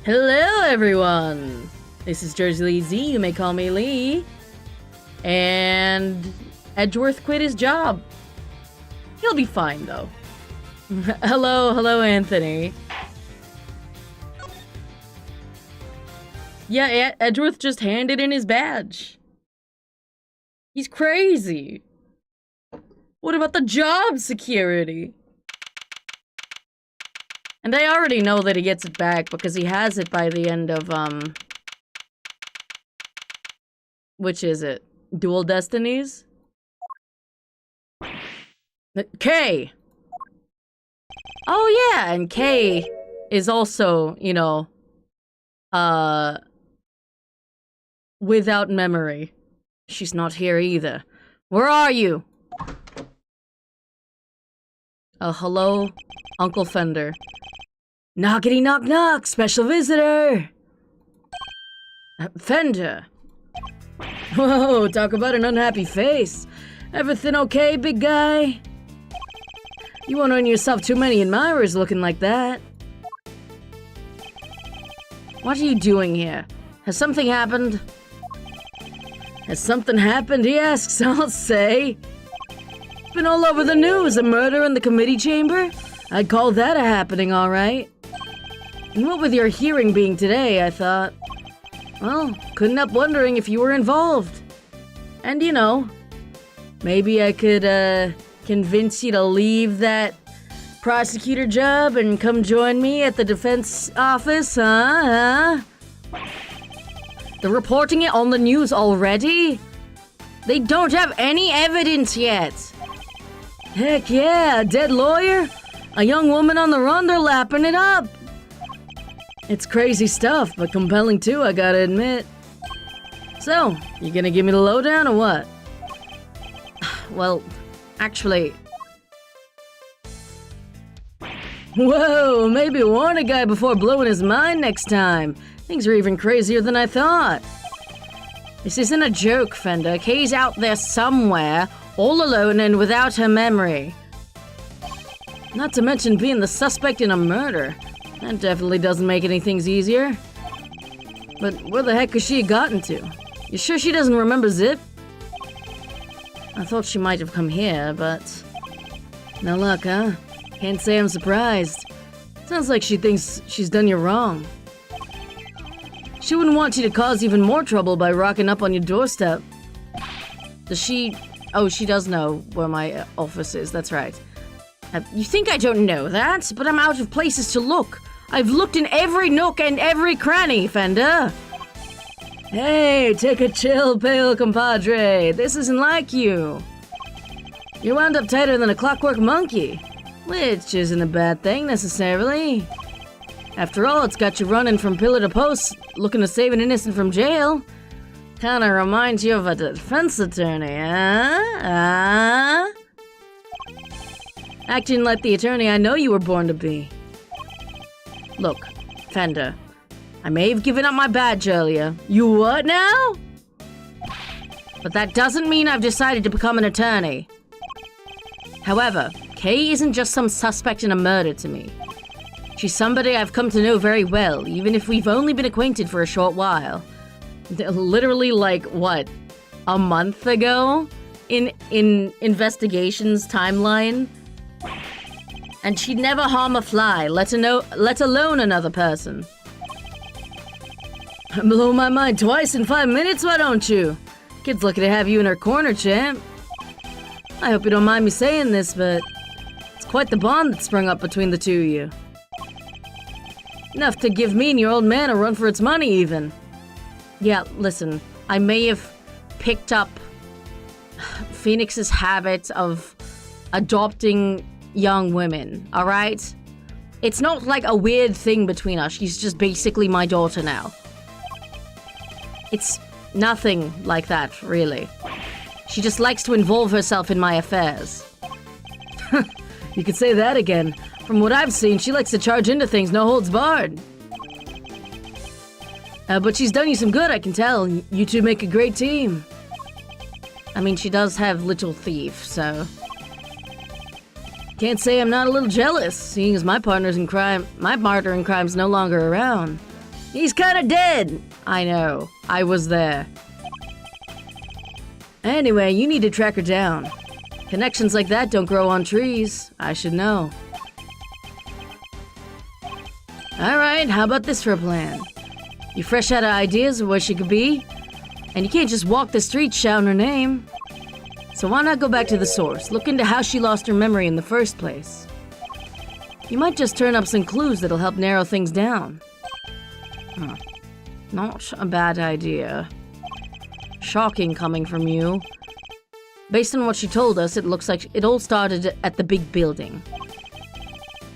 Hello, everyone! This is Jersey Lee Z, you may call me Lee. And Edgeworth quit his job. He'll be fine, though. hello, Anthony. Yeah, Edgeworth just handed in his badge. He's crazy. What about the job security? And I already know that he gets it back because he has it by the end of, which is it? Dual Destinies? K! Oh yeah, and K is also, you know, without memory. She's not here either. Where are you? Hello, Uncle Fender. Knockity knock knock, special visitor! Fender. Whoa, talk about an unhappy face. Everything okay, big guy? You won't earn yourself too many admirers looking like that. What are you doing here? Has something happened? Has something happened, he asks, I'll say. It's been all over the news, a murder in the committee chamber? I'd call that a happening, alright. And what with your hearing being today, I thought, well, couldn't help wondering if you were involved. And you know, maybe I could, convince you to leave that prosecutor job and come join me at the defense office, huh? They're reporting it on the news already? They don't have any evidence yet. Heck yeah, a dead lawyer? A young woman on the run, they're lapping it up. It's crazy stuff, but compelling too, I gotta admit. So, you gonna give me the lowdown or what? Well, actually... Whoa, maybe warn a guy before blowing his mind next time. Things are even crazier than I thought. This isn't a joke, Fender. Kay's out there somewhere, all alone and without her memory. Not to mention being the suspect in a murder. That definitely doesn't make any things easier. But where the heck has she gotten to? You sure she doesn't remember Zip? I thought she might have come here, but... no luck, huh? Can't say I'm surprised. Sounds like she thinks she's done you wrong. She wouldn't want you to cause even more trouble by rocking up on your doorstep. Does she... oh, she does know where my office is, that's right. You think I don't know that? But I'm out of places to look. I've looked in every nook and every cranny, Fender. Hey, take a chill pill, compadre. This isn't like you. You wound up tighter than a clockwork monkey. Which isn't a bad thing, necessarily. After all, it's got you running from pillar to post, looking to save an innocent from jail. Kinda reminds you of a defense attorney, huh? Acting like the attorney I know you were born to be. Look, Fender, I may have given up my badge earlier. You what now? But that doesn't mean I've decided to become an attorney. However, Kay isn't just some suspect in a murder to me. She's somebody I've come to know very well, even if we've only been acquainted for a short while. Literally, like, what? A month ago? In investigations timeline? And she'd never harm a fly, let alone another person. Blow my mind twice in 5 minutes, why don't you? Kid's lucky to have you in her corner, champ. I hope you don't mind me saying this, but it's quite the bond that sprung up between the two of you. Enough to give me and your old man a run for its money, even. Yeah, listen, I may have picked up Phoenix's habit of adopting young women, alright? It's not like a weird thing between us. She's just basically my daughter now. It's nothing like that, really. She just likes to involve herself in my affairs. You could say that again. From what I've seen, she likes to charge into things, no holds barred. But she's done you some good, I can tell. You two make a great team. I mean, she does have Little Thief, so... Can't say I'm not a little jealous, seeing as my partner in crime's no longer around. He's kinda dead! I know. I was there. Anyway, you need to track her down. Connections like that don't grow on trees. I should know. Alright, how about this for a plan? You fresh out of ideas of where she could be? And you can't just walk the streets shouting her name. So why not go back to the source? Look into how she lost her memory in the first place. You might just turn up some clues that'll help narrow things down. Not a bad idea. Shocking coming from you. Based on what she told us, it looks like it all started at the big building.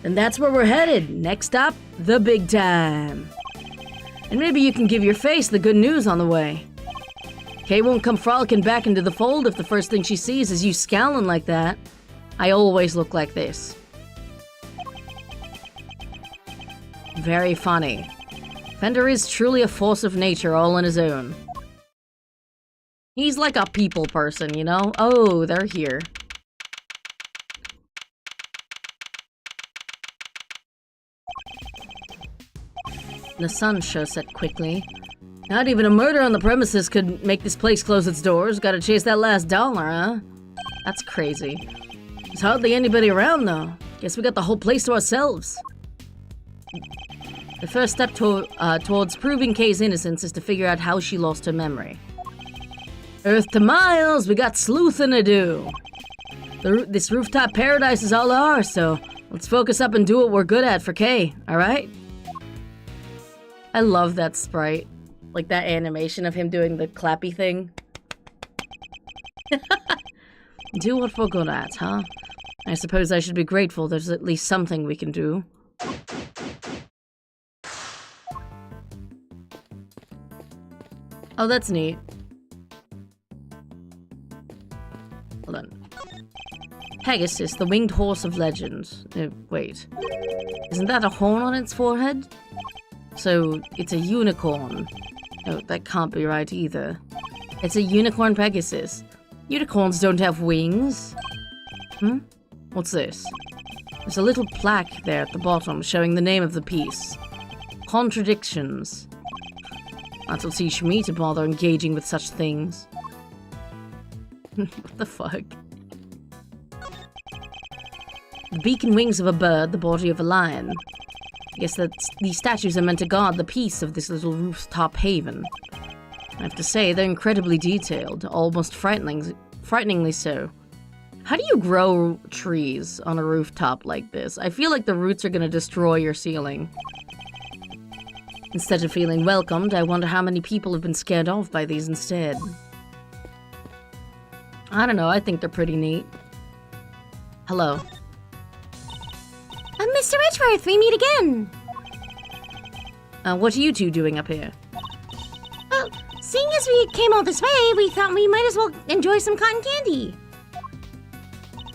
And that's where we're headed. Next stop, the big time. And maybe you can give your face the good news on the way. Kay won't come frolicking back into the fold if the first thing she sees is you scowling like that. I always look like this. Very funny. Fender is truly a force of nature all on his own. He's like a people person, you know? Oh, they're here. The sun sure set quickly. Not even a murder on the premises could make this place close its doors. Gotta chase that last dollar, huh? That's crazy. There's hardly anybody around, though. Guess we got the whole place to ourselves. The first step towards proving Kay's innocence is to figure out how she lost her memory. Earth to Miles, we got sleuthing to do. This rooftop paradise is all ours, so let's focus up and do what we're good at for Kay, alright? I love that sprite. Like that animation of him doing the clappy thing. Do what we're good at, huh? I suppose I should be grateful there's at least something we can do. Oh, that's neat. Hold on. Pegasus, the winged horse of legend. Wait. Isn't that a horn on its forehead? So, it's a unicorn. No, that can't be right either. It's a unicorn Pegasus. Unicorns don't have wings. What's this? There's a little plaque there at the bottom showing the name of the piece. Contradictions. That'll teach me to bother engaging with such things. What the fuck? The beak and wings of a bird, the body of a lion. I guess that these statues are meant to guard the peace of this little rooftop haven. I have to say, they're incredibly detailed, almost frighteningly so. How do you grow trees on a rooftop like this? I feel like the roots are gonna destroy your ceiling. Instead of feeling welcomed, I wonder how many people have been scared off by these instead. I don't know, I think they're pretty neat. Hello. Mr. Edgeworth, we meet again! What are you two doing up here? Well, seeing as we came all this way, we thought we might as well enjoy some cotton candy.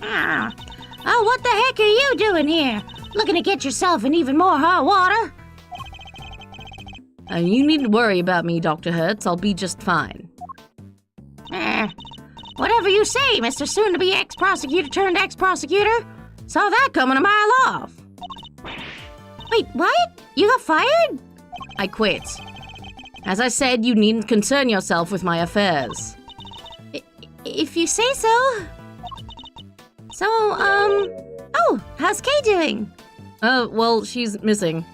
Oh, what the heck are you doing here? Looking to get yourself in even more hot water? You needn't worry about me, Dr. Hertz. I'll be just fine. Whatever you say, Mr. Soon-to-be ex-prosecutor turned ex-prosecutor. Saw that coming a mile off. Wait, what? You got fired? I quit. As I said, you needn't concern yourself with my affairs. If you say so. So, oh, how's Kay doing? Well, she's missing.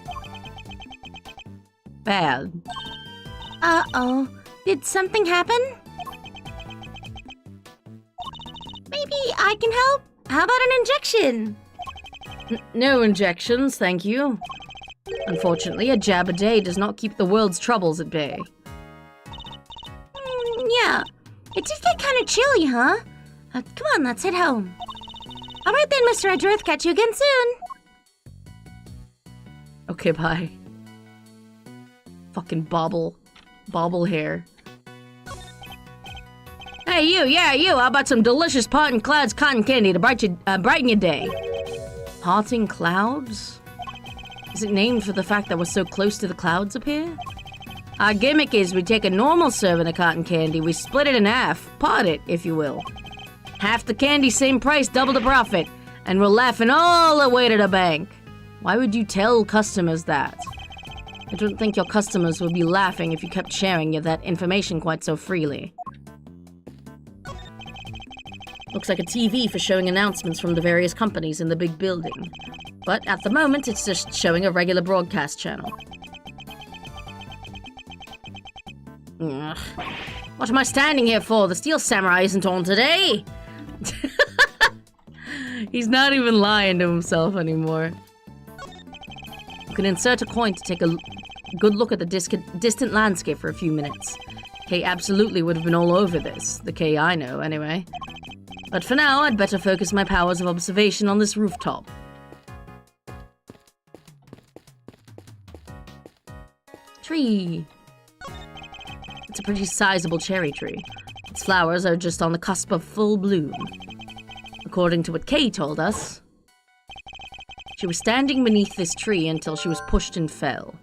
Bad. Uh-oh. Did something happen? Maybe I can help? How about an injection? No injections, thank you. Unfortunately, a jab a day does not keep the world's troubles at bay. Yeah. It did get kind of chilly, huh? Come on, let's head home. Alright then, Mr. Edgeworth. Catch you again soon. Okay, bye. Fucking bobble hair. Hey, you, yeah, you. How about some delicious Parting Clouds cotton candy to brighten your day? Parting Clouds? Is it named for the fact that we're so close to the clouds up here? Our gimmick is we take a normal serving of cotton candy, we split it in half, part it, if you will. Half the candy, same price, double the profit, and we're laughing all the way to the bank. Why would you tell customers that? I don't think your customers would be laughing if you kept sharing that information quite so freely. Looks like a TV for showing announcements from the various companies in the big building. But at the moment, it's just showing a regular broadcast channel. Ugh. What am I standing here for? The Steel Samurai isn't on today! He's not even lying to himself anymore. You can insert a coin to take a good look at the distant landscape for a few minutes. Kay absolutely would have been all over this. The Kay I know, anyway. But for now, I'd better focus my powers of observation on this rooftop. Tree. It's a pretty sizable cherry tree. Its flowers are just on the cusp of full bloom. According to what Kay told us, she was standing beneath this tree until she was pushed and fell.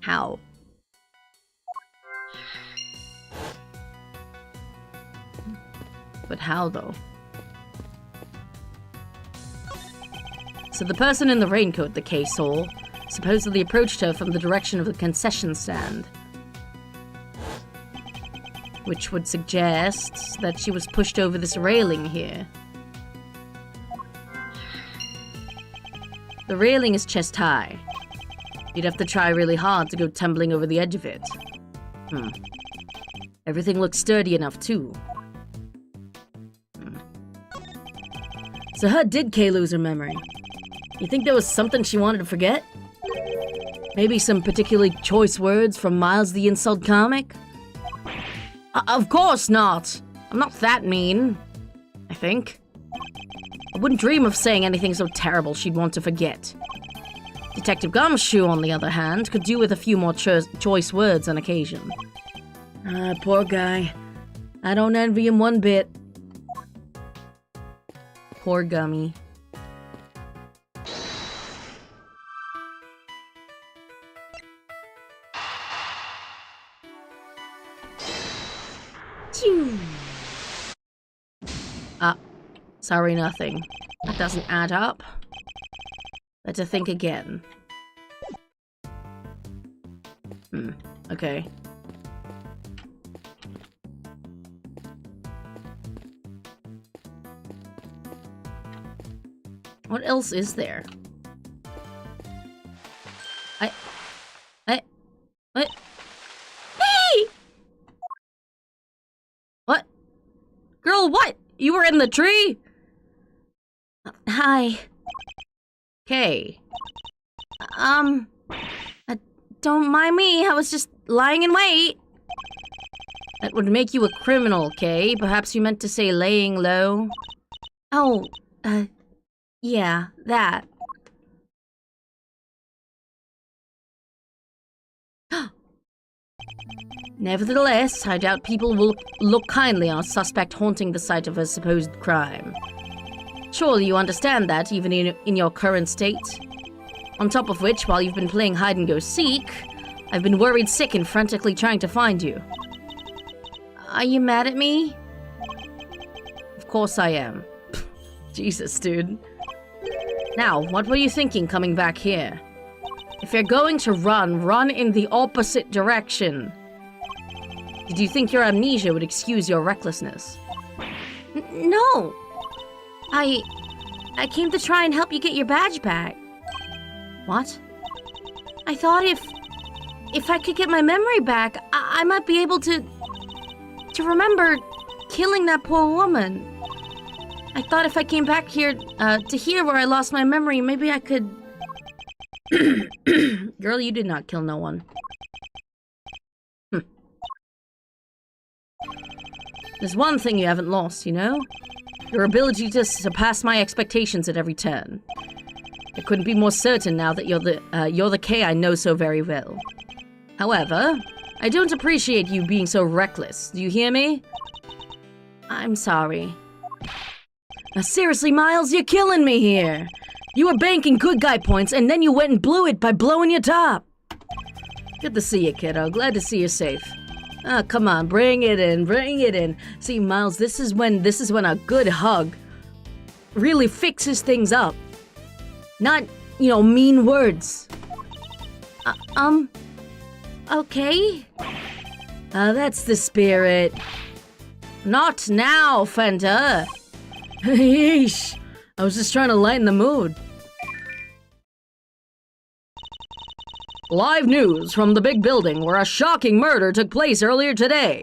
How? But how, though? So the person in the raincoat that Kay saw supposedly approached her from the direction of the concession stand, which would suggest that she was pushed over this railing here. The railing is chest high. You'd have to try really hard to go tumbling over the edge of it. Everything looks sturdy enough, too. So how did Kay lose her memory? You think there was something she wanted to forget? Maybe some particularly choice words from Miles the Insult comic? Of course not! I'm not that mean. I think. I wouldn't dream of saying anything so terrible she'd want to forget. Detective Gumshoe, on the other hand, could do with a few more choice words on occasion. Poor guy. I don't envy him one bit. Poor Gummy. Sorry, nothing. That doesn't add up. Better think again. Okay. What else is there? What? Hey! What? Girl, what? You were in the tree? Hi. Okay. Don't mind me. I was just lying in wait. That would make you a criminal, Kay. Perhaps you meant to say laying low. Oh, yeah, that. Nevertheless, I doubt people will look kindly on a suspect haunting the site of a supposed crime. Surely you understand that, even in your current state? On top of which, while you've been playing hide-and-go-seek, I've been worried sick and frantically trying to find you. Are you mad at me? Of course I am. Jesus, dude. Now, what were you thinking coming back here? If you're going to run in the opposite direction. Did you think your amnesia would excuse your recklessness? No! I came to try and help you get your badge back. What? I thought if I could get my memory back, I might be able to remember killing that poor woman. I thought if I came back here to here where I lost my memory, maybe I could... Girl, you did not kill no one. There's one thing you haven't lost, you know? Your ability to surpass my expectations at every turn. I couldn't be more certain now that you're the Kay I know so very well. However, I don't appreciate you being so reckless. Do you hear me? I'm sorry. Now, seriously, Miles, you're killing me here. You were banking good guy points, and then you went and blew it by blowing your top. Good to see you, kiddo. Glad to see you're safe. Ah, come on, bring it in, bring it in. See, Miles, this is when a good hug really fixes things up. Not, mean words. Okay. That's the spirit. Not now, Fenta. Yeesh. I was just trying to lighten the mood. Live news from the big building where a shocking murder took place earlier today.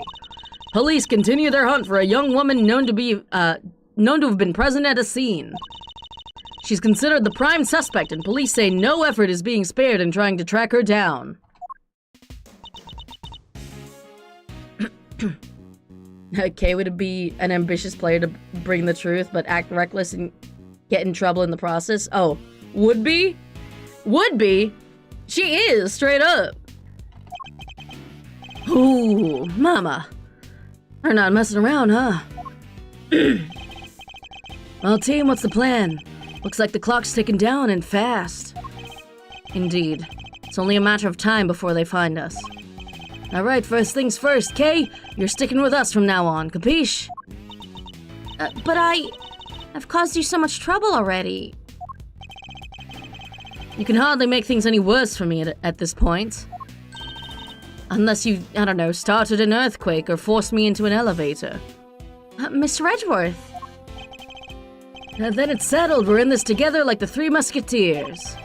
Police continue their hunt for a young woman known to have been present at a scene. She's considered the prime suspect, and police say no effort is being spared in trying to track her down. Okay, would it be an ambitious player to bring the truth but act reckless and get in trouble in the process? Oh, would be? Would be? She is, straight up. Ooh, mama. They're not messing around, huh? Well, team, what's the plan? Looks like the clock's ticking down and fast. Indeed. It's only a matter of time before they find us. Alright, first things first, Kay. You're sticking with us from now on, capiche? But I've caused you so much trouble already. You can hardly make things any worse for me at this point. Unless you, I don't know, started an earthquake or forced me into an elevator. Mr. Edgeworth. Then it's settled. We're in this together like the Three Musketeers.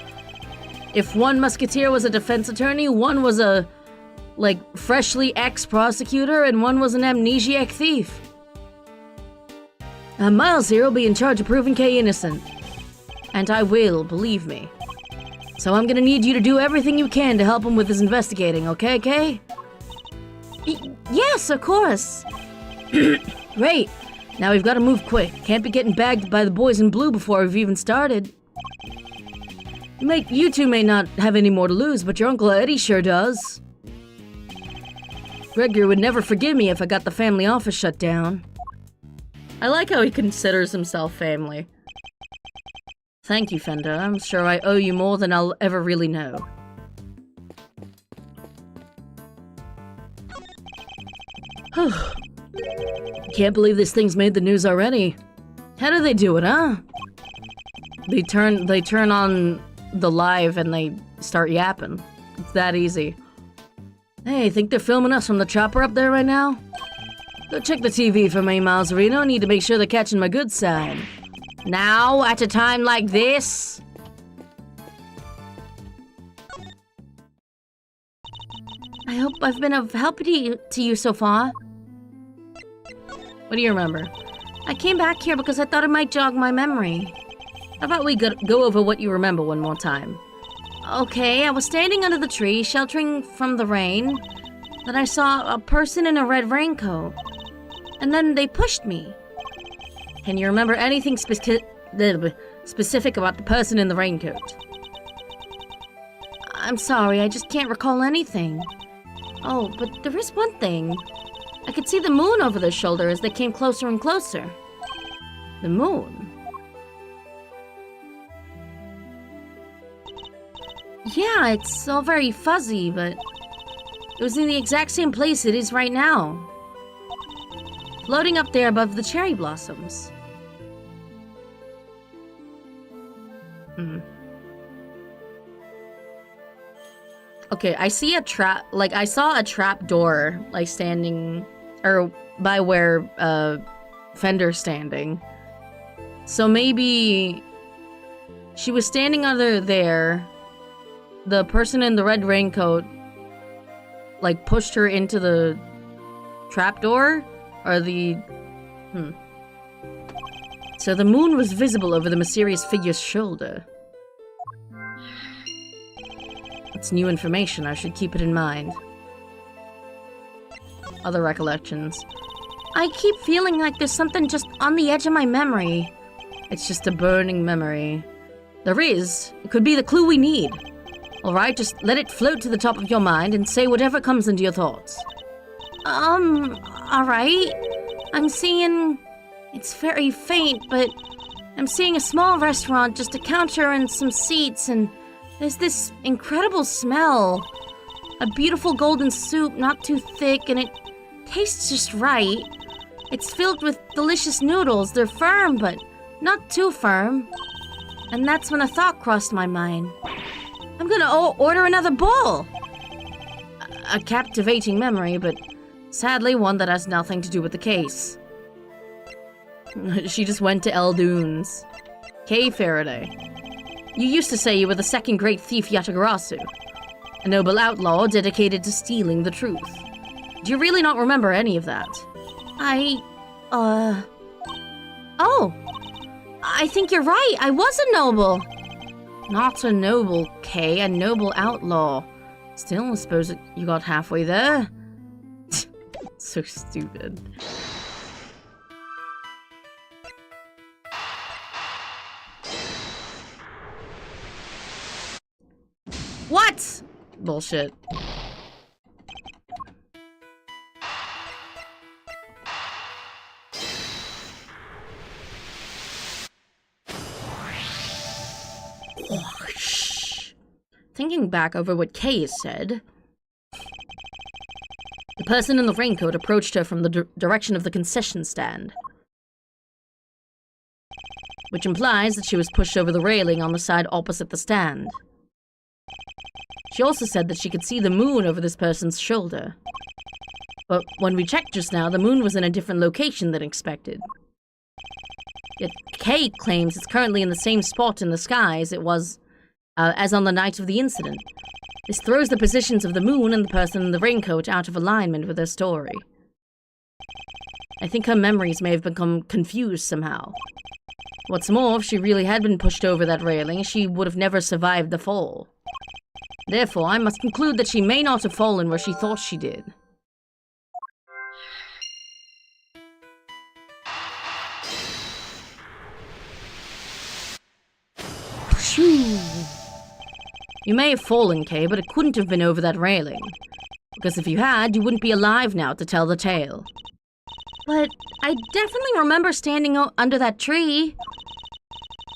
If one musketeer was a defense attorney, one was a, freshly ex-prosecutor, and one was an amnesiac thief. Miles here will be in charge of proving Kay innocent. And I will, believe me. So I'm gonna need you to do everything you can to help him with his investigating, okay, Kay? Yes, of course. Great. Now we've got to move quick. Can't be getting bagged by the boys in blue before we've even started. You two may not have any more to lose, but your Uncle Eddie sure does. Gregory would never forgive me if I got the family office shut down. I like how he considers himself family. Thank you, Fenda. I'm sure I owe you more than I'll ever really know. Can't believe this thing's made the news already. How do they do it, huh? They turn on the live and they start yapping. It's that easy. Hey, think they're filming us from the chopper up there right now? Go check the TV for me, Miles Reno. Need to make sure they're catching my good side. Now, at a time like this? I hope I've been of help to you so far. What do you remember? I came back here because I thought it might jog my memory. How about we go over what you remember one more time? Okay, I was standing under the tree, sheltering from the rain. Then I saw a person in a red raincoat. And then they pushed me. Can you remember anything specific about the person in the raincoat? I'm sorry, I just can't recall anything. Oh, but there is one thing. I could see the moon over their shoulder as they came closer and closer. The moon? Yeah, it's all very fuzzy, but it was in the exact same place it is right now. Floating up there above the cherry blossoms. Okay, I see a trap, I saw a trap door, standing, or by where, Fender's standing. So maybe she was standing under there, the person in the red raincoat, pushed her into the trap door, or the, So the moon was visible over the mysterious figure's shoulder. It's new information, I should keep it in mind. Other recollections. I keep feeling like there's something just on the edge of my memory. It's just a burning memory. There is. It could be the clue we need. Alright, just let it float to the top of your mind and say whatever comes into your thoughts. Alright. I'm seeing... It's very faint, but I'm seeing a small restaurant, just a counter and some seats, and there's this incredible smell. A beautiful golden soup, not too thick, and it tastes just right. It's filled with delicious noodles. They're firm, but not too firm. And that's when a thought crossed my mind. I'm gonna order another bowl. A captivating memory, but sadly one that has nothing to do with the case. She just went to Eldunes. Kay Faraday. You used to say you were the second great thief Yatagarasu, a noble outlaw dedicated to stealing the truth. Do you really not remember any of that? Oh, I think you're right. I was a noble. Not a noble, Kay, a noble outlaw. Still, I suppose you got halfway there. So stupid. What? Bullshit. Oh, shh. Thinking back over what Kay said, the person in the raincoat approached her from the direction of the concession stand, which implies that she was pushed over the railing on the side opposite the stand. She also said that she could see the moon over this person's shoulder. But when we checked just now, the moon was in a different location than expected. Yet Kay claims it's currently in the same spot in the sky as it was as on the night of the incident. This throws the positions of the moon and the person in the raincoat out of alignment with her story. I think her memories may have become confused somehow. What's more, if she really had been pushed over that railing, she would have never survived the fall. Therefore, I must conclude that she may not have fallen where she thought she did. Phew. You may have fallen, Kay, but it couldn't have been over that railing. Because if you had, you wouldn't be alive now to tell the tale. But I definitely remember standing under that tree.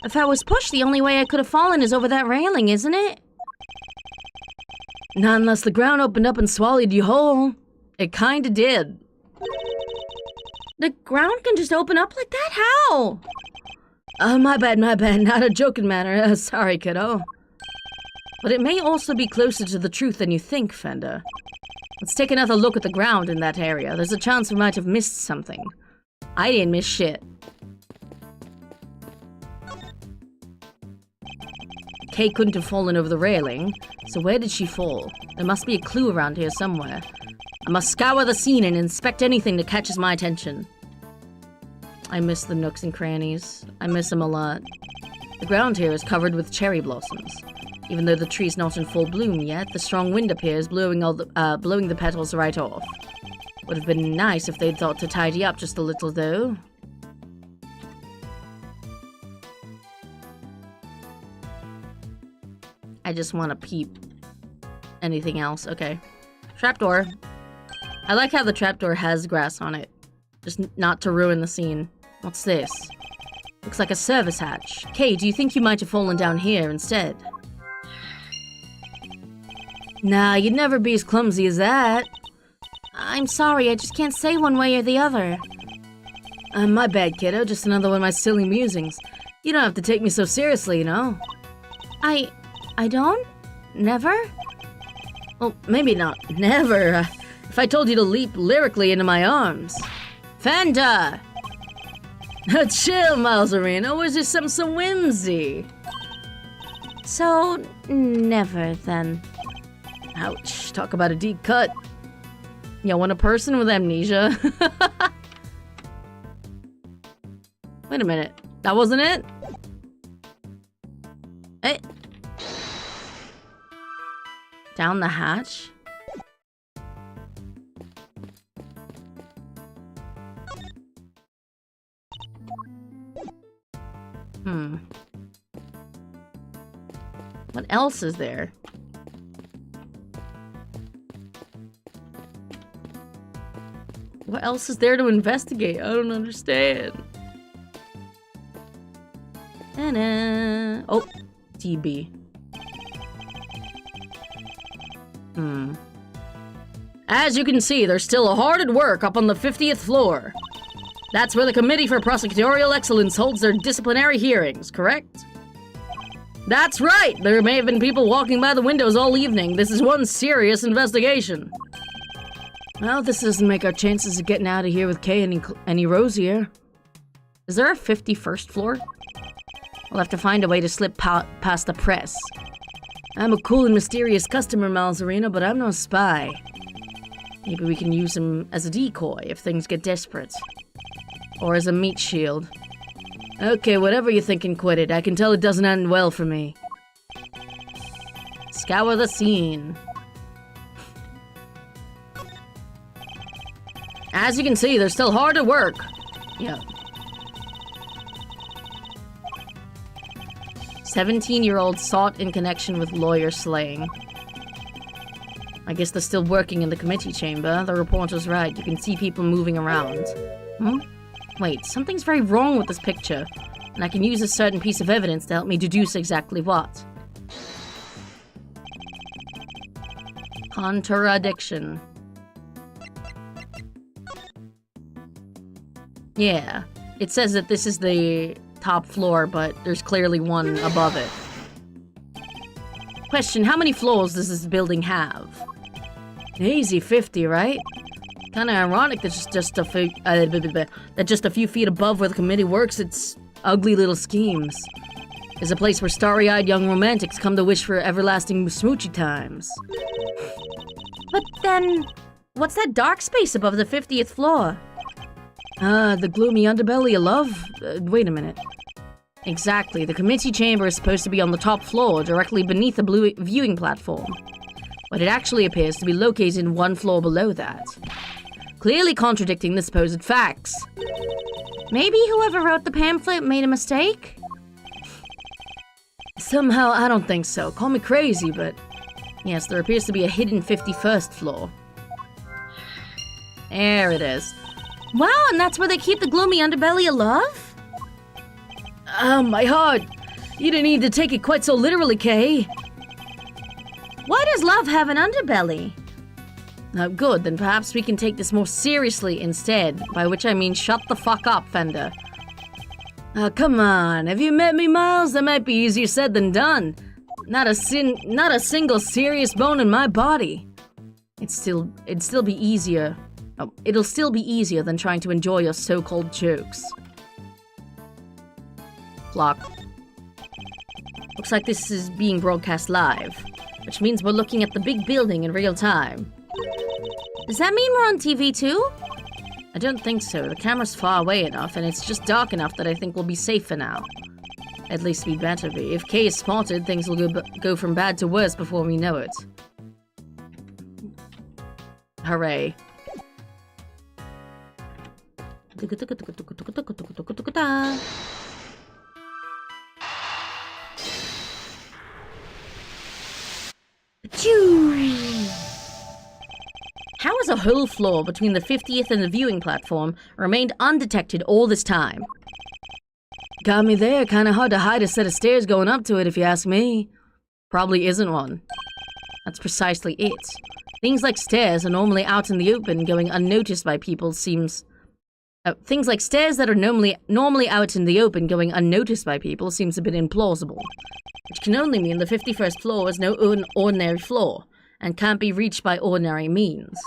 If I was pushed, the only way I could have fallen is over that railing, isn't it? Not unless the ground opened up and swallowed you whole. It kinda did. The ground can just open up like that? How? My bad. Not a joking matter. Sorry, kiddo. But it may also be closer to the truth than you think, Fender. Let's take another look at the ground in that area. There's a chance we might have missed something. I didn't miss shit. Kay couldn't have fallen over the railing, so where did she fall? There must be a clue around here somewhere. I must scour the scene and inspect anything that catches my attention. I miss the nooks and crannies. I miss them a lot. The ground here is covered with cherry blossoms. Even though the tree's not in full bloom yet, the strong wind appears, blowing the petals right off. Would have been nice if they'd thought to tidy up just a little, though. I just want to peep. Anything else? Okay. Trapdoor. I like how the trapdoor has grass on it. Just not to ruin the scene. What's this? Looks like a service hatch. Kay, do you think you might have fallen down here instead? Nah, you'd never be as clumsy as that. I'm sorry, I just can't say one way or the other. My bad, kiddo. Just another one of my silly musings. You don't have to take me so seriously, you know? I don't? Never? Well, maybe not never. If I told you to leap lyrically into my arms. Fenda! Chill, Malzarino. Or is this something so whimsy? So, never then. Ouch. Talk about a deep cut. You want a person with amnesia? Wait a minute. That wasn't it? Hey. Down the hatch? What else is there? What else is there to investigate? I don't understand. Oh, TB. As you can see, they're still hard at work up on the 50th floor. That's where the Committee for Prosecutorial Excellence holds their disciplinary hearings, correct? That's right! There may have been people walking by the windows all evening. This is one serious investigation. Well, this doesn't make our chances of getting out of here with Kay any rosier. Is there a 51st floor? We'll have to find a way to slip past the press. I'm a cool and mysterious customer, Malzarino, but I'm no spy. Maybe we can use him as a decoy if things get desperate. Or as a meat shield. Okay, whatever you're thinking, quit it. I can tell it doesn't end well for me. Scour the scene. As you can see, they're still hard at work. Yeah. 17-year-old sought in connection with lawyer slaying. I guess they're still working in the committee chamber. The reporter's right. You can see people moving around. Wait, something's very wrong with this picture. And I can use a certain piece of evidence to help me deduce exactly what. Contradiction. Yeah, it says that this is the top floor, but there's clearly one above it. Question, how many floors does this building have? Easy 50, right? Kinda ironic that just a few feet above where the committee works, it's ugly little schemes. It's a place where starry-eyed young romantics come to wish for everlasting smoochy times. But then, what's that dark space above the 50th floor? The gloomy underbelly of love? Wait a minute. Exactly, the committee chamber is supposed to be on the top floor, directly beneath the blue viewing platform. But it actually appears to be located in one floor below that. Clearly contradicting the supposed facts. Maybe whoever wrote the pamphlet made a mistake? Somehow, I don't think so. Call me crazy, but... yes, there appears to be a hidden 51st floor. There it is. Wow, and that's where they keep the gloomy underbelly of love? My heart! You didn't need to take it quite so literally, Kay. Why does love have an underbelly? Good, then perhaps we can take this more seriously instead. By which I mean shut the fuck up, Fender. Come on, have you met me, Miles? That might be easier said than done. Not a single serious bone in my body. It'd still be easier. Oh, it'll still be easier than trying to enjoy your so-called jokes. Clock. Looks like this is being broadcast live, which means we're looking at the big building in real time. Does that mean we're on TV too? I don't think so. The camera's far away enough, and it's just dark enough that I think we'll be safe for now. At least we'd better be. If Kay is spotted, things will go from bad to worse before we know it. Hooray. How has a whole floor between the 50th and the viewing platform remained undetected all this time? Got me there. Kinda hard to hide a set of stairs going up to it, if you ask me. Probably isn't one. That's precisely it. Things like stairs are normally out in the open, going unnoticed by people seems... things like stairs that are normally out in the open, going unnoticed by people seems a bit implausible. Which can only mean the 51st floor is no ordinary floor, and can't be reached by ordinary means.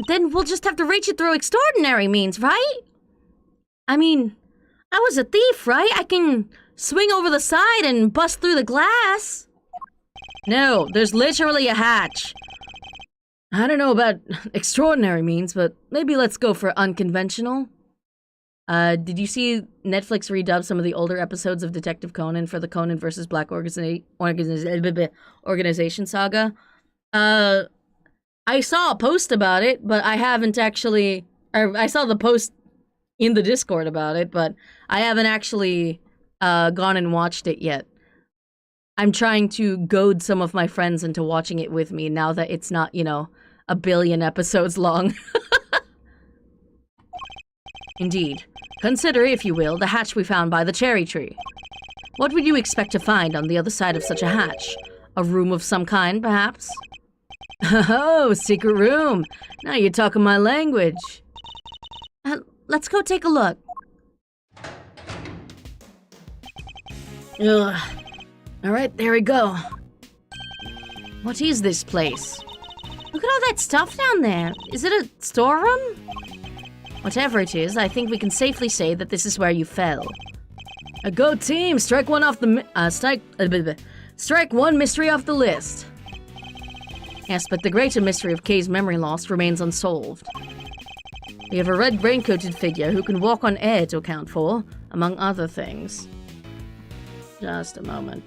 Then we'll just have to reach it through extraordinary means, right? I mean, I was a thief, right? I can swing over the side and bust through the glass. No, there's literally a hatch. I don't know about extraordinary means, but maybe let's go for unconventional. Did you see Netflix redub some of the older episodes of Detective Conan for the Conan vs. Black Organization saga? I saw a post about it, but I haven't actually... I saw the post in the Discord about it, but I haven't actually gone and watched it yet. I'm trying to goad some of my friends into watching it with me now that it's not, you know, a billion episodes long. Indeed. Consider, if you will, the hatch we found by the cherry tree. What would you expect to find on the other side of such a hatch? A room of some kind, perhaps? Oh, secret room. Now you're talking my language. Let's go take a look. Ugh. Alright, there we go. What is this place? Look at all that stuff down there. Is it a storeroom? Whatever it is, I think we can safely say that this is where you fell. Go team! Strike one off the strike one mystery off the list. Yes, but the greater mystery of Kay's memory loss remains unsolved. We have a red raincoated figure who can walk on air to account for, among other things. Just a moment.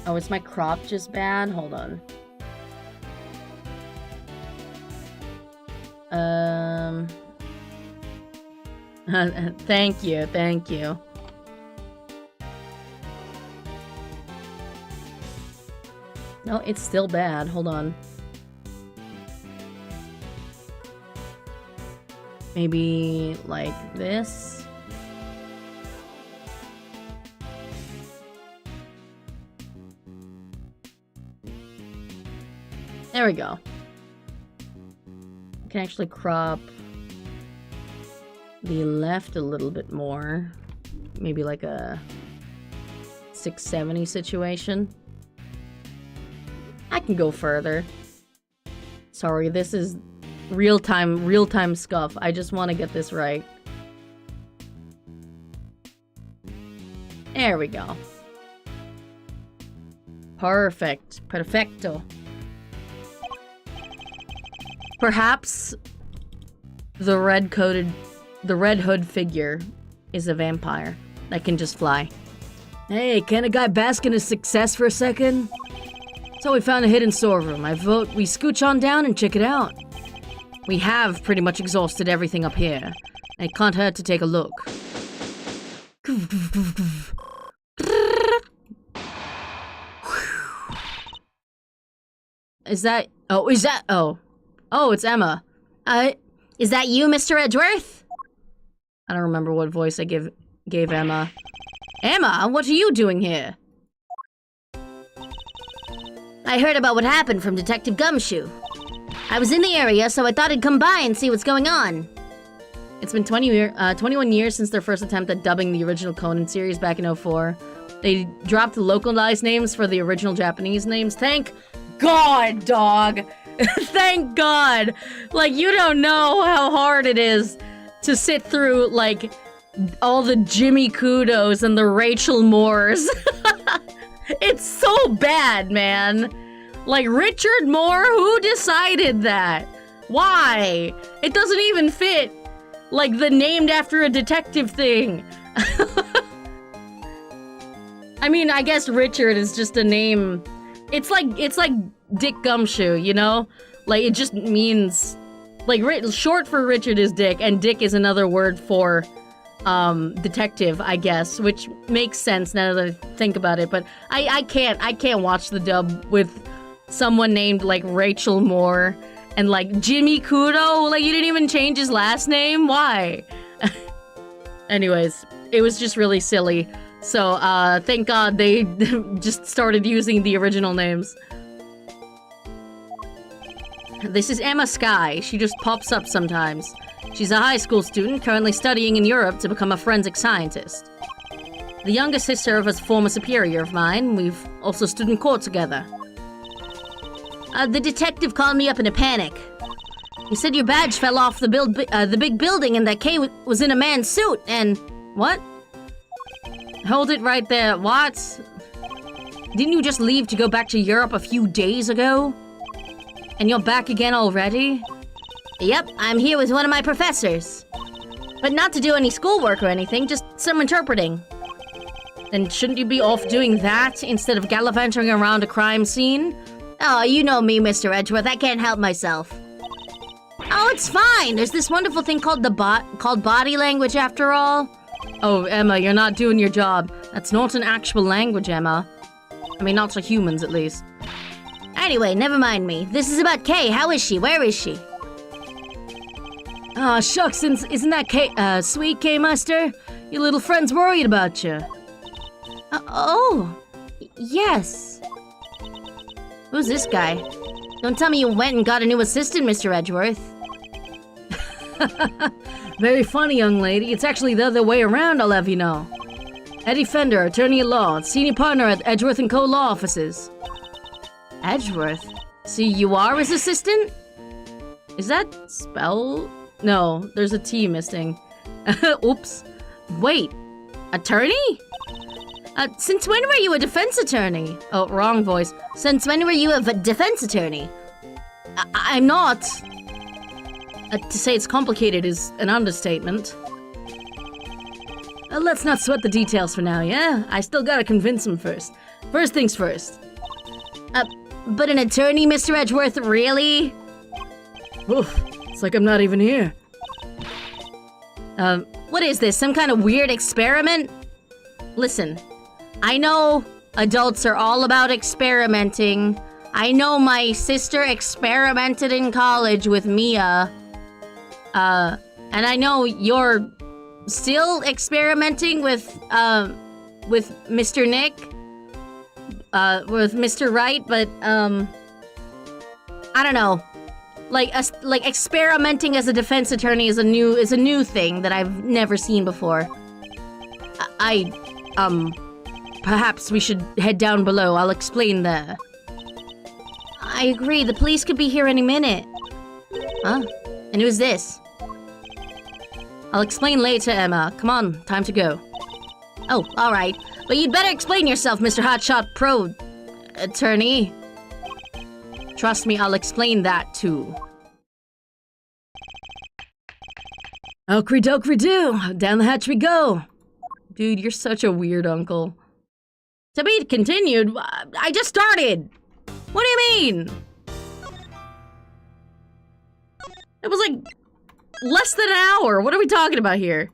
Oh, is my crop just bad? Hold on. Thank you, thank you. No, it's still bad. Hold on. Maybe like this. There we go. I can actually crop the left a little bit more. Maybe like a 670 situation. I can go further. Sorry, this is real-time scuff. I just want to get this right. There we go. Perfect. Perfecto. Perhaps the red hood figure is a vampire that can just fly. Hey, can a guy bask in his success for a second? So we found a hidden storeroom. I vote we scooch on down and check it out. We have pretty much exhausted everything up here. It can't hurt to take a look. Is that... Oh, is that... Oh. Oh, it's Emma. Is that you, Mr. Edgeworth? I don't remember what voice I gave Emma. Emma, what are you doing here? I heard about what happened from Detective Gumshoe. I was in the area, so I thought I'd come by and see what's going on. It's been 21 years since their first attempt at dubbing the original Conan series back in 2004. They dropped the localized names for the original Japanese names. Thank God, dog! Thank God! Like, you don't know how hard it is to sit through, like, all the Jimmy Kudos and the Rachel Moores. It's so bad, man. Like, Richard Moore? Who decided that? Why? It doesn't even fit, like, the named after a detective thing. I mean, I guess Richard is just a name. It's like Dick Gumshoe, you know? Like, it just means... Like, short for Richard is Dick, and Dick is another word for... detective, I guess, which makes sense now that I think about it, but I can't watch the dub with someone named, like, Rachel Moore and, like, Jimmy Kudo. Like, you didn't even change his last name? Why? Anyways, it was just really silly. So, thank God they just started using the original names. This is Emma Skye. She just pops up sometimes. She's a high school student currently studying in Europe to become a forensic scientist. The younger sister of a former superior of mine. We've also stood in court together. The detective called me up in a panic. He said your badge fell off the big building and that Kay was in a man's suit and... What? Hold it right there. What? Didn't you just leave to go back to Europe a few days ago? And you're back again already? Yep, I'm here with one of my professors. But not to do any schoolwork or anything, just some interpreting. Then shouldn't you be off doing that instead of gallivanting around a crime scene? Oh, you know me, Mr. Edgeworth. I can't help myself. Oh, it's fine. There's this wonderful thing called body language after all. Oh, Emma, you're not doing your job. That's not an actual language, Emma. I mean, not to humans, at least. Anyway, never mind me. This is about Kay. How is she? Where is she? Aw, shucks, isn't that sweet, K-Master? Your little friend's worried about you. Yes. Who's this guy? Don't tell me you went and got a new assistant, Mr. Edgeworth. Very funny, young lady. It's actually the other way around, I'll have you know. Eddie Fender, attorney at law, senior partner at Edgeworth & Co. Law Offices. Edgeworth? So you are his assistant? Is that spell? No, there's a T missing. Oops. Wait, attorney? Since when were you a defense attorney? Oh, wrong voice. Since when were you a defense attorney? I'm not. To say it's complicated is an understatement. Let's not sweat the details for now, yeah? I still gotta convince him first. First things first. But an attorney, Mr. Edgeworth, really? Oof, it's like I'm not even here. What is this, some kind of weird experiment? Listen, I know adults are all about experimenting. I know my sister experimented in college with Mia. And I know you're still experimenting with Mr. Nick. With Mr. Wright, but, I don't know. Like experimenting as a defense attorney is a new thing that I've never seen before. Perhaps we should head down below. I'll explain there. I agree. The police could be here any minute. Huh? And who's this? I'll explain later, Emma. Come on, time to go. Oh, alright. But you'd better explain yourself, Mr. Hotshot Pro... attorney. Trust me, I'll explain that too. Okry dokry do. Down the hatch we go. Dude, you're such a weird uncle. To be continued? I just started! What do you mean? It was like less than an hour. What are we talking about here?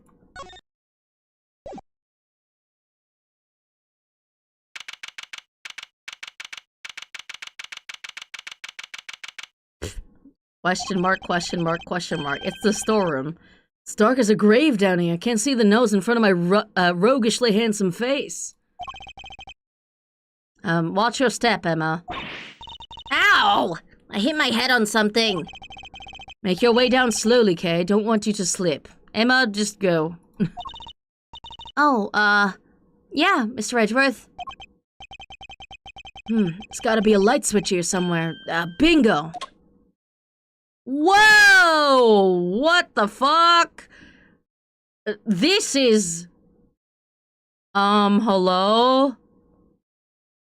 Question mark, question mark, question mark. It's the storeroom. It's dark as a grave down here. I can't see the nose in front of my roguishly handsome face. Watch your step, Emma. Ow! I hit my head on something. Make your way down slowly, Kay. Don't want you to slip. Emma, just go. Yeah, Mr. Edgeworth. It's gotta be a light switch here somewhere. Bingo! Whoa! What the fuck? This is... hello?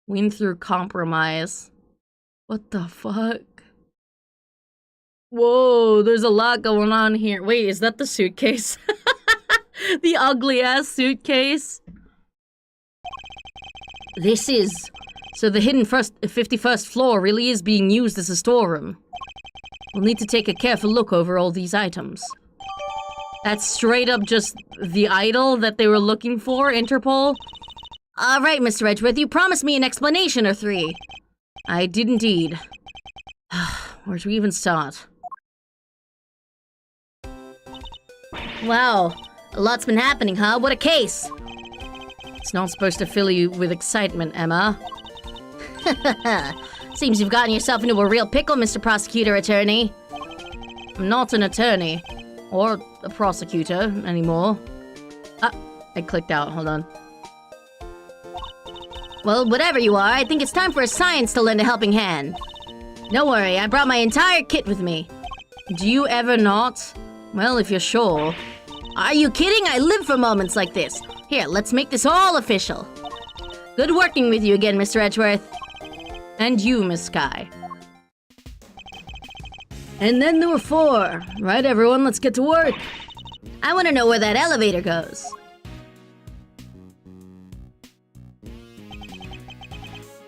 Win through compromise. What the fuck? Whoa, there's a lot going on here. Wait, is that the suitcase? The ugly-ass suitcase? This is... So the hidden 51st floor really is being used as a storeroom. We'll need to take a careful look over all these items. That's straight up just the idol that they were looking for, Interpol? All right, Mr. Edgeworth, you promised me an explanation or three. I did indeed. Where do we even start? Wow, a lot's been happening, huh? What a case! It's not supposed to fill you with excitement, Emma. Seems you've gotten yourself into a real pickle, Mr. Prosecutor Attorney. I'm not an attorney. Or a prosecutor anymore. I clicked out, hold on. Well, whatever you are, I think it's time for a science to lend a helping hand. Don't worry, I brought my entire kit with me. Do you ever not? Well, if you're sure. Are you kidding? I live for moments like this. Here, let's make this all official. Good working with you again, Mr. Edgeworth. And you, Miss Sky. And then there were 4. Right, everyone, let's get to work. I want to know where that elevator goes.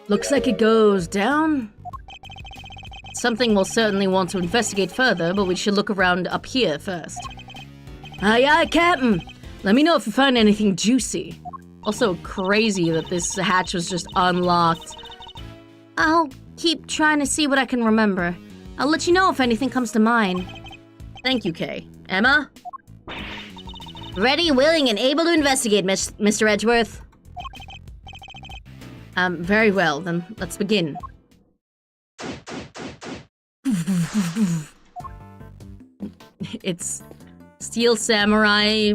Looks like it goes down. Something we'll certainly want to investigate further, but we should look around up here first. Aye, aye, Captain. Let me know if you find anything juicy. Also crazy that this hatch was just unlocked. I'll keep trying to see what I can remember. I'll let you know if anything comes to mind. Thank you, Kay. Emma? Ready, willing, and able to investigate, Mr. Edgeworth. Very well, then let's begin. It's Steel Samurai,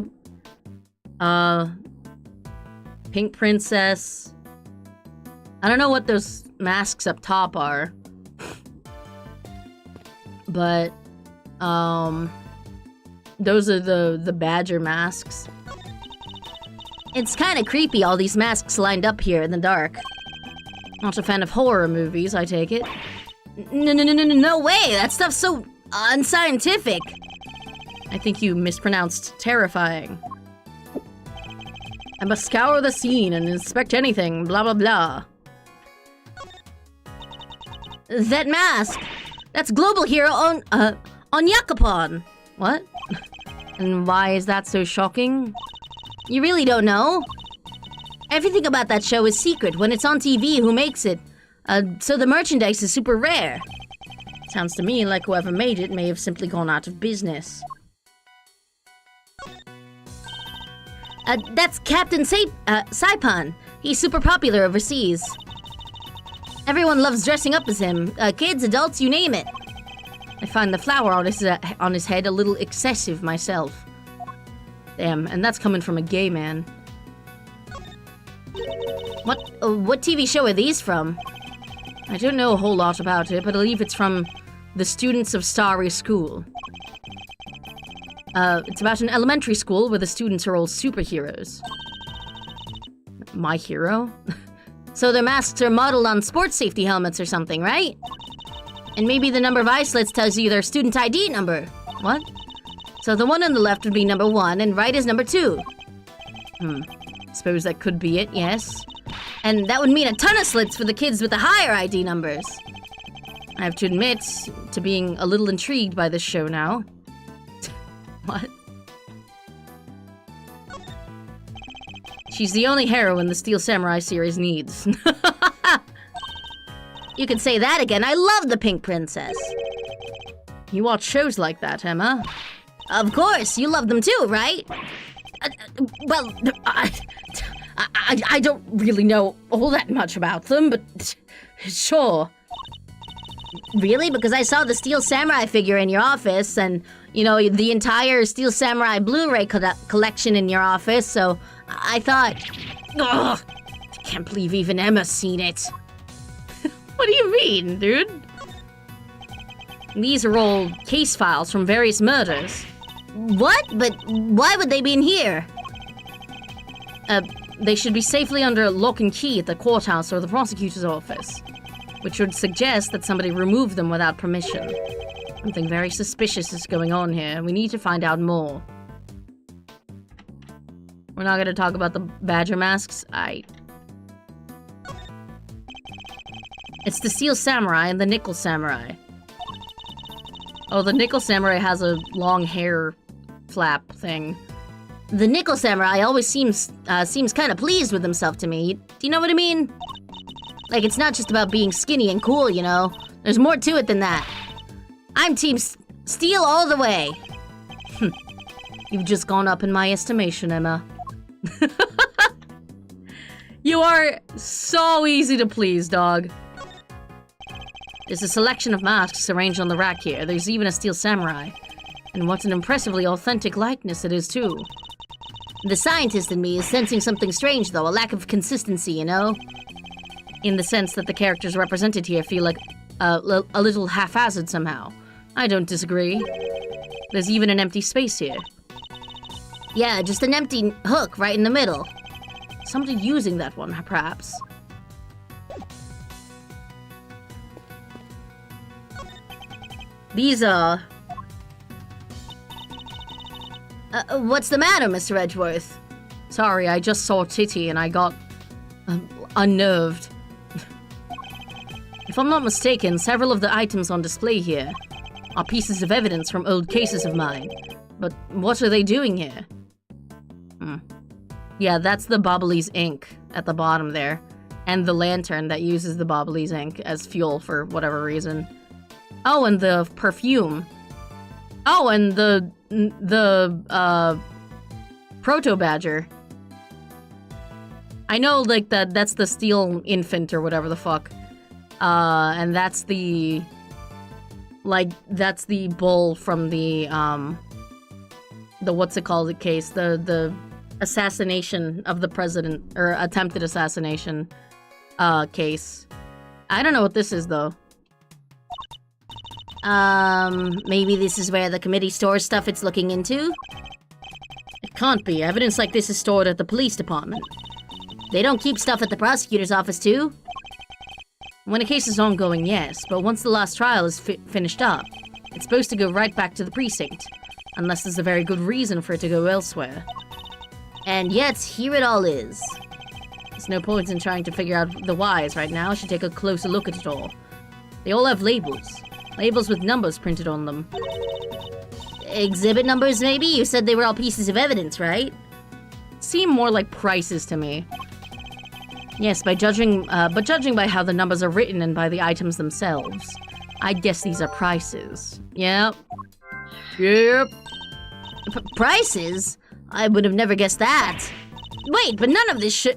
Pink Princess. I don't know what those masks up top are. But, those are the badger masks. It's kind of creepy, all these masks lined up here in the dark. Not a fan of horror movies, I take it. No way! That stuff's so unscientific! I think you mispronounced terrifying. I must scour the scene and inspect anything, blah blah blah. That mask! That's Global Hero on Yakapon! What? And why is that so shocking? You really don't know? Everything about that show is secret. When it's on TV, who makes it? So the merchandise is super rare. Sounds to me like whoever made it may have simply gone out of business. That's Captain Saipan. He's super popular overseas. Everyone loves dressing up as him. Kids, adults, you name it. I find the flower on his head a little excessive myself. Damn, and that's coming from a gay man. What TV show are these from? I don't know a whole lot about it, but I believe it's from the students of Starry School. It's about an elementary school where the students are all superheroes. My hero? So their masks are modeled on sports safety helmets or something, right? And maybe the number of islets tells you their student ID number. What? So the one on the left would be number 1 and right is number 2. Suppose that could be it, yes. And that would mean a ton of slits for the kids with the higher ID numbers. I have to admit to being a little intrigued by this show now. What? She's the only heroine the Steel Samurai series needs. You could say that again. I love the Pink Princess. You watch shows like that, Emma? Of course, you love them too, right? Well, I don't really know all that much about them, but sure. Really? Because I saw the Steel Samurai figure in your office and, you know, the entire Steel Samurai Blu-ray collection in your office, so I thought... Ugh, I can't believe even Emma's seen it. What do you mean, dude? These are all case files from various murders. What? But why would they be in here? They should be safely under lock and key at the courthouse or the prosecutor's office, which would suggest that somebody removed them without permission. Something very suspicious is going on here. We need to find out more. We're not going to talk about the badger masks. It's the Steel Samurai and the Nickel Samurai. Oh, the Nickel Samurai has a long hair flap thing. The Nickel Samurai always seems kind of pleased with himself to me. Do you know what I mean? Like, it's not just about being skinny and cool, you know? There's more to it than that. I'm Team Steel all the way. You've just gone up in my estimation, Emma. You are so easy to please, dog. There's a selection of masks arranged on the rack here. There's even a Steel Samurai. And what an impressively authentic likeness it is, too. The scientist in me is sensing something strange, though. A lack of consistency, you know? In the sense that the characters represented here feel like a little haphazard somehow. I don't disagree. There's even an empty space here. Yeah, just an empty hook right in the middle. Somebody using that one, perhaps. These are... what's the matter, Mr. Edgeworth? Sorry, I just saw Titty and I got... unnerved. If I'm not mistaken, several of the items on display here are pieces of evidence from old cases of mine. But what are they doing here? Yeah, that's the Bobbly's ink at the bottom there. And the lantern that uses the Bobbly's ink as fuel for whatever reason. Oh, and the perfume. Oh, and the the proto badger. I know, like, that's the steel infant or whatever the fuck. And that's the... Like, that's the bull from the what's it called case? The assassination of the president, or attempted assassination, case. I don't know what this is, though. Maybe this is where the committee stores stuff it's looking into? It can't be. Evidence like this is stored at the police department. They don't keep stuff at the prosecutor's office, too? When a case is ongoing, yes, but once the last trial is finished up, it's supposed to go right back to the precinct, unless there's a very good reason for it to go elsewhere. And yet, here it all is. There's no point in trying to figure out the whys right now. I should take a closer look at it all. They all have labels. Labels with numbers printed on them. Exhibit numbers, maybe? You said they were all pieces of evidence, right? Seem more like prices to me. Yes, but judging by how the numbers are written and by the items themselves, I'd guess these are prices. Yep. Prices? I would have never guessed that. Wait, but none of this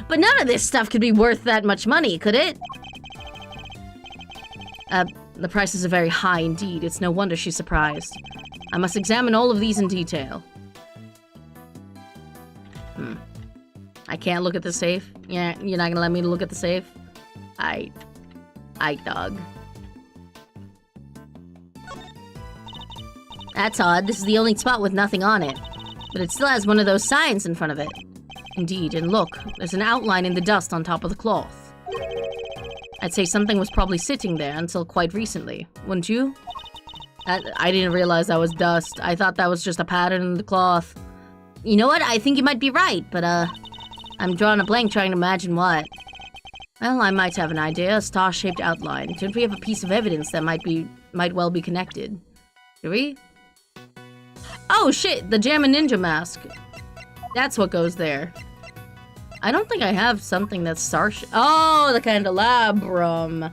but none of this stuff could be worth that much money, could it? The prices are very high indeed. It's no wonder she's surprised. I must examine all of these in detail. I can't look at the safe? Yeah, you're not gonna let me look at the safe? I dog. That's odd. This is the only spot with nothing on it. But it still has one of those signs in front of it. Indeed, and look, there's an outline in the dust on top of the cloth. I'd say something was probably sitting there until quite recently, wouldn't you? I didn't realize that was dust. I thought that was just a pattern in the cloth. You know what? I think you might be right, but I'm drawing a blank trying to imagine what. Well, I might have an idea. A star-shaped outline. Don't we have a piece of evidence that might well be connected? Do we? Oh shit! The Jammin' Ninja mask. That's what goes there. I don't think I have something that's star-shaped. Oh, the candelabrum.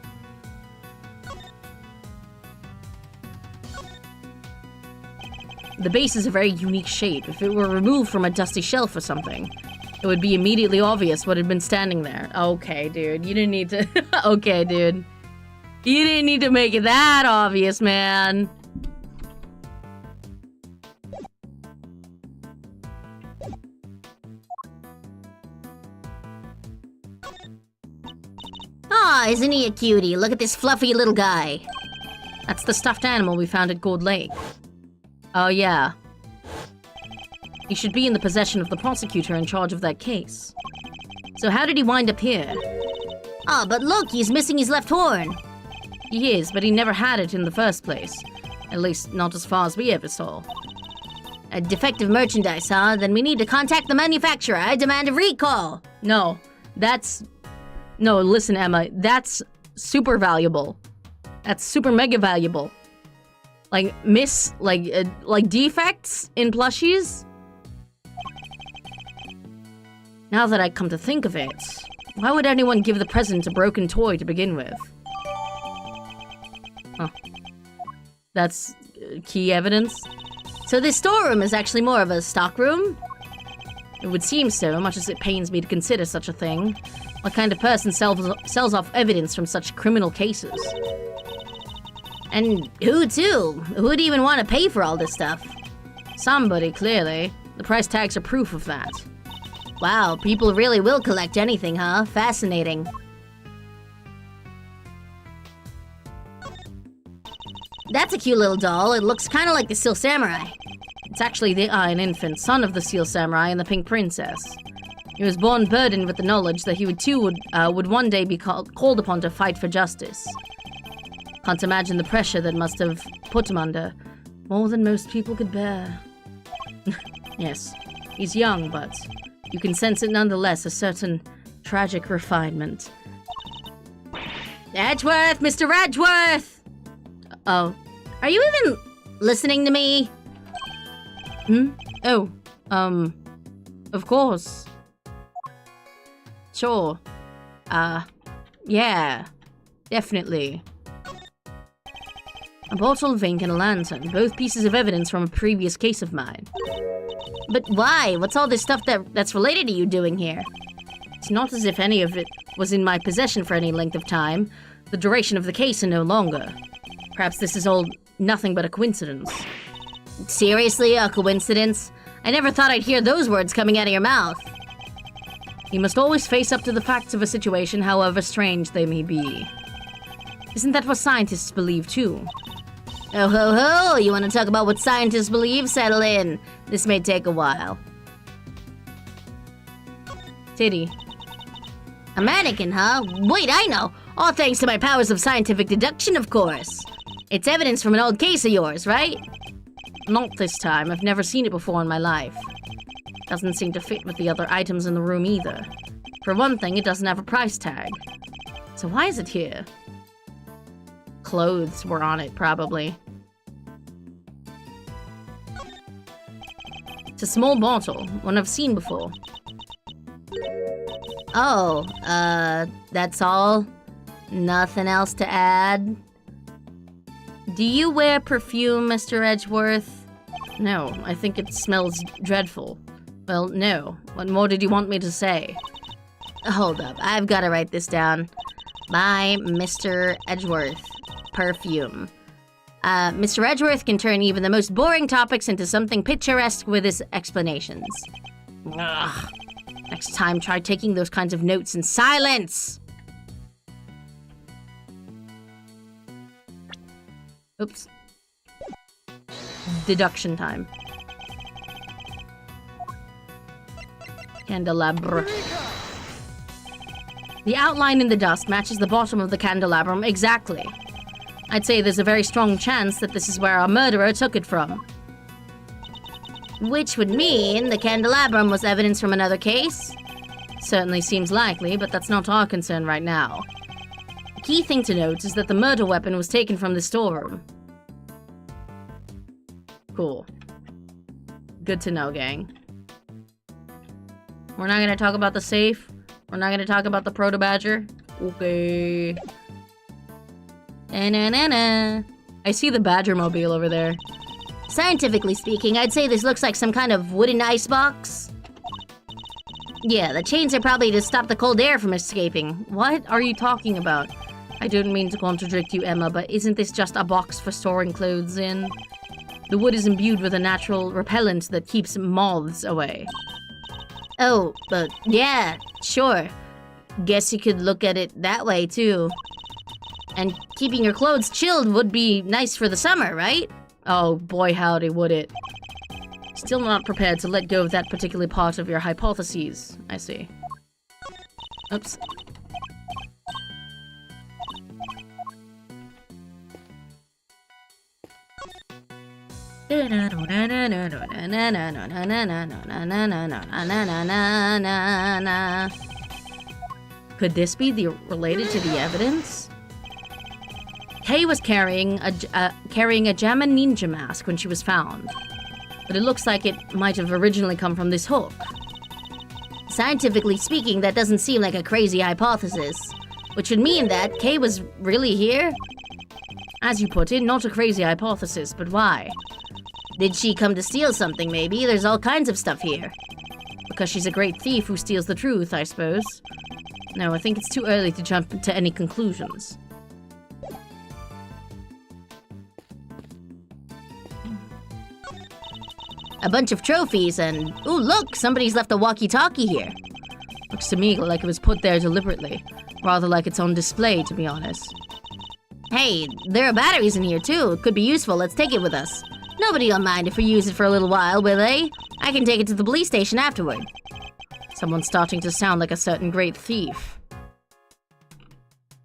The base is a very unique shape. If it were removed from a dusty shelf or something, it would be immediately obvious what had been standing there. Okay, dude. You didn't need to... Okay, dude. You didn't need to make it that obvious, man. Aw, isn't he a cutie? Look at this fluffy little guy. That's the stuffed animal we found at Gold Lake. Oh, yeah. He should be in the possession of the prosecutor in charge of that case. So how did he wind up here? Ah, but look, he's missing his left horn. He is, but he never had it in the first place. At least, not as far as we ever saw. A defective merchandise, huh? Then we need to contact the manufacturer. I demand a recall. No, that's... No, listen, Emma, that's super valuable. That's super mega valuable. Like, like defects in plushies? Now that I come to think of it, why would anyone give the president a broken toy to begin with? Huh. That's key evidence? So this storeroom is actually more of a stockroom? It would seem so, much as it pains me to consider such a thing. What kind of person sells off evidence from such criminal cases? And who too? Who'd even want to pay for all this stuff? Somebody, clearly. The price tags are proof of that. Wow, people really will collect anything, huh? Fascinating. That's a cute little doll. It looks kind of like the Steel Samurai. It's actually an infant, son of the Steel Samurai and the Pink Princess. He was born burdened with the knowledge that he would one day be called upon to fight for justice. Can't imagine the pressure that must have put him under. More than most people could bear. Yes, he's young, but you can sense it nonetheless, a certain tragic refinement. Edgeworth! Mr. Edgeworth! Oh. Are you even listening to me? Oh, of course. Sure. Yeah. Definitely. A bottle of ink and a lantern, both pieces of evidence from a previous case of mine. But why? What's all this stuff that's related to you doing here? It's not as if any of it was in my possession for any length of time, the duration of the case and no longer. Perhaps this is all nothing but a coincidence. Seriously, a coincidence? I never thought I'd hear those words coming out of your mouth. You must always face up to the facts of a situation, however strange they may be. Isn't that what scientists believe too? Oh ho ho! You want to talk about what scientists believe? Settle in. This may take a while. Titty. A mannequin, huh? Wait, I know! All thanks to my powers of scientific deduction, of course. It's evidence from an old case of yours, right? Not this time. I've never seen it before in my life. Doesn't seem to fit with the other items in the room either. For one thing, it doesn't have a price tag. So why is it here? Clothes were on it, probably. It's a small bottle, one I've seen before. Oh, that's all? Nothing else to add? Do you wear perfume, Mr. Edgeworth? No, I think it smells dreadful. Well, no. What more did you want me to say? Hold up, I've got to write this down. By Mr. Edgeworth. Perfume. Mr. Edgeworth can turn even the most boring topics into something picturesque with his explanations. Ugh. Next time, try taking those kinds of notes in silence! Oops. Deduction time. Candelabra. The outline in the dust matches the bottom of the candelabrum exactly. I'd say there's a very strong chance that this is where our murderer took it from. Which would mean the candelabrum was evidence from another case? Certainly seems likely, but that's not our concern right now. The key thing to note is that the murder weapon was taken from the storeroom. Cool. Good to know, gang. We're not gonna talk about the safe. We're not gonna talk about the proto-badger. Okay. Na-na-na-na. I see the badger mobile over there. Scientifically speaking, I'd say this looks like some kind of wooden icebox. Yeah, the chains are probably to stop the cold air from escaping. What are you talking about? I don't mean to contradict you, Emma, but isn't this just a box for storing clothes in? The wood is imbued with a natural repellent that keeps moths away. Oh, yeah, sure. Guess you could look at it that way, too. And keeping your clothes chilled would be nice for the summer, right? Oh, boy howdy, would it. Still not prepared to let go of that particular part of your hypotheses, I see. Oops. Could this be related to the evidence? Kay was carrying a JAMA ninja mask when she was found, but it looks like it might have originally come from this hook. Scientifically speaking, that doesn't seem like a crazy hypothesis, which would mean that Kay was really here? As you put it, not a crazy hypothesis, but why? Did she come to steal something, maybe? There's all kinds of stuff here. Because she's a great thief who steals the truth, I suppose. No, I think it's too early to jump to any conclusions. A bunch of trophies and... Ooh, look! Somebody's left a walkie-talkie here. Looks to me like it was put there deliberately. Rather like it's on display, to be honest. Hey, there are batteries in here, too. It could be useful. Let's take it with us. Nobody'll mind if we use it for a little while, will they? I can take it to the police station afterward. Someone's starting to sound like a certain great thief.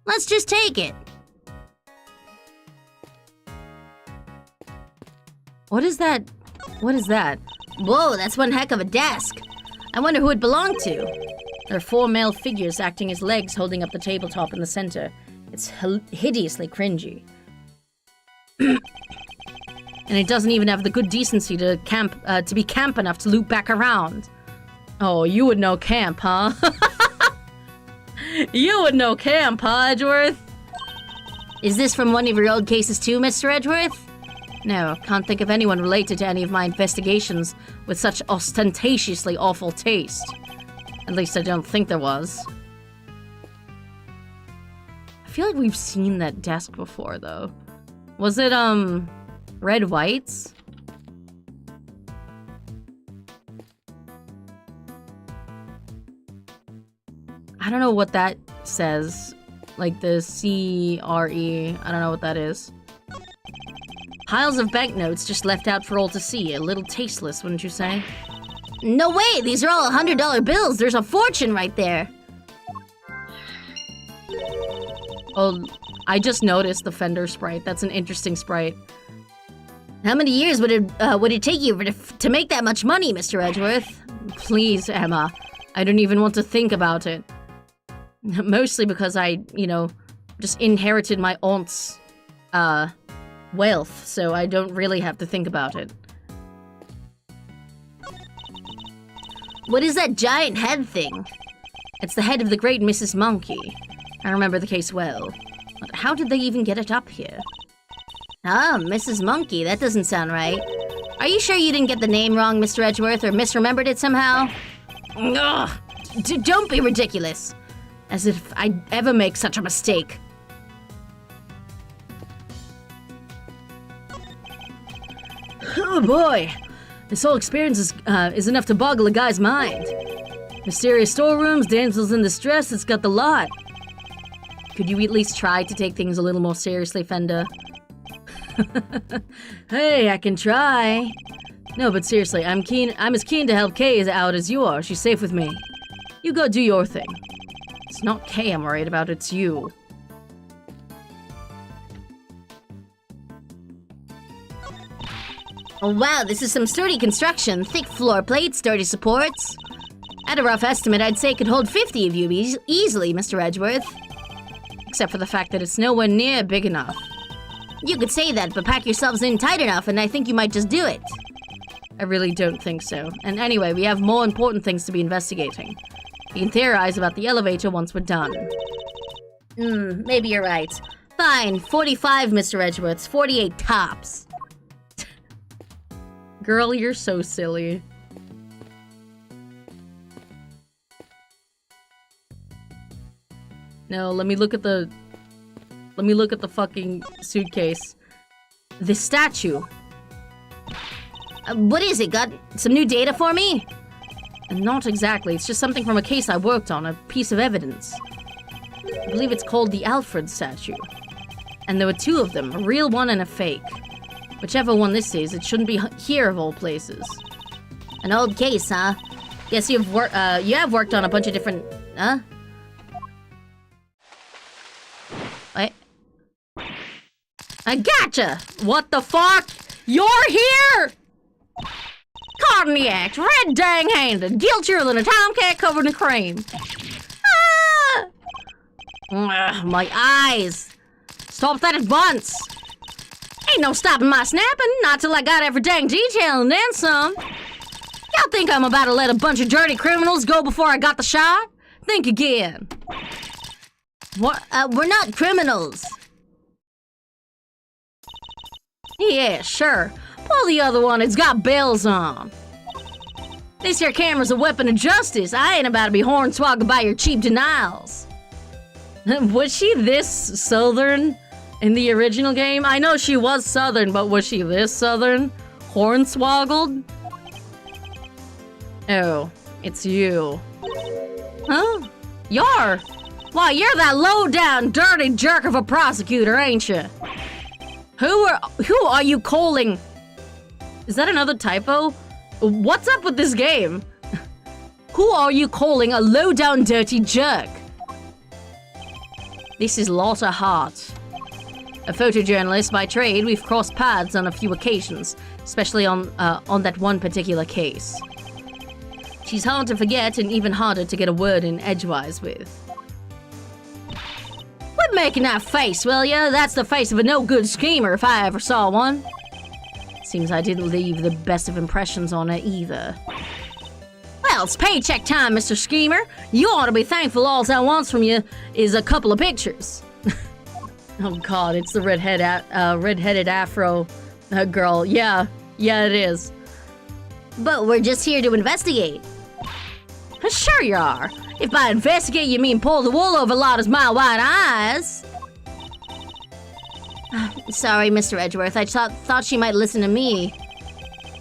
Let's just take it. What is that? What is that? Whoa, that's one heck of a desk. I wonder who it belonged to. There are 4 male figures acting as legs holding up the tabletop in the center. It's hideously cringy. And it doesn't even have the good decency to be camp enough to loop back around. Oh, you would know camp, huh? You would know camp, huh, Edgeworth? Is this from one of your old cases too, Mr. Edgeworth? No, can't think of anyone related to any of my investigations with such ostentatiously awful taste. At least I don't think there was. I feel like we've seen that desk before, though. Was it, red whites? I don't know what that says. Like the C-R-E. I don't know what that is. Piles of banknotes just left out for all to see. A little tasteless, wouldn't you say? No way! These are all $100 bills! There's a fortune right there! Oh, I just noticed the Fender sprite. That's an interesting sprite. How many years would it take you to make that much money, Mr. Edgeworth? Please, Emma. I don't even want to think about it. Mostly because I, just inherited my aunt's, wealth, so I don't really have to think about it. What is that giant head thing? It's the head of the great Mrs. Monkey. I remember the case well. But how did they even get it up here? Ah, Mrs. Monkey, that doesn't sound right. Are you sure you didn't get the name wrong, Mr. Edgeworth, or misremembered it somehow? Ugh! Don't be ridiculous. As if I'd ever make such a mistake. Oh boy! This whole experience is enough to boggle a guy's mind. Mysterious storerooms, damsels in distress, it's got the lot. Could you at least try to take things a little more seriously, Fender? Hey, I can try. No, but seriously, I'm as keen to help Kay out as you are. She's safe with me. You go do your thing. It's not Kay I'm worried about, it's you. Oh wow, this is some sturdy construction. Thick floor plates, sturdy supports. At a rough estimate, I'd say it could hold 50 of you easily, Mr. Edgeworth. Except for the fact that it's nowhere near big enough. You could say that, but pack yourselves in tight enough and I think you might just do it. I really don't think so. And anyway, we have more important things to be investigating. We can theorize about the elevator once we're done. Maybe you're right. Fine, 45, Mr. Edgeworth's 48 tops. Girl, you're so silly. No, let me look at the fucking suitcase. This statue. What is it? Got some new data for me? Not exactly. It's just something from a case I worked on, a piece of evidence. I believe it's called the Alfred statue. And there were two of them, a real one and a fake. Whichever one this is, it shouldn't be here of all places. An old case, huh? Guess you have worked on a bunch of different, huh? Wait. I gotcha! What the fuck? You're here! Caught in the act, red dang-handed, guiltier than a tomcat covered in cream. Ah! Ugh, my eyes! Stop that at once! Ain't no stopping my snapping, not till I got every dang detail and then some. Y'all think I'm about to let a bunch of dirty criminals go before I got the shot? Think again. What? We're not criminals. Yeah, sure. Pull the other one, it's got bells on. This here camera's a weapon of justice. I ain't about to be hornswoggled by your cheap denials. Was she this southern in the original game? I know she was southern, but was she this southern? Hornswoggled? Oh, it's you. Huh? You're? Why, you're that low-down, dirty jerk of a prosecutor, ain't you? Who are you calling? Is that another typo? What's up with this game? Who are you calling a low-down, dirty jerk? This is Lotta Hart. A photojournalist by trade, we've crossed paths on a few occasions, especially on that one particular case. She's hard to forget and even harder to get a word in edgewise with. Quit making that face, will ya? That's the face of a no-good schemer if I ever saw one. Seems I didn't leave the best of impressions on her either. Well, it's paycheck time, Mr. Schemer. You ought to be thankful all I wants from you is a couple of pictures. Oh god, it's the redheaded afro girl. Yeah, it is. But we're just here to investigate. Sure you are. If by investigate you mean pull the wool over Lotta's mild-white eyes. Sorry, Mr. Edgeworth. I thought she might listen to me.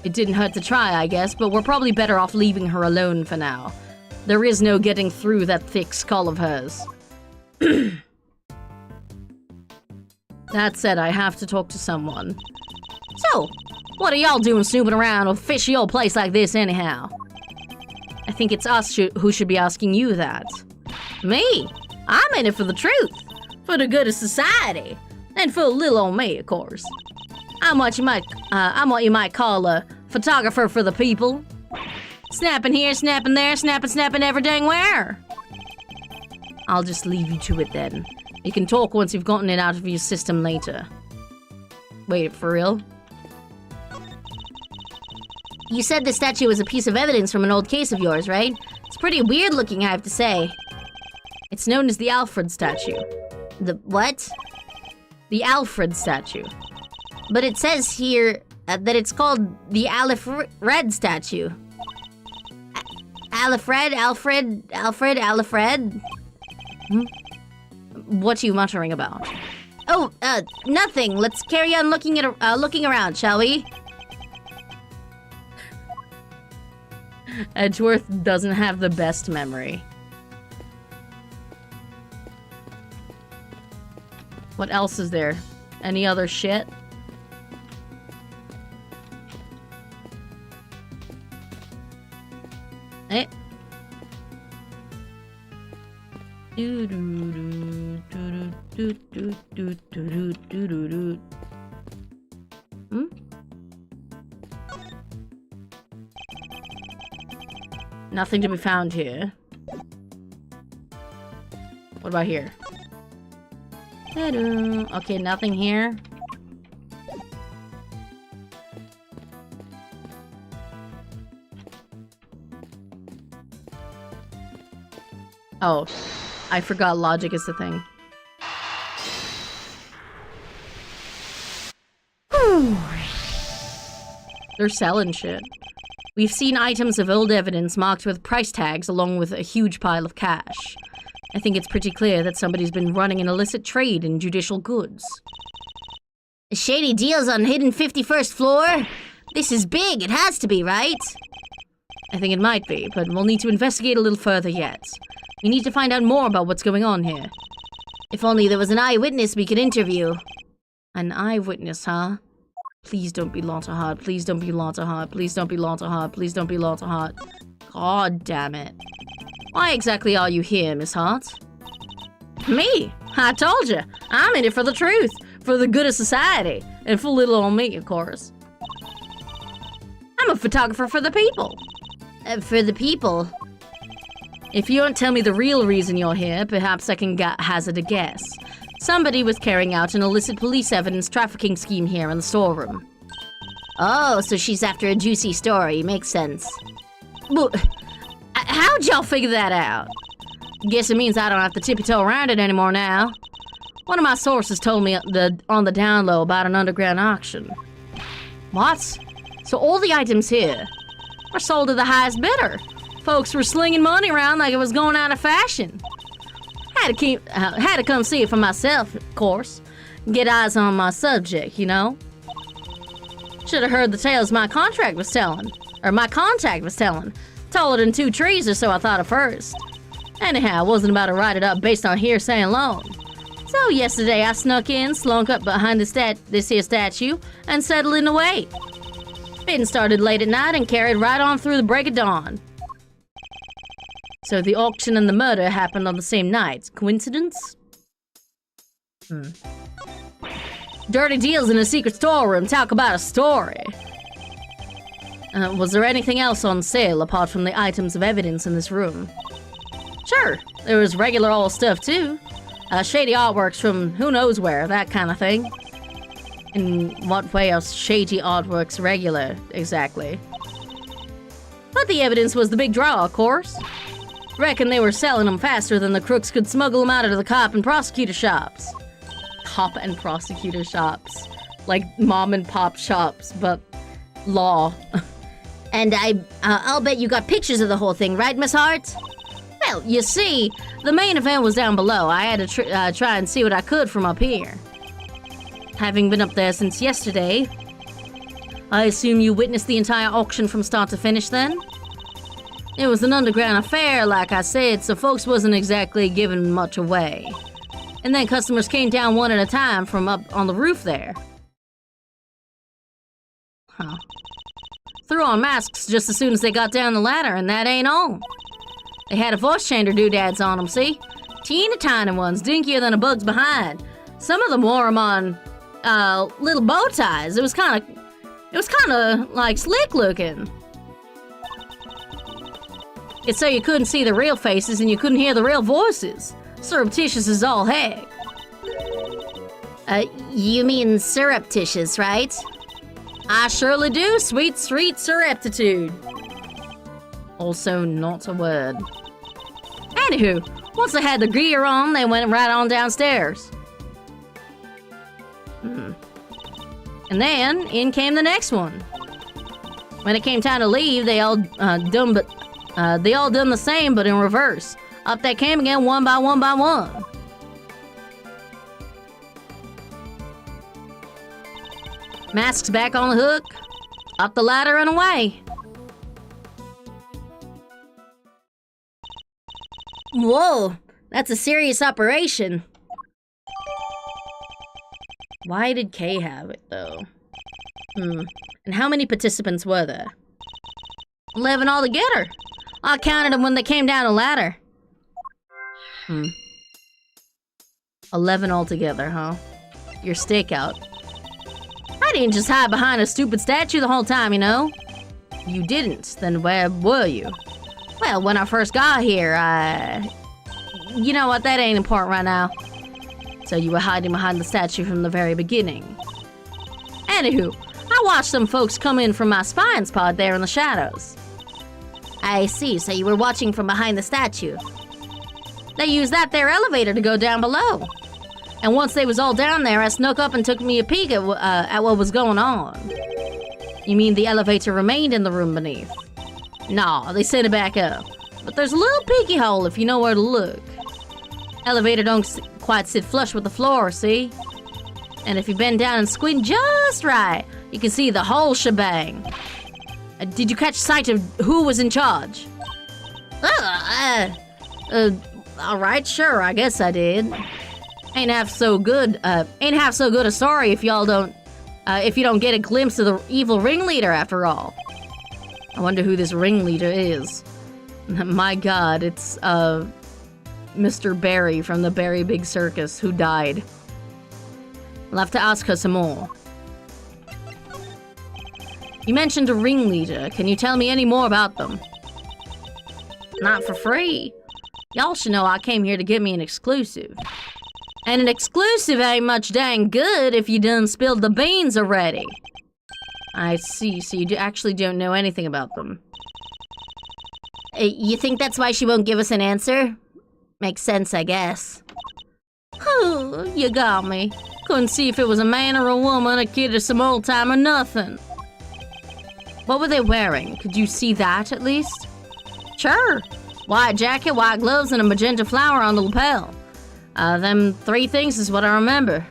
It didn't hurt to try, I guess, but we're probably better off leaving her alone for now. There is no getting through that thick skull of hers. That said, I have to talk to someone. So, what are y'all doing snooping around a fishy old place like this anyhow? I think it's us who should be asking you that. Me? I'm in it for the truth. For the good of society. And for little old me, of course. I'm what you might call a photographer for the people. Snapping here, snapping there, snapping every dang where. I'll just leave you to it then. You can talk once you've gotten it out of your system later. Wait, for real? You said the statue was a piece of evidence from an old case of yours, right? It's pretty weird looking, I have to say. It's known as the Alfred statue. The what? The Alfred statue. But it says here that it's called the Alfred statue. Alfred? What are you muttering about? Oh, nothing. Let's carry on looking around, shall we? Edgeworth doesn't have the best memory. What else is there? Any other shit? Eh? Nothing to be found here. What about here? Okay, nothing here. Oh, I forgot logic is the thing. They're selling shit. We've seen items of old evidence marked with price tags along with a huge pile of cash. I think it's pretty clear that somebody's been running an illicit trade in judicial goods. Shady deals on hidden 51st floor? This is big, it has to be, right? I think it might be, but we'll need to investigate a little further yet. We need to find out more about what's going on here. If only there was an eyewitness we could interview. An eyewitness, huh? Please don't be Lotta Hart. Please don't be Lotta Hart. Please don't be Lotta Hart. Please don't be Lotta Hart. God damn it. Why exactly are you here, Miss Hart? Me? I told you. I'm in it for the truth. For the good of society. And for little old me, of course. I'm a photographer for the people. For the people? If you don't tell me the real reason you're here, perhaps I can hazard a guess. Somebody was carrying out an illicit police evidence trafficking scheme here in the storeroom. Oh, so she's after a juicy story. Makes sense. Well, how'd y'all figure that out? Guess it means I don't have to tippy-toe around it anymore now. One of my sources told me on the down low about an underground auction. What? So all the items here were sold to the highest bidder. Folks were slinging money around like it was going out of fashion. Had to come see it for myself, of course. Get eyes on my subject, you know? Should have heard the tales my contract was telling. Or my contact was telling. Taller than 2 trees or so, I thought at first. Anyhow, I wasn't about to write it up based on hearsay alone. So yesterday I snuck in, slunk up behind this here statue, and settled in to wait. Bidding started late at night and carried right on through the break of dawn. So the auction and the murder happened on the same night. Coincidence? Dirty deals in a secret storeroom. Talk about a story. Was there anything else on sale apart from the items of evidence in this room? Sure, there was regular old stuff too. Shady artworks from who knows where, that kind of thing. In what way are shady artworks regular, exactly? But the evidence was the big draw, of course. Reckon they were selling them faster than the crooks could smuggle them out of the cop and prosecutor shops. cop and prosecutor shops. Like mom and pop shops, but law. And I'll bet you got pictures of the whole thing, right, Miss Hart? Well, you see, the main event was down below. I had to try and see what I could from up here. Having been up there since yesterday, I assume you witnessed the entire auction from start to finish then? It was an underground affair, like I said, so folks wasn't exactly giving much away. And then customers came down one at a time from up on the roof there. Huh. Threw on masks just as soon as they got down the ladder, and that ain't all. They had a voice changer doodads on them, see? Teeny tiny ones, dinkier than a bug's behind. Some of them wore them on, little bow ties. It was kinda like slick looking. It's so you couldn't see the real faces and you couldn't hear the real voices. Surreptitious as all heck. You mean surreptitious, right? I surely do, sweet surreptitude. Also not a word. Anywho, once they had the gear on, they went right on downstairs. And then, in came the next one. When it came time to leave, they all done the same, but in reverse. Up they came again, one by one by one. Masks back on the hook, up the ladder and away. Whoa, that's a serious operation. Why did Kay have it, though? And how many participants were there? 11 altogether. I counted them when they came down the ladder. 11 altogether, huh? Your stakeout. I didn't just hide behind a stupid statue the whole time, you know? You didn't, then where were you? Well, when I first got here, you know what, that ain't important right now. So you were hiding behind the statue from the very beginning. Anywho, I watched some folks come in from my spine pod there in the shadows. I see, so you were watching from behind the statue. They used that there elevator to go down below. And once they was all down there, I snuck up and took me a peek at what was going on. You mean the elevator remained in the room beneath? Nah, they sent it back up. But there's a little peeky hole if you know where to look. Elevator don't quite sit flush with the floor, see? And if you bend down and squint just right, you can see the whole shebang. Did you catch sight of who was in charge? Alright, sure, I guess I did. Ain't half so good a story if y'all don't, if you don't get a glimpse of the evil ringleader after all. I wonder who this ringleader is. My god, it's, Mr. Barry from the Barry Big Circus who died. I'll have to ask her some more. You mentioned a ringleader. Can you tell me any more about them? Not for free. Y'all should know I came here to get me an exclusive. And an exclusive ain't much dang good if you done spilled the beans already. I see, so you actually don't know anything about them. You think that's why she won't give us an answer? Makes sense, I guess. Oh, you got me. Couldn't see if it was a man or a woman, a kid or some old time or nothing. What were they wearing? Could you see that at least? Sure. White jacket, white gloves, and a magenta flower on the lapel. Them three things is what I remember.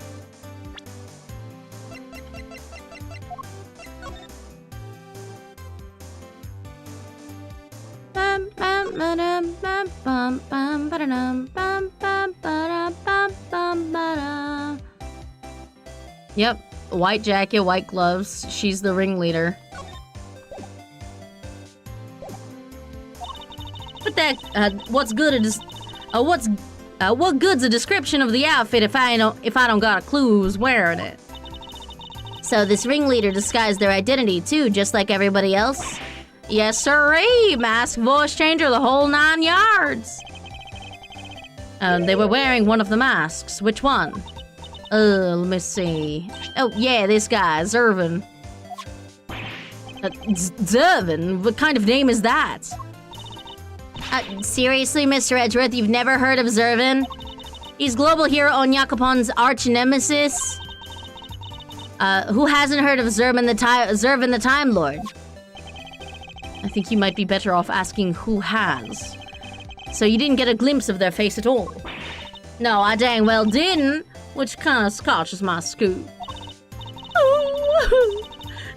Yep, white jacket, white gloves. She's the ringleader. But that, what good's a description of the outfit if I don't got a clue who's wearing it? So this ringleader disguised their identity too, just like everybody else? Yes, sirree! Mask, voice changer, the whole 9 yards. They were wearing one of the masks. Which one? Let me see. Oh, yeah, this guy, Zervin. Zervin? What kind of name is that? Seriously, Mr. Edgeworth, you've never heard of Zervin? He's global hero Onyakopon's arch nemesis. Who hasn't heard of Zervin the Time Lord? I think you might be better off asking who has. So you didn't get a glimpse of their face at all? No, I dang well didn't, which kind of scotches my scoop. Oh,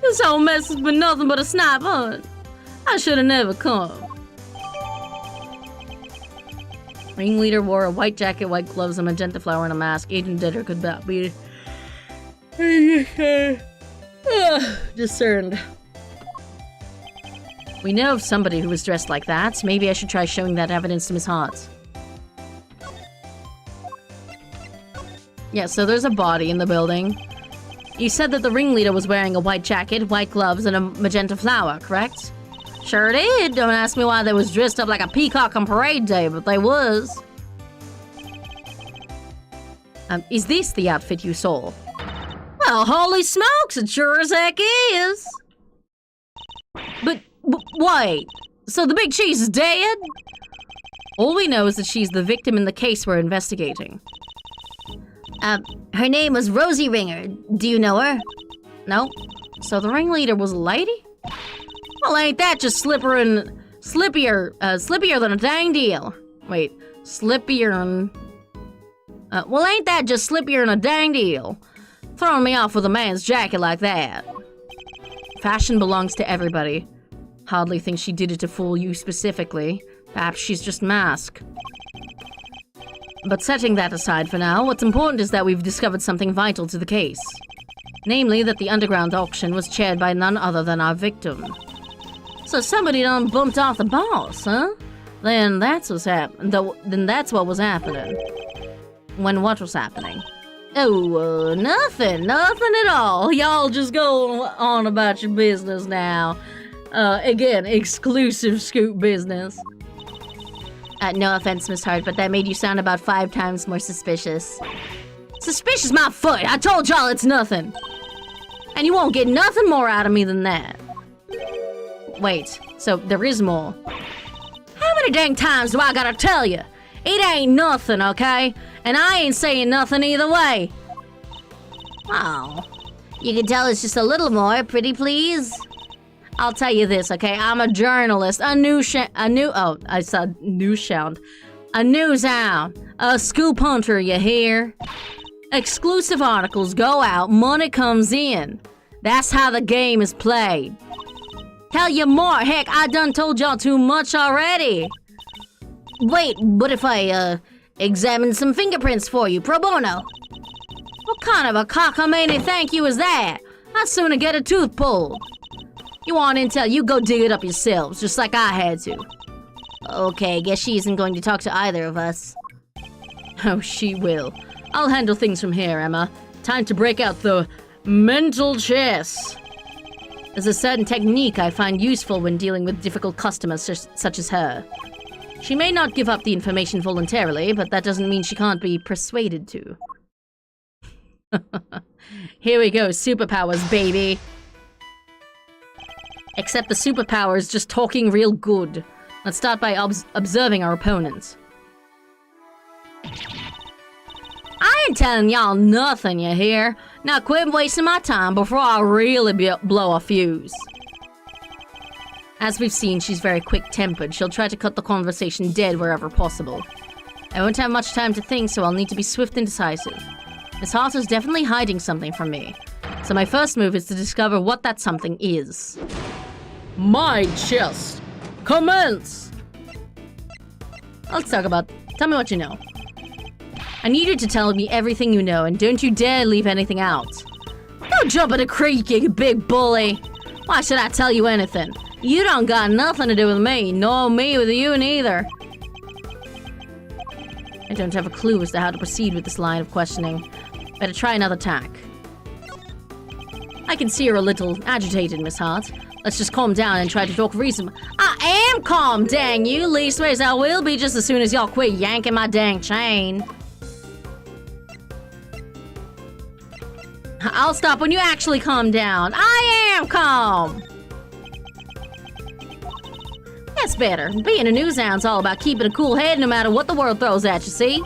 this whole mess has been nothing but a snipe hunt. I should have never come. Ringleader wore a white jacket, white gloves, a magenta flower, and a mask. Agent Ditter could not be discerned. We know of somebody who was dressed like that. Maybe I should try showing that evidence to Miss Hart. Yeah, so there's a body in the building. You said that the ringleader was wearing a white jacket, white gloves, and a magenta flower, correct? Sure did. Don't ask me why they was dressed up like a peacock on parade day, but they was. Is this the outfit you saw? Well, holy smokes, it sure as heck is. But wait, so the big cheese is dead? All we know is that she's the victim in the case we're investigating. Her name was Rosie Ringer. Do you know her? No. So the ringleader was a lady? Well, ain't that just slippier than a dang deal? Wait, slippier and... well, ain't that just slippier than a dang deal? Throwing me off with a man's jacket like that. Fashion belongs to everybody. Hardly think she did it to fool you specifically. Perhaps she's just masked. But setting that aside for now, what's important is that we've discovered something vital to the case. Namely, that the underground auction was chaired by none other than our victim. So somebody done bumped off the boss, huh? Then that's what's then that's what was happening. When what was happening? Oh, nothing at all. Y'all just go on about your business now. Again, exclusive scoop business. No offense, Miss Hart, but that made you sound about 5 times more suspicious. Suspicious my foot! I told y'all it's nothing! And you won't get nothing more out of me than that. Wait, so there is more. How many dang times do I gotta tell you? It ain't nothing, okay? And I ain't saying nothing either way. Oh, you can tell us just a little more, pretty please? I'll tell you this, okay? I'm a journalist, a news hound, a scoop hunter, you hear? Exclusive articles go out, money comes in. That's how the game is played. Tell you more, heck, I done told y'all too much already. Wait, what if I, examine some fingerprints for you, pro bono? What kind of a cockamamie thank you is that? I'd sooner get a tooth pulled. You want intel, you go dig it up yourselves, just like I had to. Okay, guess she isn't going to talk to either of us. Oh, she will. I'll handle things from here, Emma. Time to break out the mental chess. There's a certain technique I find useful when dealing with difficult customers such as her. She may not give up the information voluntarily, but that doesn't mean she can't be persuaded to. Here we go, superpowers, baby. Except the superpower is just talking real good. Let's start by observing our opponents. I ain't telling y'all nothing, you hear? Now quit wasting my time before I really blow a fuse. As we've seen, she's very quick-tempered. She'll try to cut the conversation dead wherever possible. I won't have much time to think, so I'll need to be swift and decisive. Miss Hart is definitely hiding something from me. So my first move is to discover what that something is. My chest! Commence! Let's talk about... Tell me what you know. I need you to tell me everything you know, and don't you dare leave anything out. Don't jump in the creek, you big bully! Why should I tell you anything? You don't got nothing to do with me, nor me with you neither. I don't have a clue as to how to proceed with this line of questioning. Better try another tack. I can see you're a little agitated, Miss Hart. Let's just calm down and try to talk reason. I am calm, dang you. Leastways I will be just as soon as y'all quit yanking my dang chain. I'll stop when you actually calm down. I am calm. That's better. Being a news hound's all about keeping a cool head no matter what the world throws at you, see?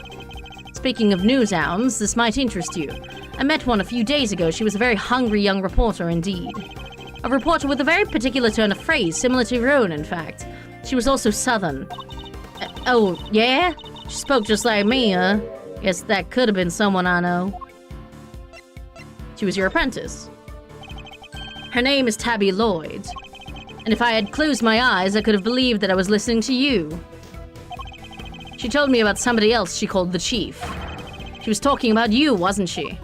It's Speaking of news hounds, this might interest you. I met one a few days ago. She was a very hungry young reporter indeed. A reporter with a very particular turn of phrase, similar to your own, in fact. She was also Southern. Oh, yeah? She spoke just like me, huh? Guess that could have been someone I know. She was your apprentice. Her name is Tabby Lloyd. And if I had closed my eyes, I could have believed that I was listening to you. She told me about somebody else she called the Chief. She was talking about you, wasn't she?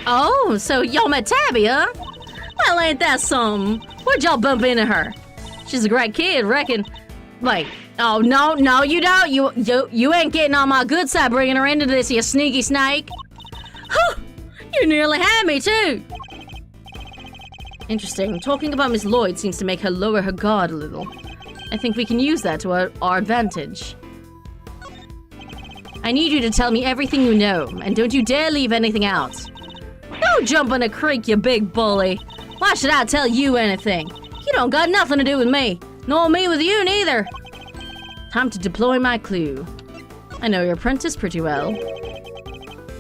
Oh, so y'all met Tabby, huh? Well, ain't that something? Where'd y'all bump into her? She's a great kid, reckon. Wait, oh, no, you don't. You ain't getting on my good side bringing her into this, you sneaky snake. Whew, you nearly had me, too. Interesting. Talking about Miss Lloyd seems to make her lower her guard a little. I think we can use that to our advantage. I need you to tell me everything you know, and don't you dare leave anything out. Don't jump in a creek, you big bully. Why should I tell you anything? You don't got nothing to do with me, nor me with you neither. Time to deploy my clue. I know your apprentice pretty well.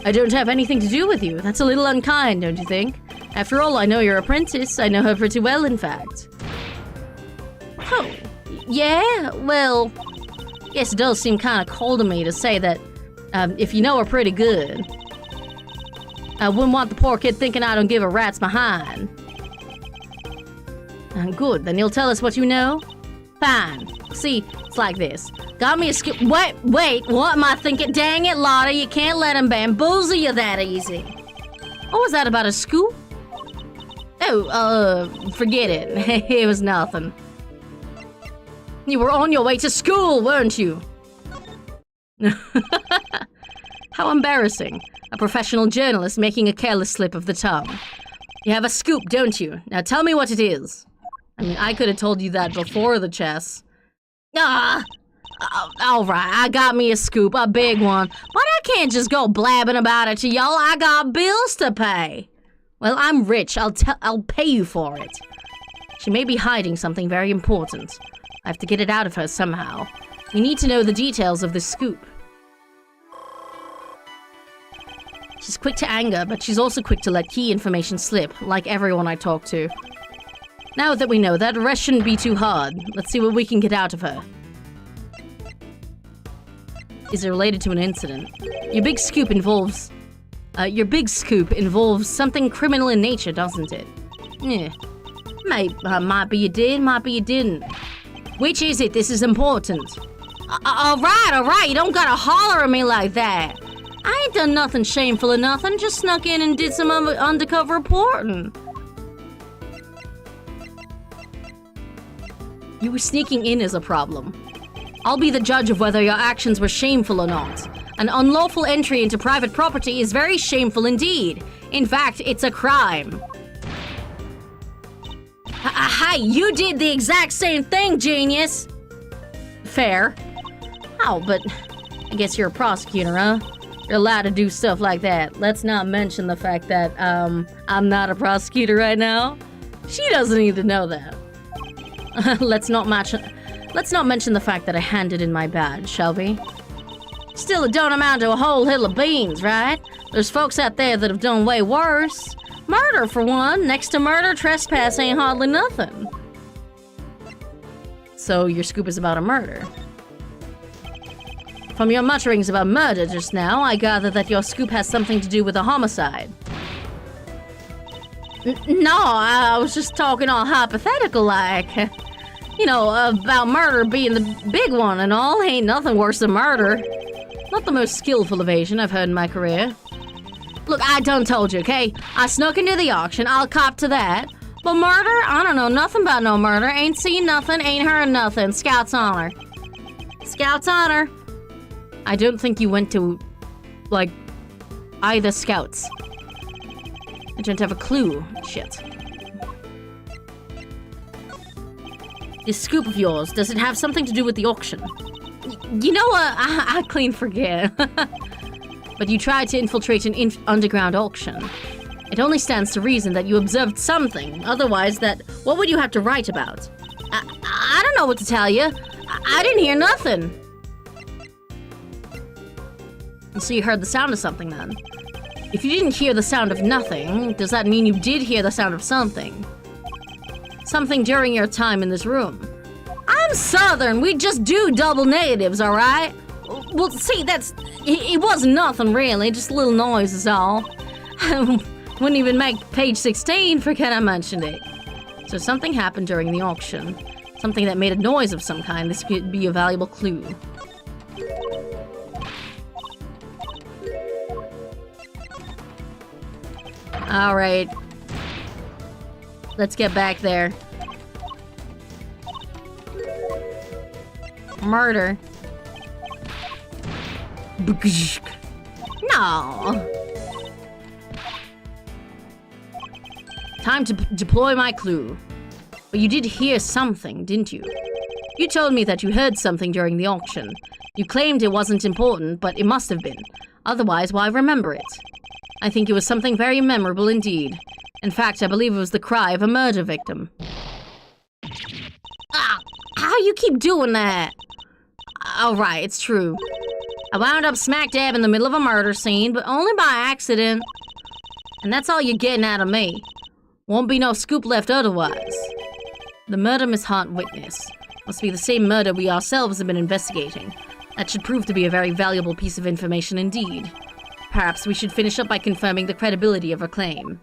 I don't have anything to do with you. That's a little unkind, don't you think? After all, I know your apprentice. I know her pretty well, in fact. Oh, yeah? Well, yes, it does seem kind of cold of me to say that if you know her pretty good. I wouldn't want the poor kid thinking I don't give a rat's behind. Good, then you'll tell us what you know? Fine. See, it's like this. Got me a scoop. Wait, what am I thinking? Dang it, Lotta, you can't let him bamboozle you that easy. What was that about a scoop? Oh, forget it. It was nothing. You were on your way to school, weren't you? How embarrassing. A professional journalist making a careless slip of the tongue. You have a scoop, don't you? Now tell me what it is. I mean, I could have told you that before the chess. All right, I got me a scoop, a big one. But I can't just go blabbing about it to y'all. I got bills to pay. Well, I'm rich. I'll pay you for it. She may be hiding something very important. I have to get it out of her somehow. We need to know the details of this scoop. She's quick to anger, but she's also quick to let key information slip, like everyone I talk to. Now that we know that, the rest shouldn't be too hard. Let's see what we can get out of her. Is it related to an incident? Your big scoop involves something criminal in nature, doesn't it? Yeah. Might be you did, might be you didn't. Which is it? This is important. All right. You don't gotta holler at me like that. I ain't done nothing shameful or nothing. Just snuck in and did some undercover reporting. You were sneaking in is a problem. I'll be the judge of whether your actions were shameful or not. An unlawful entry into private property is very shameful indeed. In fact, it's a crime. Hey, you did the exact same thing, genius! Fair. Oh, but I guess you're a prosecutor, huh? You're allowed to do stuff like that. Let's not mention the fact that, I'm not a prosecutor right now. She doesn't need to know that. Let's not mention the fact that I handed in my badge, shall we? Still, it don't amount to a whole hill of beans, right? There's folks out there that have done way worse. Murder, for one. Next to murder, trespass ain't hardly nothing. So your scoop is about a murder. From your mutterings about murder just now, I gather that your scoop has something to do with a homicide. No, I was just talking all hypothetical-like. You know, about murder being the big one and all. Ain't nothing worse than murder. Not the most skillful evasion I've heard in my career. Look, I done told you, okay? I snuck into the auction, I'll cop to that. But murder? I don't know nothing about no murder. Ain't seen nothing, ain't heard nothing. Scout's honor. Scout's honor. I don't think you went to, like, either Scouts. I don't have a clue. Shit. This scoop of yours, does it have something to do with the auction? You know what? I clean forget. But you tried to infiltrate an underground auction. It only stands to reason that you observed something. Otherwise, what would you have to write about? I don't know what to tell you. I didn't hear nothing. So you heard the sound of something then? If you didn't hear the sound of nothing, does that mean you did hear the sound of something? Something during your time in this room? I'm Southern, we just do double negatives, alright? Well, see, it wasn't nothing really, just a little noise is all. Wouldn't even make page 16, forget I mentioned it. So something happened during the auction. Something that made a noise of some kind. This could be a valuable clue. Alright. Let's get back there. Murder. No. Time to deploy my clue. But you did hear something, didn't you? You told me that you heard something during the auction. You claimed it wasn't important, but it must have been. Otherwise, why remember it? I think it was something very memorable indeed. In fact, I believe it was the cry of a murder victim. Ah, how you keep doing that? Alright, it's true. I wound up smack dab in the middle of a murder scene, but only by accident. And that's all you're getting out of me. Won't be no scoop left otherwise. The murder Miss Hart witnessed must be the same murder we ourselves have been investigating. That should prove to be a very valuable piece of information indeed. Perhaps we should finish up by confirming the credibility of her claim.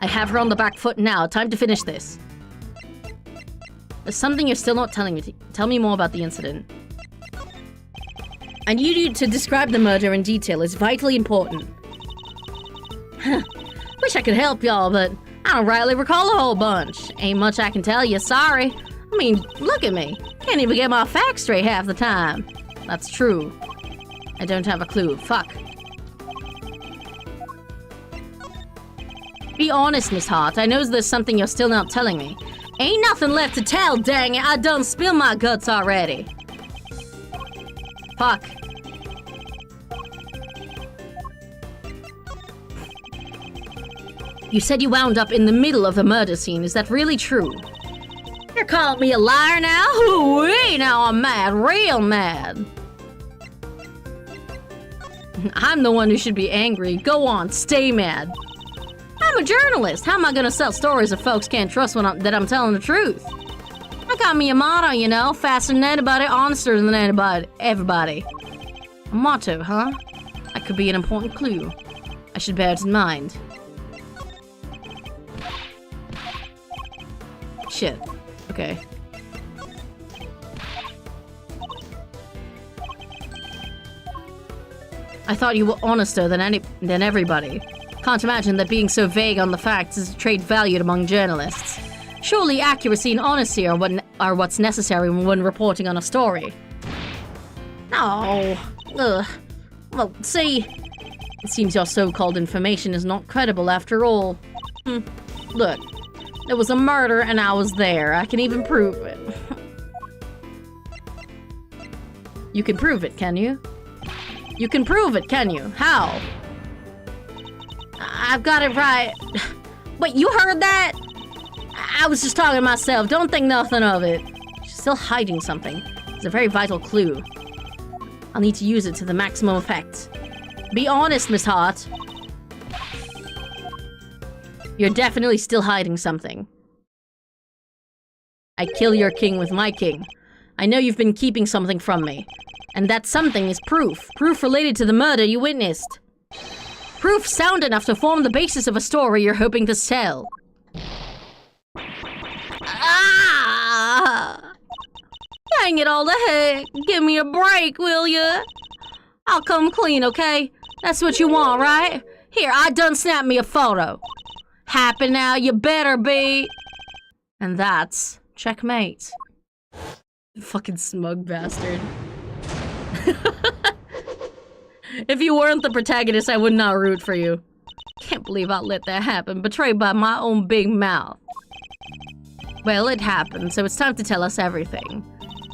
I have her on the back foot now. Time to finish this. There's something you're still not telling me. Tell me more about the incident. I need you to describe the murder in detail. It's vitally important. Wish I could help y'all, but I don't rightly recall a whole bunch. Ain't much I can tell you, sorry. I mean, look at me. Can't even get my facts straight half the time. That's true. I don't have a clue. Fuck. Be honest, Miss Hart. I know there's something you're still not telling me. Ain't nothing left to tell, dang it. I done spilled my guts already. Fuck. You said you wound up in the middle of the murder scene. Is that really true? You're calling me a liar now? Hoo-wee, now I'm mad. Real mad. I'm the one who should be angry. Go on, stay mad. I'm a journalist. How am I gonna sell stories if folks can't trust that I'm telling the truth? I got me a motto, you know. Faster than anybody, honester than everybody. A motto, huh? That could be an important clue. I should bear it in mind. Shit. Okay. I thought you were honester than everybody. Can't imagine that being so vague on the facts is a trait valued among journalists. Surely accuracy and honesty are what's necessary when reporting on a story. No. Ugh. Well, see, it seems your so-called information is not credible after all. Look, there was a murder and I was there. I can even prove it. You can prove it, can you? You can prove it, can you? How? I've got it right. Wait, you heard that? I was just talking to myself. Don't think nothing of it. She's still hiding something. It's a very vital clue. I'll need to use it to the maximum effect. Be honest, Miss Hart. You're definitely still hiding something. I kill your king with my king. I know you've been keeping something from me. And that something is proof. Proof related to the murder you witnessed. Proof sound enough to form the basis of a story you're hoping to sell. Ah! Dang it all to heck. Give me a break, will ya? I'll come clean, okay? That's what you want, right? Here, I done snapped me a photo. Happy now, you better be. And that's checkmate. Fucking smug bastard. If you weren't the protagonist, I would not root for you. Can't believe I let that happen. Betrayed by my own big mouth. Well, it happened, so it's time to tell us everything.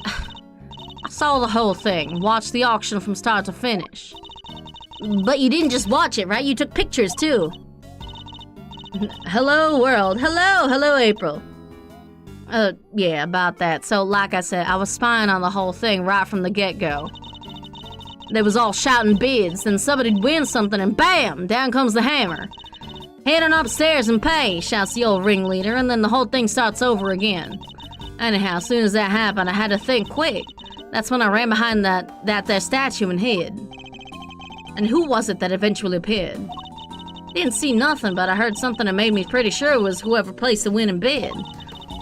I saw the whole thing. Watched the auction from start to finish. But you didn't just watch it, right? You took pictures, too. Hello, world. Hello, April. Yeah, about that. So, like I said, I was spying on the whole thing right from the get-go. They was all shouting bids, then somebody'd win something and bam! Down comes the hammer. Head on upstairs and pay, shouts the old ringleader, and then the whole thing starts over again. Anyhow, as soon as that happened, I had to think quick. That's when I ran behind that there statue and hid. And who was it that eventually appeared? Didn't see nothing, but I heard something that made me pretty sure it was whoever placed the winning bid.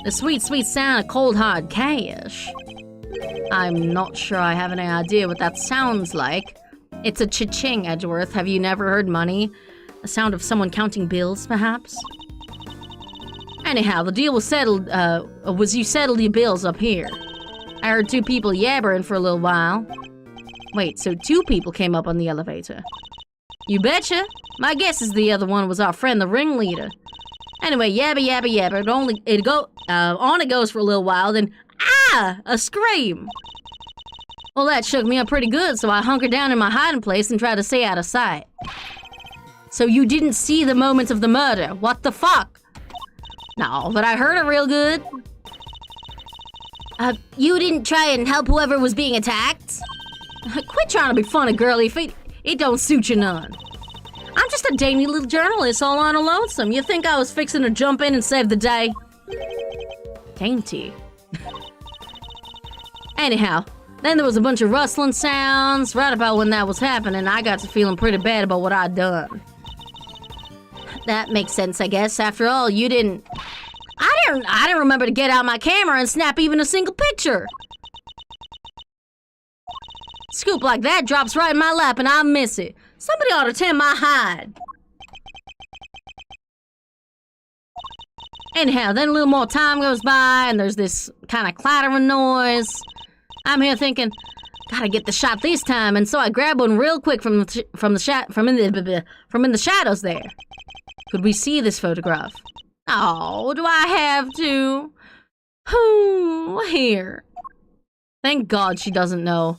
The sweet, sweet sound of cold hard cash. I'm not sure I have any idea what that sounds like. It's a cha-ching, Edgeworth. Have you never heard money? The sound of someone counting bills, perhaps? Anyhow, the deal was settled, was you settled your bills up here. I heard 2 people yabbering for a little while. Wait, so 2 people came up on the elevator? You betcha! My guess is the other one was our friend, the ringleader. Anyway, yabba yabba yabba, on it goes for a little while, then a scream! Well, that shook me up pretty good, so I hunkered down in my hiding place and tried to stay out of sight. So you didn't see the moment of the murder? What the fuck? No, but I heard it real good. You didn't try and help whoever was being attacked? Quit trying to be funny, girly. It don't suit you none. I'm just a dainty little journalist all on a lonesome. You think I was fixing to jump in and save the day? Dainty. Anyhow, then there was a bunch of rustling sounds. Right about when that was happening, I got to feeling pretty bad about what I'd done. That makes sense, I guess. After all, you didn't... I didn't remember to get out my camera and snap even a single picture. Scoop like that drops right in my lap and I miss it. Somebody ought to tend my hide. Anyhow, then a little more time goes by and there's this kind of clattering noise. I'm here thinking, gotta get the shot this time, and so I grab one real quick from in the shadows there. Could we see this photograph? Oh, do I have to? Here. Thank God she doesn't know.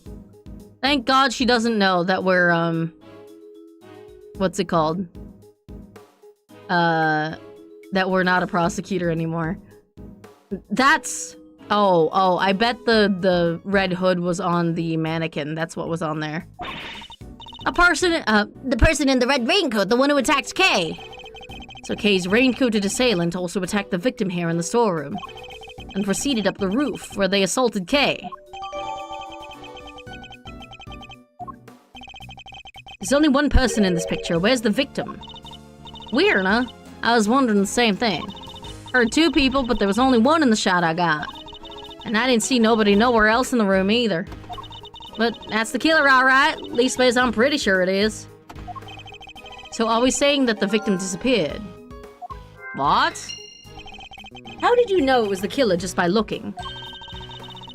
Thank God she doesn't know that we're, what's it called? That we're not a prosecutor anymore. That's... Oh, I bet the red hood was on the mannequin. That's what was on there. The person in the red raincoat, the one who attacked Kay. So Kay's raincoated assailant also attacked the victim here in the storeroom and proceeded up the roof where they assaulted Kay. There's only one person in this picture. Where's the victim? Weird, huh? I was wondering the same thing. Heard 2 people, but there was only one in the shot I got. And I didn't see nobody nowhere else in the room either. But that's the killer, alright. Leastways, I'm pretty sure it is. So are we saying that the victim disappeared? What? How did you know it was the killer just by looking?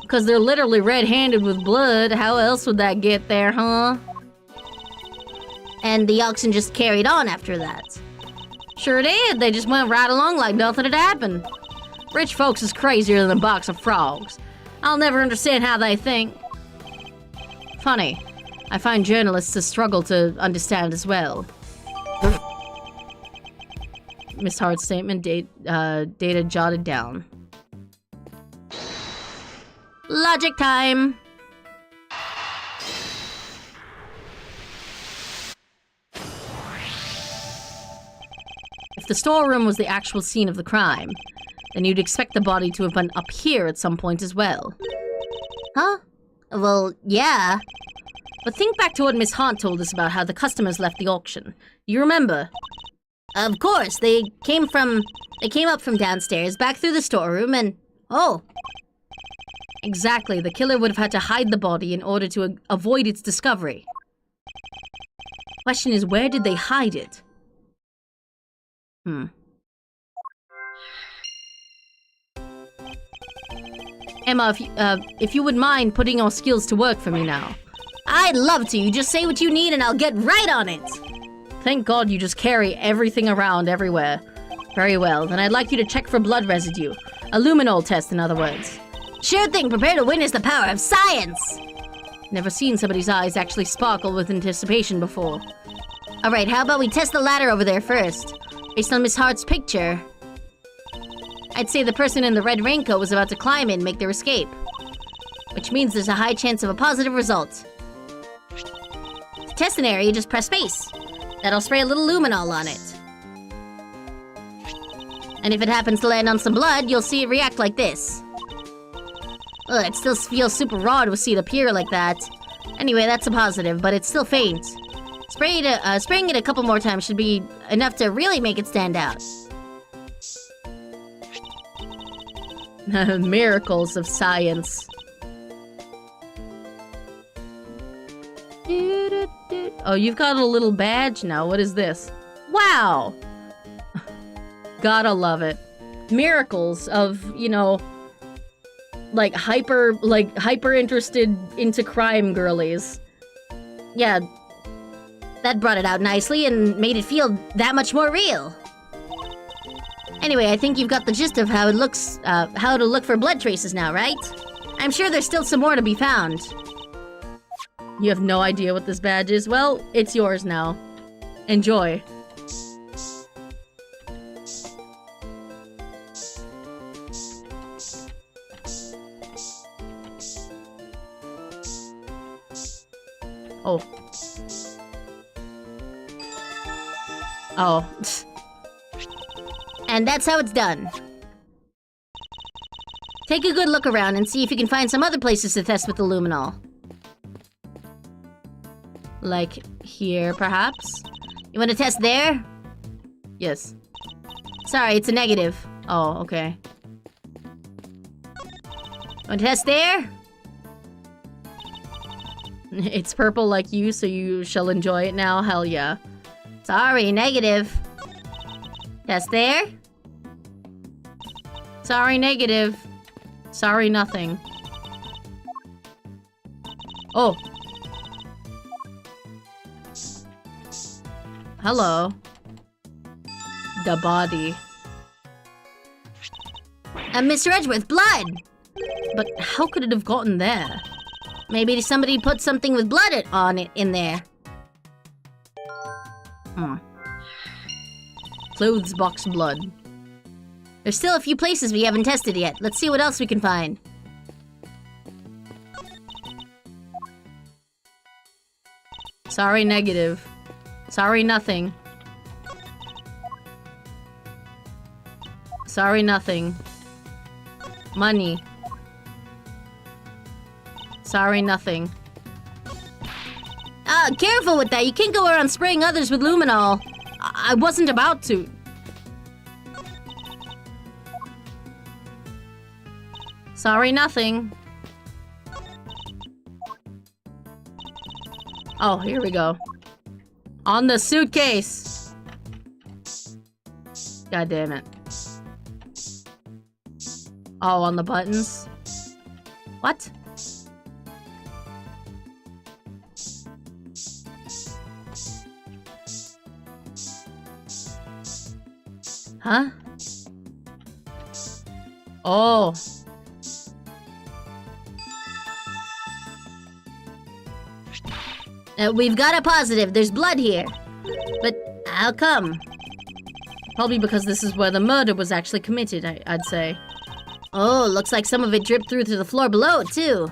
Because they're literally red-handed with blood. How else would that get there, huh? And the auction just carried on after that. Sure did. They just went right along like nothing had happened. Rich folks is crazier than a box of frogs. I'll never understand how they think. Funny. I find journalists a struggle to understand as well. Miss Hart's statement, data jotted down. Logic time! If the storeroom was the actual scene of the crime, then you'd expect the body to have been up here at some point as well. Huh? Well, yeah. But think back to what Miss Hart told us about how the customers left the auction. You remember? Of course, they came up from downstairs, back through the storeroom, and... Oh. Exactly, the killer would have had to hide the body in order to avoid its discovery. Question is, where did they hide it? Emma, if you would mind putting your skills to work for me now. I'd love to. You just say what you need and I'll get right on it. Thank God you just carry everything around everywhere. Very well, then I'd like you to check for blood residue. A luminol test, in other words. Sure thing, prepare to witness the power of science! Never seen somebody's eyes actually sparkle with anticipation before. Alright, how about we test the ladder over there first? Based on Miss Hart's picture, I'd say the person in the red raincoat was about to climb in and make their escape. Which means there's a high chance of a positive result. To test an area, just press space. That'll spray a little luminol on it. And if it happens to land on some blood, you'll see it react like this. Ugh, it still feels super raw to see it appear like that. Anyway, that's a positive, but it's still faint. Spraying it a couple more times should be enough to really make it stand out. Miracles of science. Oh, you've got a little badge now. What is this? Wow! Gotta love it. Miracles of, you know, like hyper interested into crime girlies. Yeah, that brought it out nicely and made it feel that much more real. Anyway, I think you've got the gist of how it looks, how to look for blood traces now, right? I'm sure there's still some more to be found. You have no idea what this badge is? Well, it's yours now. Enjoy. Oh. Oh. And that's how it's done. Take a good look around and see if you can find some other places to test with the luminol. Like here, perhaps? You want to test there? Yes. Sorry, it's a negative. Oh, okay. Want to test there? It's purple like you, so you shall enjoy it now. Hell yeah. Sorry, negative. Test there? Sorry, negative. Sorry, nothing. Oh. Hello. The body. Mr. Edgeworth, blood! But how could it have gotten there? Maybe somebody put something with blood on it in there. Clothes box blood. There's still a few places we haven't tested yet. Let's see what else we can find. Sorry, negative. Sorry, nothing. Sorry, nothing. Money. Sorry, nothing. Careful with that. You can't go around spraying others with luminol. I wasn't about to. Sorry, nothing. Oh, here we go. On the suitcase. God damn it. Oh, on the buttons. What? Huh? Oh. We've got a positive. There's blood here. But how come? Probably because this is where the murder was actually committed, I'd say. Oh, looks like some of it dripped through to the floor below, too.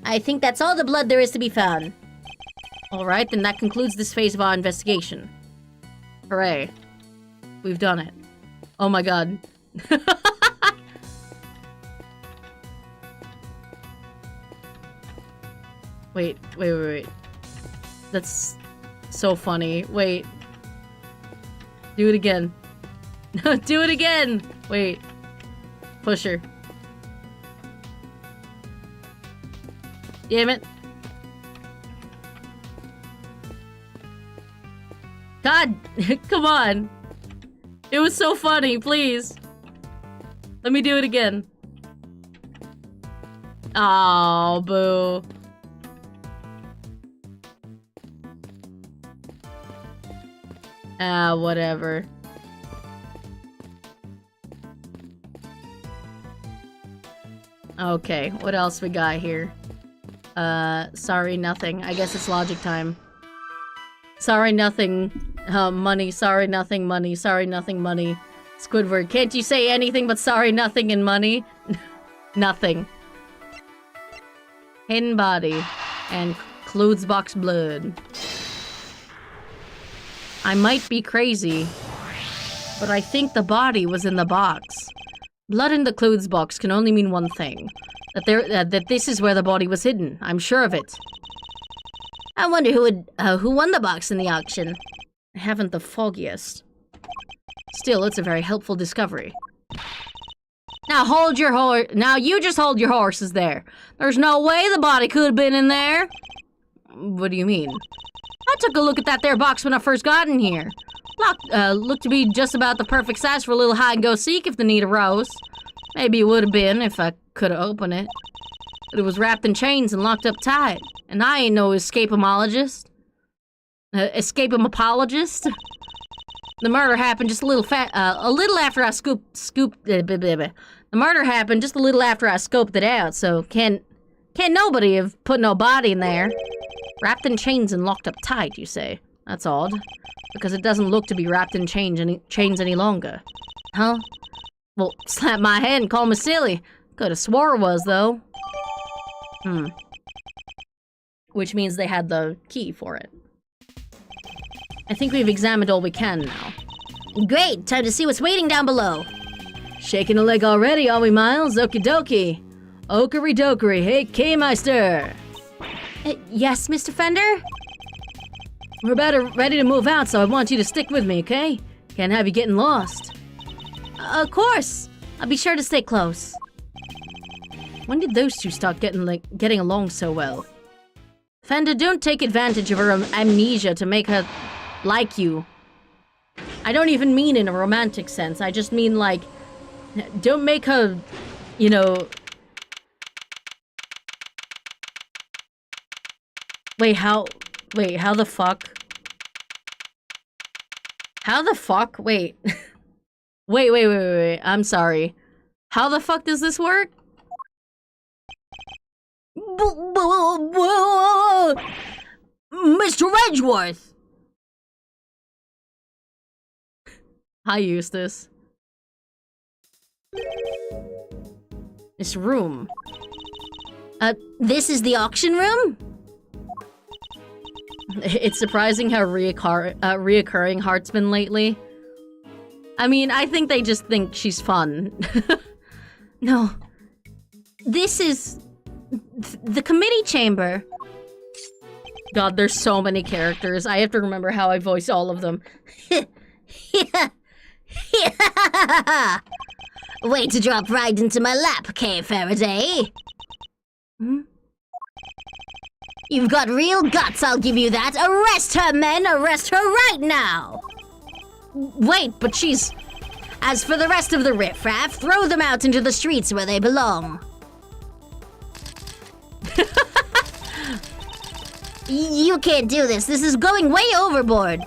I think that's all the blood there is to be found. Alright, then that concludes this phase of our investigation. Hooray. We've done it. Oh my god. Wait. That's so funny. Wait. Do it again. Do it again! Wait. Push her. Damn it. God! Come on! It was so funny, please. Let me do it again. Oh, boo. Whatever. Okay, what else we got here? Sorry, nothing. I guess it's logic time. Sorry, nothing. Money. Sorry, nothing. Money. Sorry, nothing. Money. Squidward, can't you say anything but sorry, nothing, and money? Nothing. Hidden body. And clothes box blood. I might be crazy, but I think the body was in the box. Blood in the clothes box can only mean one thing. That this is where the body was hidden. I'm sure of it. I wonder who won the box in the auction. I haven't the foggiest. Still, it's a very helpful discovery. Now hold your Now you just hold your horses there. There's no way the body could have been in there. What do you mean? I took a look at that there box when I first got in here. Looked to be just about the perfect size for a little hide-and-go-seek if the need arose. Maybe it would have been if I could have opened it. But it was wrapped in chains and locked up tight. And I ain't no escapologist. Escapologist? The murder happened just a little after I the murder happened just a little after I scoped it out, so can't nobody have put no body in there. Wrapped in chains and locked up tight, you say? That's odd. Because it doesn't look to be wrapped in chains any longer. Huh? Well, slap my head and call me silly. Could have swore it was, though. Which means they had the key for it. I think we've examined all we can now. Great! Time to see what's waiting down below. Shaking a leg already, are we, Miles? Okie dokie. Okery dokery. Hey, K-Meister. Yes, Mr. Fender? We're about ready to move out, so I want you to stick with me, okay? Can't have you getting lost. Of course. I'll be sure to stay close. When did those two start getting along so well? Fender, don't take advantage of her amnesia to make her like you. I don't even mean in a romantic sense. I just mean, like, don't make her, you know... Wait, how the fuck? How the fuck? Wait. Wait. I'm sorry. How the fuck does this work? Mr. Edgeworth! Hi, Eustace. This room. This is the auction room? It's surprising how reoccurring Heart's been lately. I mean, I think they just think she's fun. No. This is... the committee chamber. God, there's so many characters. I have to remember how I voice all of them. Way to drop right into my lap, Kay Faraday. You've got real guts, I'll give you that. Arrest her, men! Arrest her right now! Wait, but she's... As for the rest of the riffraff, throw them out into the streets where they belong. You can't do this. This is going way overboard.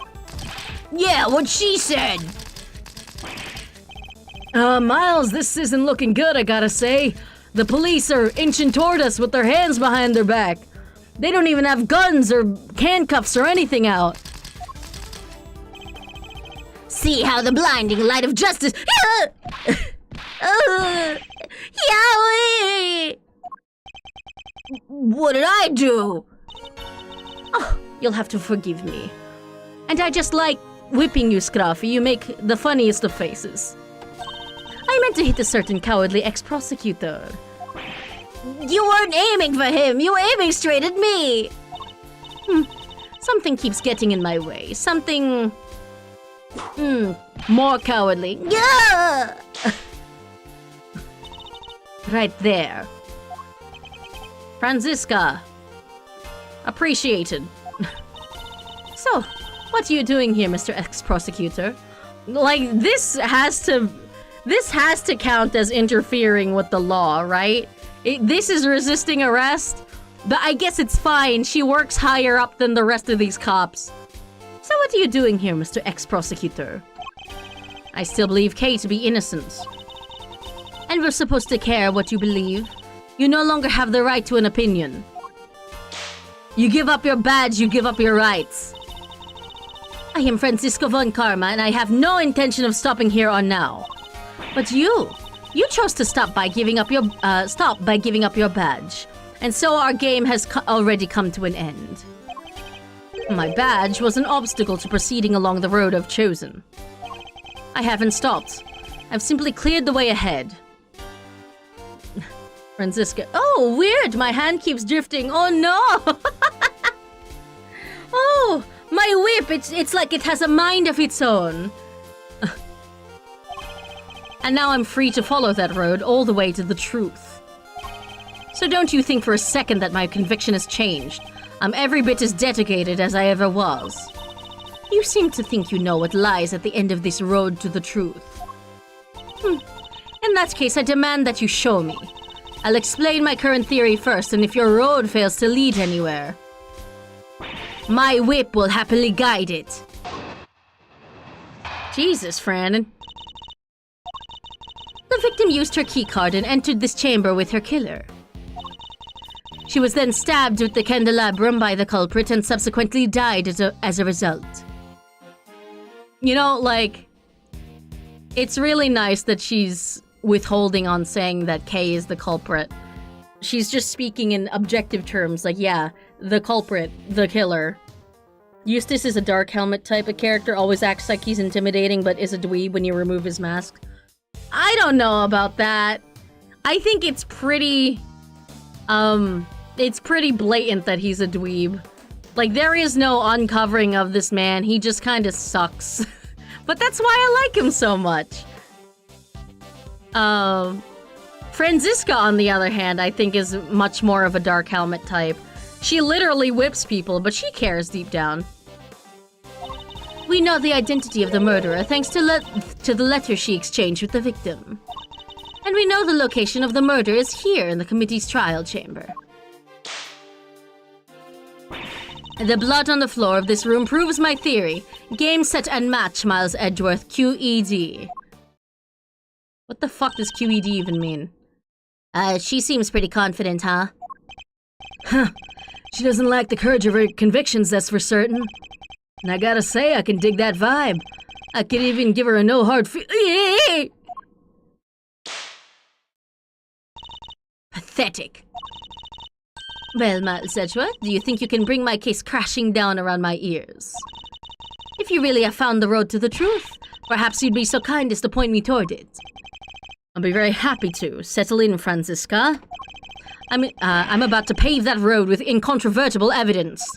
Yeah, what she said. Miles, this isn't looking good, I gotta say. The police are inching toward us with their hands behind their back. They don't even have guns or handcuffs or anything out. See how the blinding light of justice... Yowie! What did I do? Oh, you'll have to forgive me. And I just like whipping you, Scruffy. You make the funniest of faces. I meant to hit a certain cowardly ex-prosecutor. You weren't aiming for him. You were aiming straight at me. Something keeps getting in my way. Something... more cowardly. Yeah! Right there. Franziska. Appreciated. So, what are you doing here, Mr. Ex-Prosecutor? Like, this has to count as interfering with the law, right? This is resisting arrest, but I guess it's fine. She works higher up than the rest of these cops. So what are you doing here, Mr. Ex-Prosecutor? I still believe Kay to be innocent. And we're supposed to care what you believe. You no longer have the right to an opinion. You give up your badge, you give up your rights. I am Francisco von Karma, and I have no intention of stopping here on now. But you chose to stop by giving up your badge, and so our game has already come to an end. My badge was an obstacle to proceeding along the road I've chosen. I haven't stopped. I've simply cleared the way ahead. Francisco. Oh, weird! My hand keeps drifting. Oh no! Oh, my whip! It's like it has a mind of its own. And now I'm free to follow that road all the way to the truth. So don't you think for a second that my conviction has changed. I'm every bit as dedicated as I ever was. You seem to think you know what lies at the end of this road to the truth. In that case, I demand that you show me. I'll explain my current theory first, and if your road fails to lead anywhere, my whip will happily guide it. Jesus, Fran. The victim used her keycard and entered this chamber with her killer. She was then stabbed with the candelabrum by the culprit and subsequently died as a result. You know, like, it's really nice that she's withholding on saying that Kay is the culprit. She's just speaking in objective terms, like, yeah, the culprit, the killer. Eustace is a dark helmet type of character, always acts like he's intimidating but is a dweeb when you remove his mask. I don't know about that. I think it's pretty blatant that he's a dweeb. Like, there is no uncovering of this man, he just kind of sucks. But that's why I like him so much. Franziska, on the other hand, I think is much more of a dark helmet type. She literally whips people, but she cares deep down. We know the identity of the murderer thanks to the letter she exchanged with the victim. And we know the location of the murder is here in the committee's trial chamber. The blood on the floor of this room proves my theory. Game, set, and match, Miles Edgeworth, QED. What the fuck does QED even mean? She seems pretty confident, huh? Huh. She doesn't lack the courage of her convictions, that's for certain. And I gotta say, I can dig that vibe. I could even give her a no hard Pathetic. Well, Miles Edgeworth, do you think you can bring my case crashing down around my ears? If you really have found the road to the truth, perhaps you'd be so kind as to point me toward it. I'll be very happy to. Settle in, Franziska. I'm about to pave that road with incontrovertible evidence.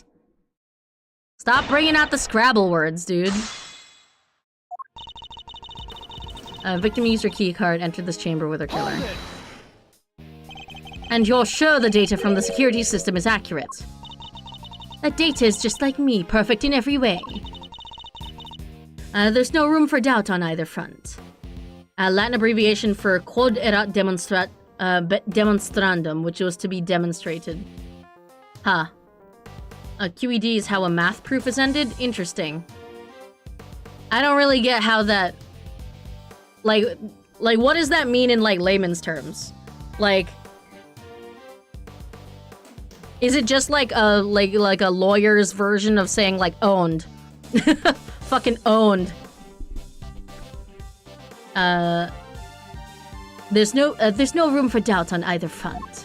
Stop bringing out the Scrabble words, dude. Victim used her keycard, entered this chamber with her killer. And you're sure the data from the security system is accurate? That data is just like me, perfect in every way. There's no room for doubt on either front. Latin abbreviation for quod erat demonstrandum, which was to be demonstrated. Huh. QED is how a math proof is ended? Interesting. I don't really get how that... Like, what does that mean in, like, layman's terms? Like... Is it just like a lawyer's version of saying, like, owned? Fucking owned. There's no room for doubt on either front.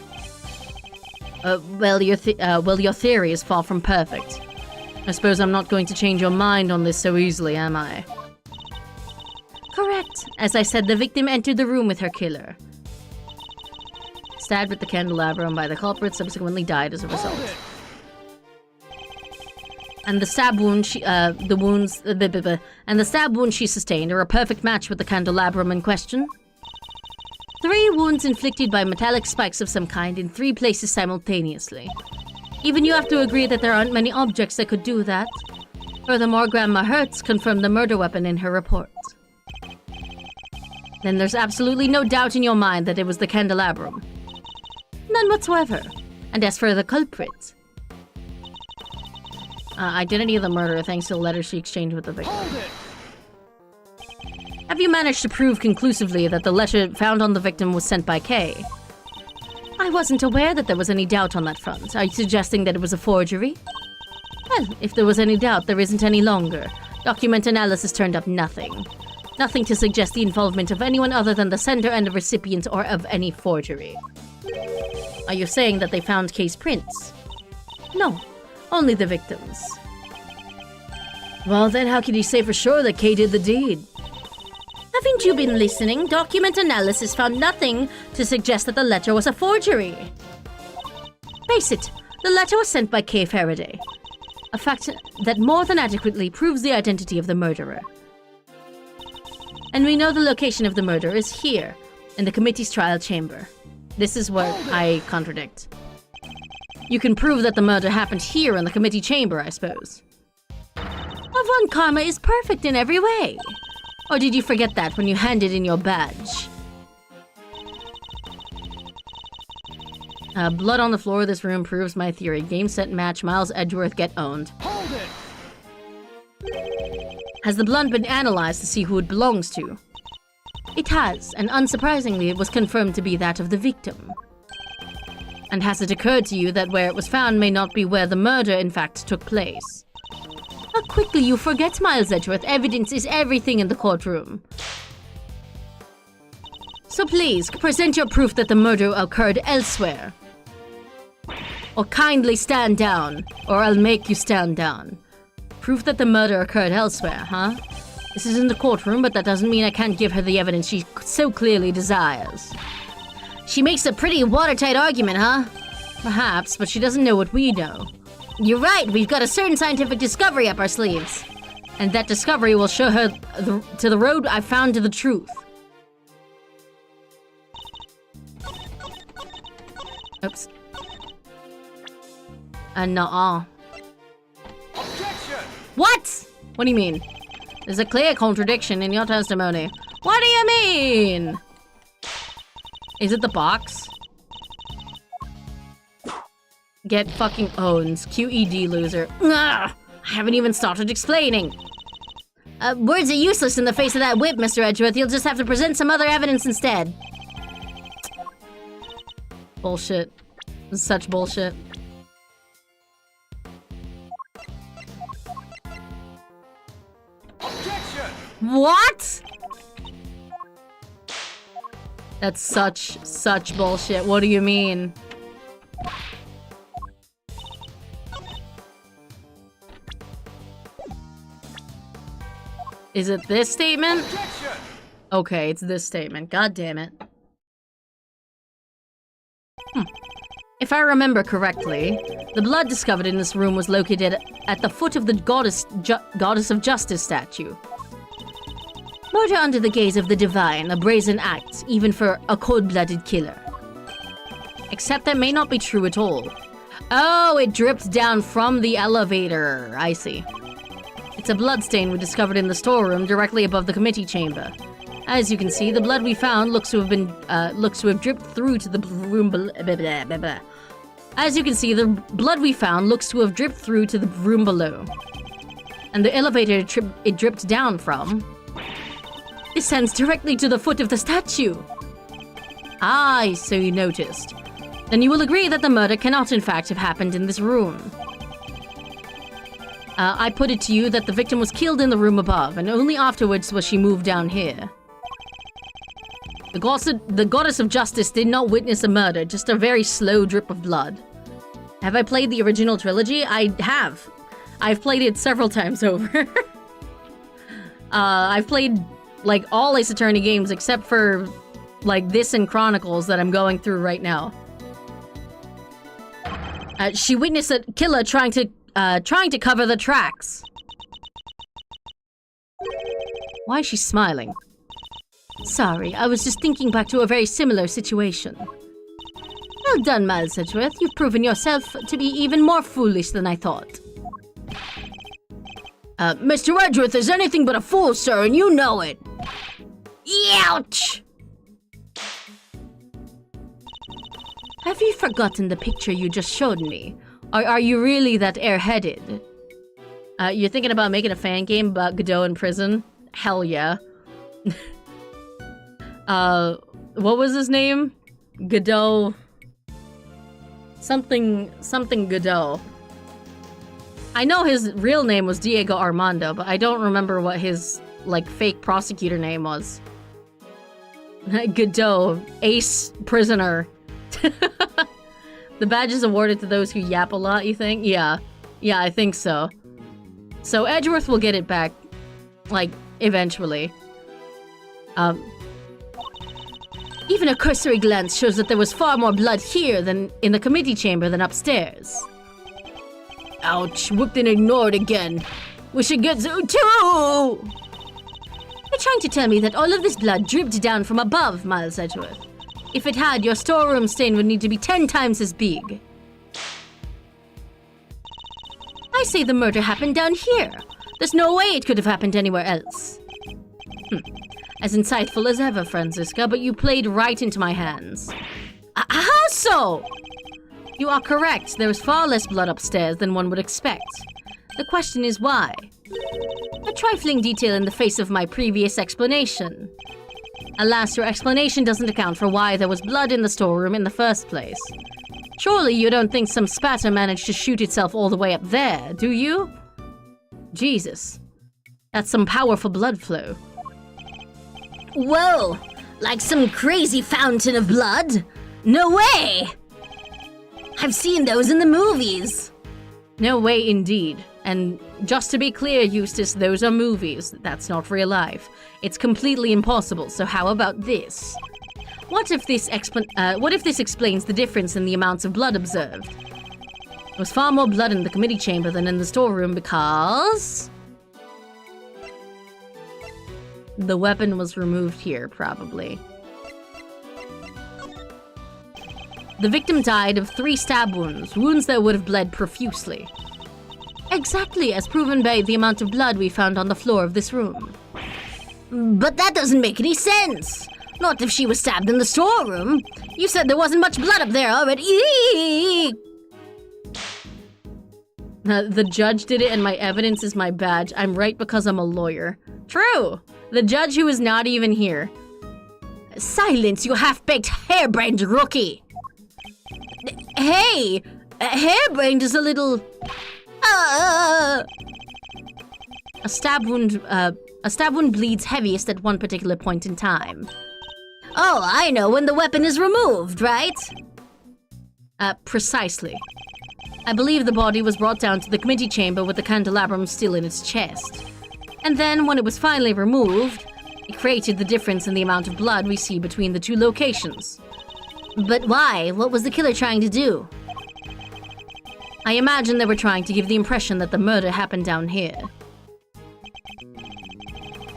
Well, your theory is far from perfect. I suppose I'm not going to change your mind on this so easily, am I? Correct. As I said, the victim entered the room with her killer. Stabbed with the candelabrum by the culprit, subsequently died as a result. And the stab wound she sustained are a perfect match with the candelabrum in question. 3 wounds inflicted by metallic spikes of some kind in 3 places simultaneously. Even you have to agree that there aren't many objects that could do that. Furthermore, Grandma Hertz confirmed the murder weapon in her report. Then there's absolutely no doubt in your mind that it was the candelabrum. None whatsoever. And as for the culprit... identity of the murderer thanks to the letter she exchanged with the victim. Have you managed to prove conclusively that the letter found on the victim was sent by Kay? I wasn't aware that there was any doubt on that front. Are you suggesting that it was a forgery? Well, if there was any doubt, there isn't any longer. Document analysis turned up nothing. Nothing to suggest the involvement of anyone other than the sender and the recipient or of any forgery. Are you saying that they found Kay's prints? No, only the victims. Well then, how can you say for sure that Kay did the deed? Haven't you been listening? Document analysis found nothing to suggest that the letter was a forgery. Face it, the letter was sent by Kay Faraday. A fact that more than adequately proves the identity of the murderer. And we know the location of the murder is here, in the committee's trial chamber. This is what I contradict. You can prove that the murder happened here in the committee chamber, I suppose. Avon Karma is perfect in every way. Or did you forget that when you handed in your badge? Blood on the floor of this room proves my theory. Game, set, match, Miles Edgeworth get owned. Hold it! Has the blood been analyzed to see who it belongs to? It has, and unsurprisingly, it was confirmed to be that of the victim. And has it occurred to you that where it was found may not be where the murder, in fact, took place? How quickly you forget, Miles Edgeworth. Evidence is everything in the courtroom. So please, present your proof that the murder occurred elsewhere. Or kindly stand down, or I'll make you stand down. Proof that the murder occurred elsewhere, huh? This is in the courtroom, but that doesn't mean I can't give her the evidence she so clearly desires. She makes a pretty watertight argument, huh? Perhaps, but she doesn't know what we know. You're right, we've got a certain scientific discovery up our sleeves. And that discovery will show her to the road I found to the truth. Oops. Nuh-uh. Objection! What? What do you mean? There's a clear contradiction in your testimony. What do you mean? Is it the box? Get fucking owns. QED loser. Ugh, I haven't even started explaining. Words are useless in the face of that whip, Mr. Edgeworth. You'll just have to present some other evidence instead. Bullshit. This is such bullshit. Objection! What? That's such bullshit. What do you mean? Is it this statement? Objection! Okay, it's this statement. God damn it. If I remember correctly, the blood discovered in this room was located at the foot of the Goddess of Justice statue. Murder under the gaze of the divine, a brazen act, even for a cold-blooded killer. Except that may not be true at all. Oh, it dripped down from the elevator. I see. It's a bloodstain we discovered in the storeroom directly above the committee chamber. As you can see, the blood we found looks to have dripped through to the room below. As you can see, the blood we found looks to have dripped through to the room below. And the elevator it dripped down from descends directly to the foot of the statue. Ah, so you noticed. Then you will agree that the murder cannot in fact have happened in this room. I put it to you that the victim was killed in the room above, and only afterwards was she moved down here. The Goddess of Justice did not witness a murder, just a very slow drip of blood. Have I played the original trilogy? I have. I've played it several times over. I've played, like, all Ace Attorney games except for, like, this and Chronicles that I'm going through right now. She witnessed a killer trying to cover the tracks. Why is she smiling? Sorry, I was just thinking back to a very similar situation. Well done, Miles Edgeworth. You've proven yourself to be even more foolish than I thought. Mr. Edgeworth is anything but a fool, sir, and you know it. Ouch! Have you forgotten the picture you just showed me? Or are you really that airheaded? You're thinking about making a fan game about Godot in prison? Hell yeah. What was his name? Godot... Something Godot. I know his real name was Diego Armando, but I don't remember what his, like, fake prosecutor name was. Godot, ace prisoner. The badge is awarded to those who yap a lot, you think? Yeah. Yeah, I think so. So Edgeworth will get it back, like, eventually. Even a cursory glance shows that there was far more blood here than in the committee chamber than upstairs. Ouch, whooped and ignored again. We should get Zoo too! You're trying to tell me that all of this blood dripped down from above, Miles Edgeworth. If it had, your storeroom stain would need to be 10 times as big. I say the murder happened down here. There's no way it could have happened anywhere else. As insightful as ever, Franziska, but you played right into my hands. How so? You are correct. There was far less blood upstairs than one would expect. The question is why? A trifling detail in the face of my previous explanation. Alas, your explanation doesn't account for why there was blood in the storeroom in the first place. Surely you don't think some spatter managed to shoot itself all the way up there, do you? Jesus. That's some powerful blood flow. Whoa! Like some crazy fountain of blood? No way! I've seen those in the movies. No way indeed. And just to be clear, Eustace, those are movies. That's not real life. It's completely impossible, so how about this? What if this explains the difference in the amounts of blood observed? There was far more blood in the committee chamber than in the storeroom because... the weapon was removed here, probably. The victim died of 3 stab wounds, wounds that would have bled profusely. Exactly as proven by the amount of blood we found on the floor of this room. But that doesn't make any sense. Not if she was stabbed in the storeroom. You said there wasn't much blood up there already. Eek! The judge did it and my evidence is my badge. I'm right because I'm a lawyer. True! The judge who is not even here. Silence, you half-baked harebrained rookie! Hey! Harebrained is a little... A stab wound bleeds heaviest at one particular point in time. Oh, I know, when the weapon is removed, right? Precisely. I believe the body was brought down to the committee chamber with the candelabrum still in its chest. And then, when it was finally removed, it created the difference in the amount of blood we see between the 2 locations. But why? What was the killer trying to do? I imagine they were trying to give the impression that the murder happened down here.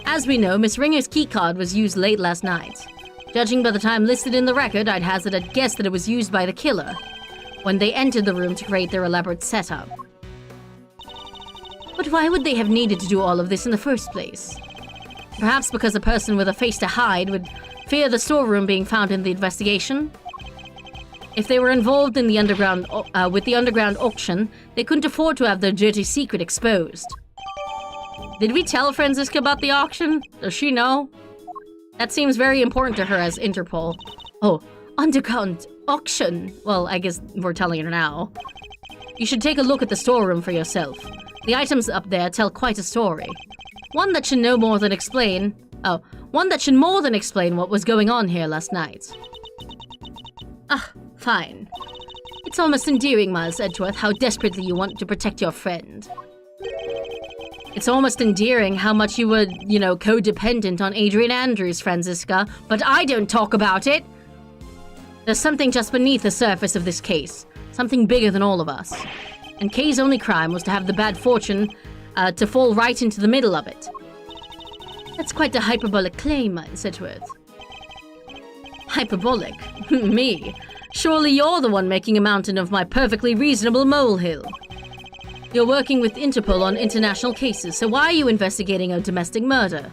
As we know, Miss Ringer's keycard was used late last night. Judging by the time listed in the record, I'd hazard a guess that it was used by the killer when they entered the room to create their elaborate setup. But why would they have needed to do all of this in the first place? Perhaps because a person with a face to hide would fear the storeroom being found in the investigation? If they were involved in the underground auction, they couldn't afford to have their dirty secret exposed. Did we tell Franziska about the auction? Does she know? That seems very important to her as Interpol. Oh, underground auction. Well, I guess we're telling her now. You should take a look at the storeroom for yourself. The items up there tell quite a story. One that should more than explain what was going on here last night. Fine. It's almost endearing, Miles Edgeworth, how desperately you want to protect your friend. It's almost endearing how much you were, codependent on Adrian Andrews, Franziska, but I don't talk about it. There's something just beneath the surface of this case, something bigger than all of us. And Kay's only crime was to have the bad fortune to fall right into the middle of it. That's quite a hyperbolic claim, Miles Edgeworth. Hyperbolic? Me? Surely you're the one making a mountain of my perfectly reasonable molehill. You're working with Interpol on international cases, so why are you investigating a domestic murder?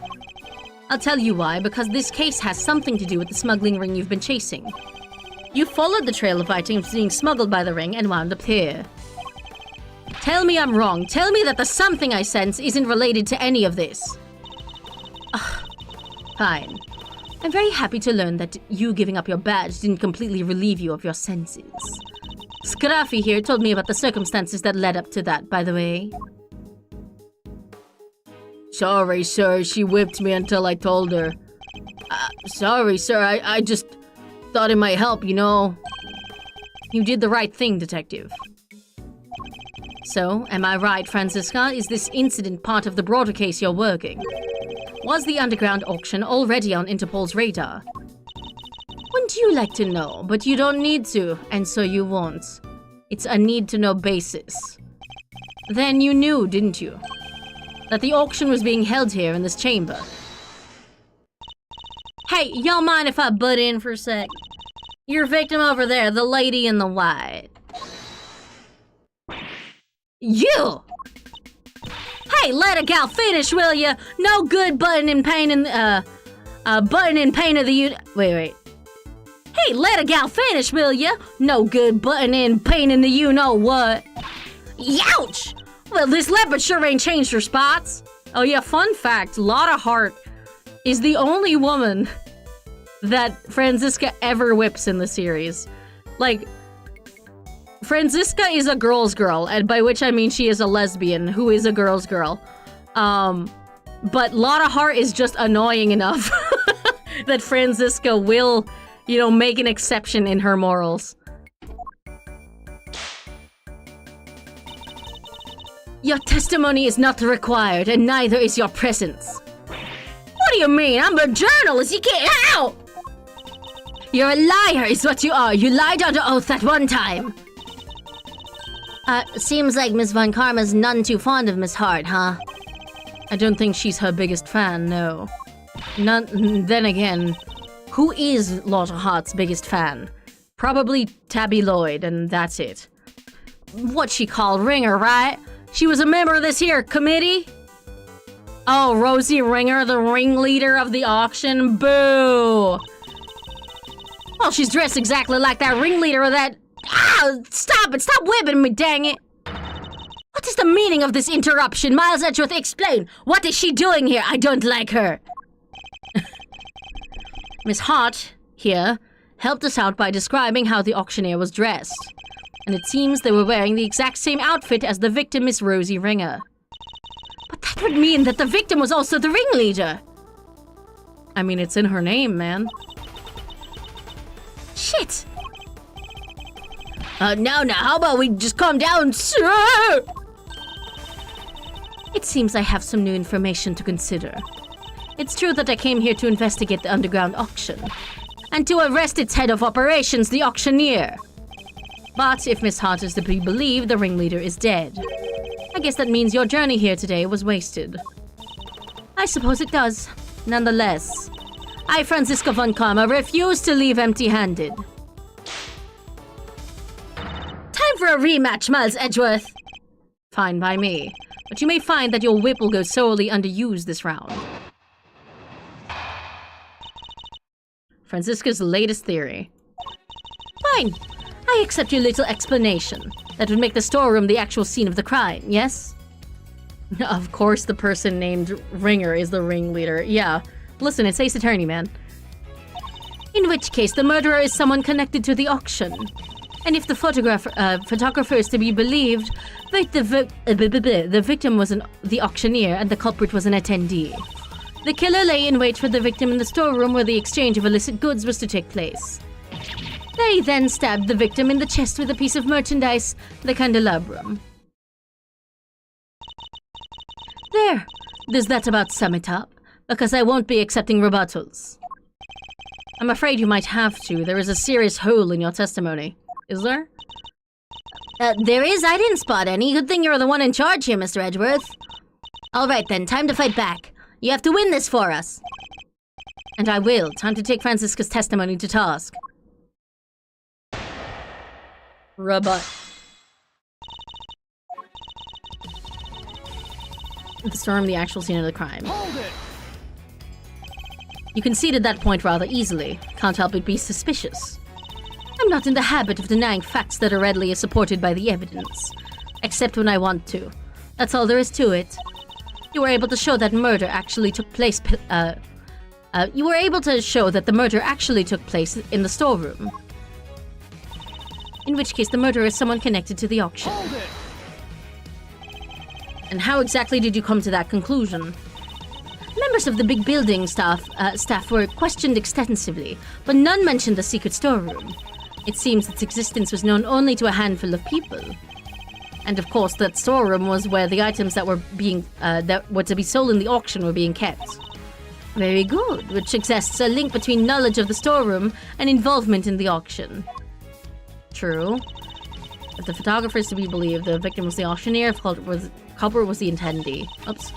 I'll tell you why, because this case has something to do with the smuggling ring you've been chasing. You followed the trail of items being smuggled by the ring and wound up here. Tell me I'm wrong. Tell me that the something I sense isn't related to any of this. Fine. I'm very happy to learn that you giving up your badge didn't completely relieve you of your senses. Scruffy here told me about the circumstances that led up to that, by the way. Sorry, sir. She whipped me until I told her. Sorry, sir. I just thought it might help, you know. You did the right thing, detective. So, am I right, Franziska? Is this incident part of the broader case you're working? Was the underground auction already on Interpol's radar? Wouldn't you like to know? But you don't need to, and so you won't. It's a need-to-know basis. Then you knew, didn't you? That the auction was being held here in this chamber. Hey, y'all mind if I butt in for a sec? Your victim over there, the lady in the white. You! Hey, let a gal finish, will ya? No good buttoning pain in the, buttoning pain of the wait. Hey, let a gal finish, will ya? No good buttoning pain in the you-know-what. Youch! Well, this leopard sure ain't changed her spots. Oh yeah, fun fact, Lotta Hart is the only woman that Franziska ever whips in the series. Like, Franziska is a girl's girl, and by which I mean she is a lesbian who is a girl's girl. But Lotta Hart is just annoying enough that Franziska will, you know, make an exception in her morals. Your testimony is not required, and neither is your presence. What do you mean? I'm a journalist, you can't out! You're a liar is what you are. You lied under oath that one time. Seems like Miss Von Karma's none too fond of Miss Hart, huh? I don't think she's her biggest fan, no. Then again, who is Lotta Hart's biggest fan? Probably Tabby Lloyd, and that's it. What she called Ringer, right? She was a member of this here committee? Oh, Rosie Ringer, the ringleader of the auction? Boo! Well, she's dressed exactly like that ringleader of that... Ah! Stop it! Stop whipping me, dang it! What is the meaning of this interruption? Miles Edgeworth, explain! What is she doing here? I don't like her! Miss Hart, here, helped us out by describing how the auctioneer was dressed. And it seems they were wearing the exact same outfit as the victim, Miss Rosie Ringer. But that would mean that the victim was also the ringleader! I mean, it's in her name, man. Shit! Now, how about we just calm down, sir? It seems I have some new information to consider. It's true that I came here to investigate the underground auction, and to arrest its head of operations, the auctioneer. But if Miss Hart is to be believed, the ringleader is dead. I guess that means your journey here today was wasted. I suppose it does. Nonetheless, I, Franziska von Karma, refuse to leave empty-handed. Time for a rematch, Miles Edgeworth. Fine by me, but you may find that your whip will go sorely underused this round. Franziska's latest theory. Fine. I accept your little explanation. That would make the storeroom the actual scene of the crime, yes? Of course the person named Ringer is the ringleader. Yeah. Listen, it's Ace Attorney, man. In which case, the murderer is someone connected to the auction. And if the photographer is to be believed, the victim was the auctioneer and the culprit was an attendee. The killer lay in wait for the victim in the storeroom where the exchange of illicit goods was to take place. They then stabbed the victim in the chest with a piece of merchandise, the candelabrum. There. Does that about sum it up? Because I won't be accepting rebuttals. I'm afraid you might have to. There is a serious hole in your testimony. Is there? There is? I didn't spot any. Good thing you're the one in charge here, Mr. Edgeworth. All right then, time to fight back. You have to win this for us. And I will. Time to take Franziska's testimony to task. Rebut. Storm the actual scene of the crime. Hold it! You conceded that point rather easily. Can't help but be suspicious. I'm not in the habit of denying facts that are readily supported by the evidence. Except when I want to. That's all there is to it. You were able to show that murder actually took place, you were able to show that the murder actually took place in the storeroom. in which case the murderer is someone connected to the auction. Hold it! And how exactly did you come to that conclusion? Members of the big building staff were questioned extensively, but none mentioned the secret storeroom. It seems its existence was known only to a handful of people. And of course, that storeroom was where the items that were to be sold in the auction were being kept. Very good, which suggests a link between knowledge of the storeroom and involvement in the auction. True. If the photographer is to be believed, the victim was the auctioneer, if culprit was the attendee. Oops.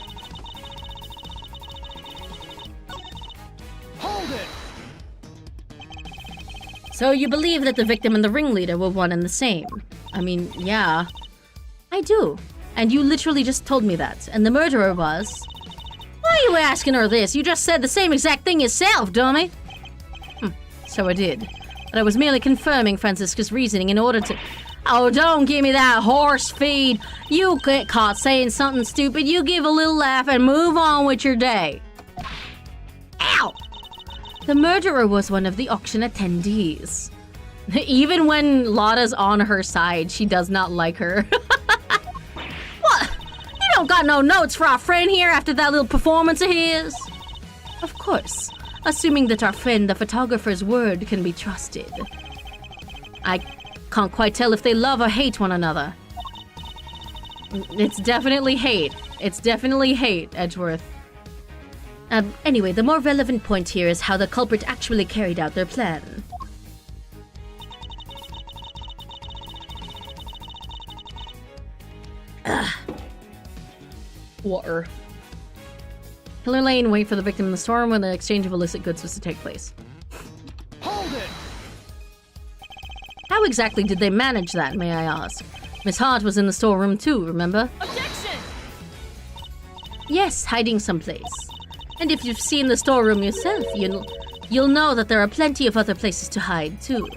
Hold it! So you believe that the victim and the ringleader were one and the same? I mean, yeah. I do. And you literally just told me that. And the murderer was... Why are you asking her this? You just said the same exact thing yourself, dummy. So I did. But I was merely confirming Francisca's reasoning in order to... Oh, don't give me that horse feed. You get caught saying something stupid, you give a little laugh and move on with your day. Ow! The murderer was one of the auction attendees. Even when Lotta's on her side, she does not like her. What? You don't got no notes for our friend here after that little performance of his? Of course, assuming that our friend the photographer's word can be trusted. I can't quite tell if they love or hate one another. It's definitely hate. It's definitely hate, Edgeworth. Anyway, the more relevant point here is how the culprit actually carried out their plan. Water. Killer Lane wait for the victim in the storm when the exchange of illicit goods was to take place. Hold it! How exactly did they manage that, may I ask? Miss Hart was in the storeroom too, remember? Objection! Yes, hiding someplace. And if you've seen the storeroom yourself, you'll know that there are plenty of other places to hide too.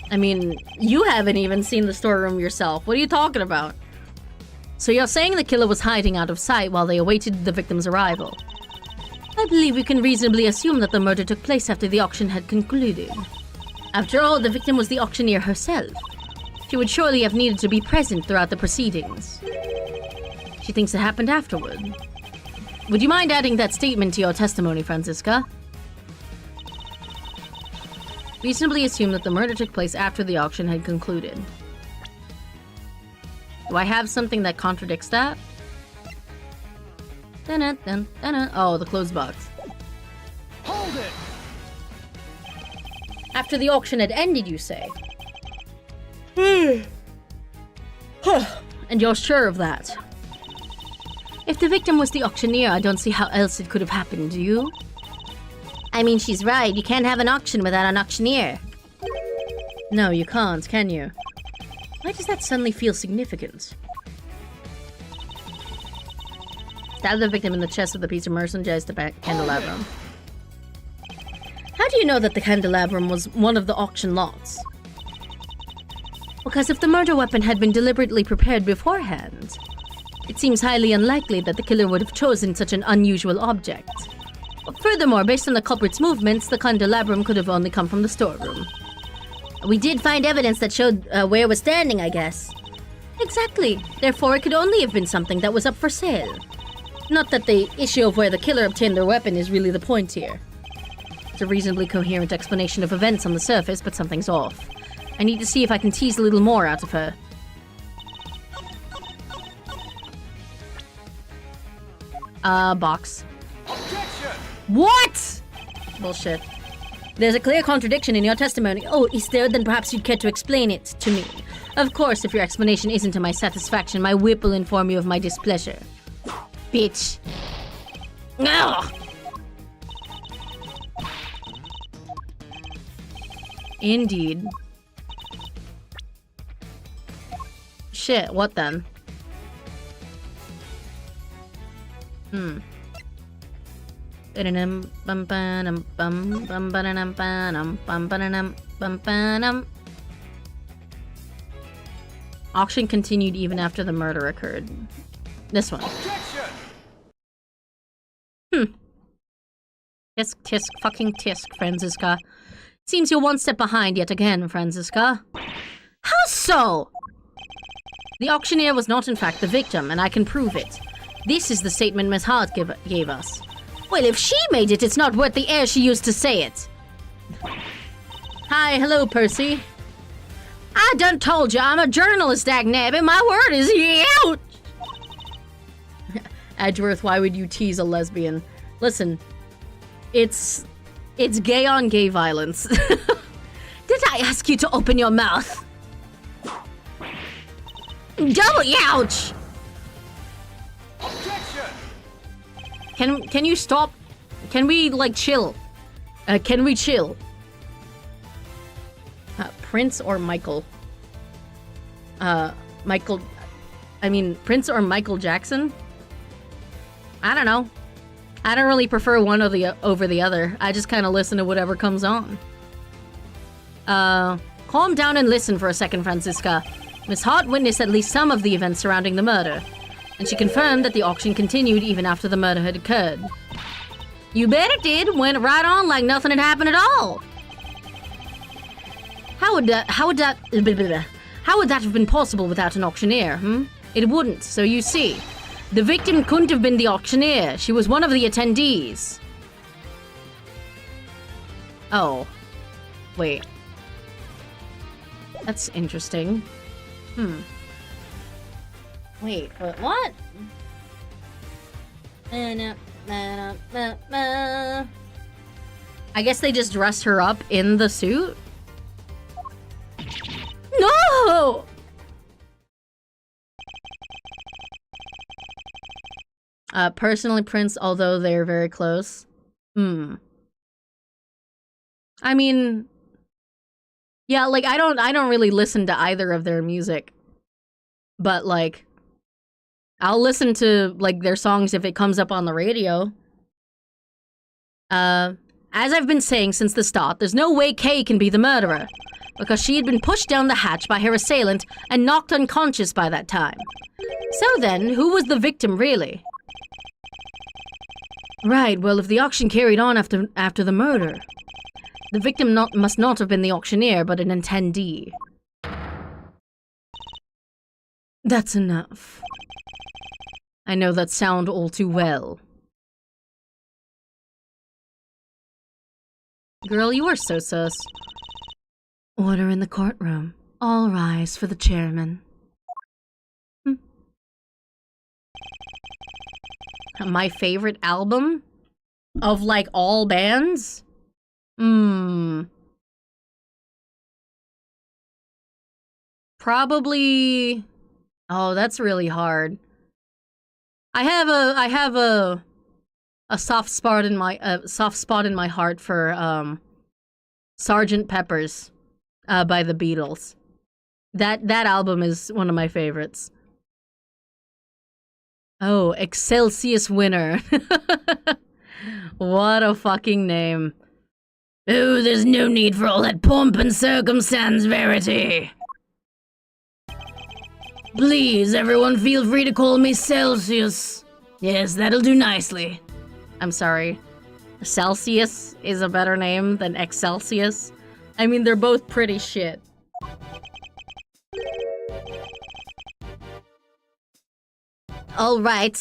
I mean, you haven't even seen the storeroom yourself. What are you talking about? So you're saying the killer was hiding out of sight while they awaited the victim's arrival. I believe we can reasonably assume that the murder took place after the auction had concluded. After all, the victim was the auctioneer herself. She would surely have needed to be present throughout the proceedings. She thinks it happened afterward. Would you mind adding that statement to your testimony, Francisca? Reasonably assume that the murder took place after the auction had concluded. Do I have something that contradicts that? Dun-dun-dun-dun-dun. Oh, the closed box. Hold it! After the auction had ended, you say? And you're sure of that? If the victim was the auctioneer, I don't see how else it could have happened, do you? I mean, she's right. You can't have an auction without an auctioneer. No, you can't, can you? Why does that suddenly feel significant? Stab the victim in the chest with a piece of merchandise to candelabrum. How do you know that the candelabrum was one of the auction lots? Because if the murder weapon had been deliberately prepared beforehand, it seems highly unlikely that the killer would have chosen such an unusual object. Furthermore, based on the culprit's movements, the candelabrum could have only come from the storeroom. We did find evidence that showed where it was standing, I guess. Exactly. Therefore, it could only have been something that was up for sale. Not that the issue of where the killer obtained their weapon is really the point here. It's a reasonably coherent explanation of events on the surface, but something's off. I need to see if I can tease a little more out of her. Box. Objection! What? Bullshit. There's a clear contradiction in your testimony. Oh, is there? Then perhaps you'd care to explain it to me. Of course, if your explanation isn't to my satisfaction, my whip will inform you of my displeasure. Bitch. Ugh. Indeed. Shit, what then? Auction continued even after the murder occurred. This one. Objection! Tisk, tisk, fucking tisk, Francisca. Seems you're one step behind yet again, Franziska. How so? The auctioneer was not in fact the victim, and I can prove it. This is the statement Miss Hart gave us. Well, if she made it, it's not worth the air she used to say it. Hi, hello, Percy. I done told you I'm a journalist, Dagnabby. My word is huge. Edgeworth, why would you tease a lesbian? Listen, it's gay on gay violence. Did I ask you to open your mouth? Double ouch! Objection! Can you stop? Can we, like, chill? Can we chill? Prince or Michael? Prince or Michael Jackson? I don't know. I don't really prefer one over the other. I just kind of listen to whatever comes on. Calm down and listen for a second, Franziska. Miss Hart witnessed at least some of the events surrounding the murder, and she confirmed that the auction continued even after the murder had occurred. You bet it did. Went right on like nothing had happened at all. How would that have been possible without an auctioneer, It wouldn't, so you see. The victim couldn't have been the auctioneer. She was one of the attendees. Oh. Wait. That's interesting. Wait, but what? I guess they just dressed her up in the suit? No! Personally, Prince, although they're very close. I mean, yeah, like I don't really listen to either of their music. But like I'll listen to like their songs if it comes up on the radio. As I've been saying since the start, there's no way Kay can be the murderer, because she had been pushed down the hatch by her assailant and knocked unconscious by that time. So then, who was the victim really? Right, well, if the auction carried on after the murder, the victim must not have been the auctioneer, but an attendee. That's enough. I know that sound all too well. Girl, you are so sus. Order in the courtroom. All rise for the chairman. My favorite album? Of, like, all bands? Probably... Oh, that's really hard. I have a soft spot in my heart for Sgt. Pepper's by the Beatles. That album is one of my favorites. Oh, Excelsius Winner. What a fucking name. Oh, there's no need for all that pomp and circumstance, Verity. Please, everyone feel free to call me Celsius. Yes, that'll do nicely. I'm sorry. Celsius is a better name than Excelsius. I mean, they're both pretty shit. All right,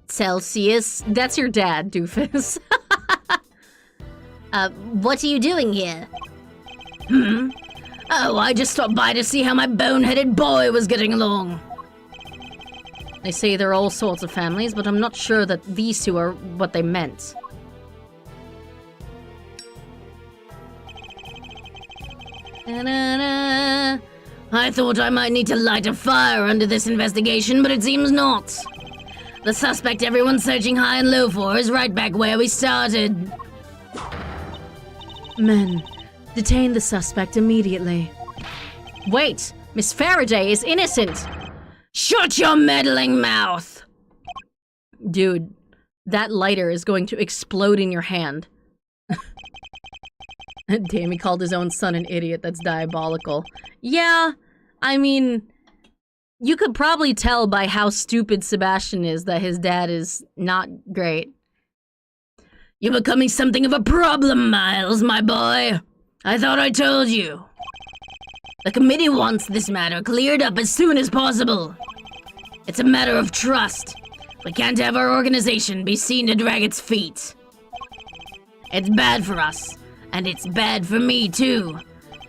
Celsius. That's your dad, doofus. What are you doing here? Oh, I just stopped by to see how my boneheaded boy was getting along. They say there are all sorts of families, but I'm not sure that these two are what they meant. I thought I might need to light a fire under this investigation, but it seems not. The suspect everyone's searching high and low for is right back where we started. Men, detain the suspect immediately. Wait, Miss Faraday is innocent. Shut your meddling mouth! Dude, that lighter is going to explode in your hand. Damn, he called his own son an idiot. That's diabolical. Yeah, I mean, you could probably tell by how stupid Sebastian is that his dad is not great. You're becoming something of a problem, Miles, my boy. I thought I told you. The committee wants this matter cleared up as soon as possible. It's a matter of trust. We can't have our organization be seen to drag its feet. It's bad for us, and it's bad for me too,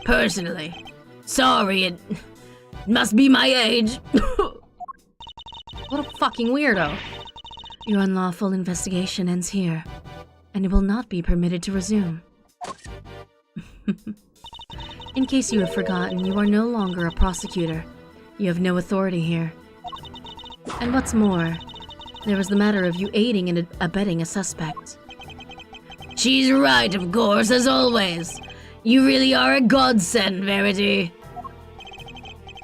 personally. Sorry, it must be my age. What a fucking weirdo. Your unlawful investigation ends here, and it will not be permitted to resume. In case you have forgotten, you are no longer a prosecutor. You have no authority here. And what's more, there was the matter of you aiding and abetting a suspect. She's right, of course, as always. You really are a godsend, Verity.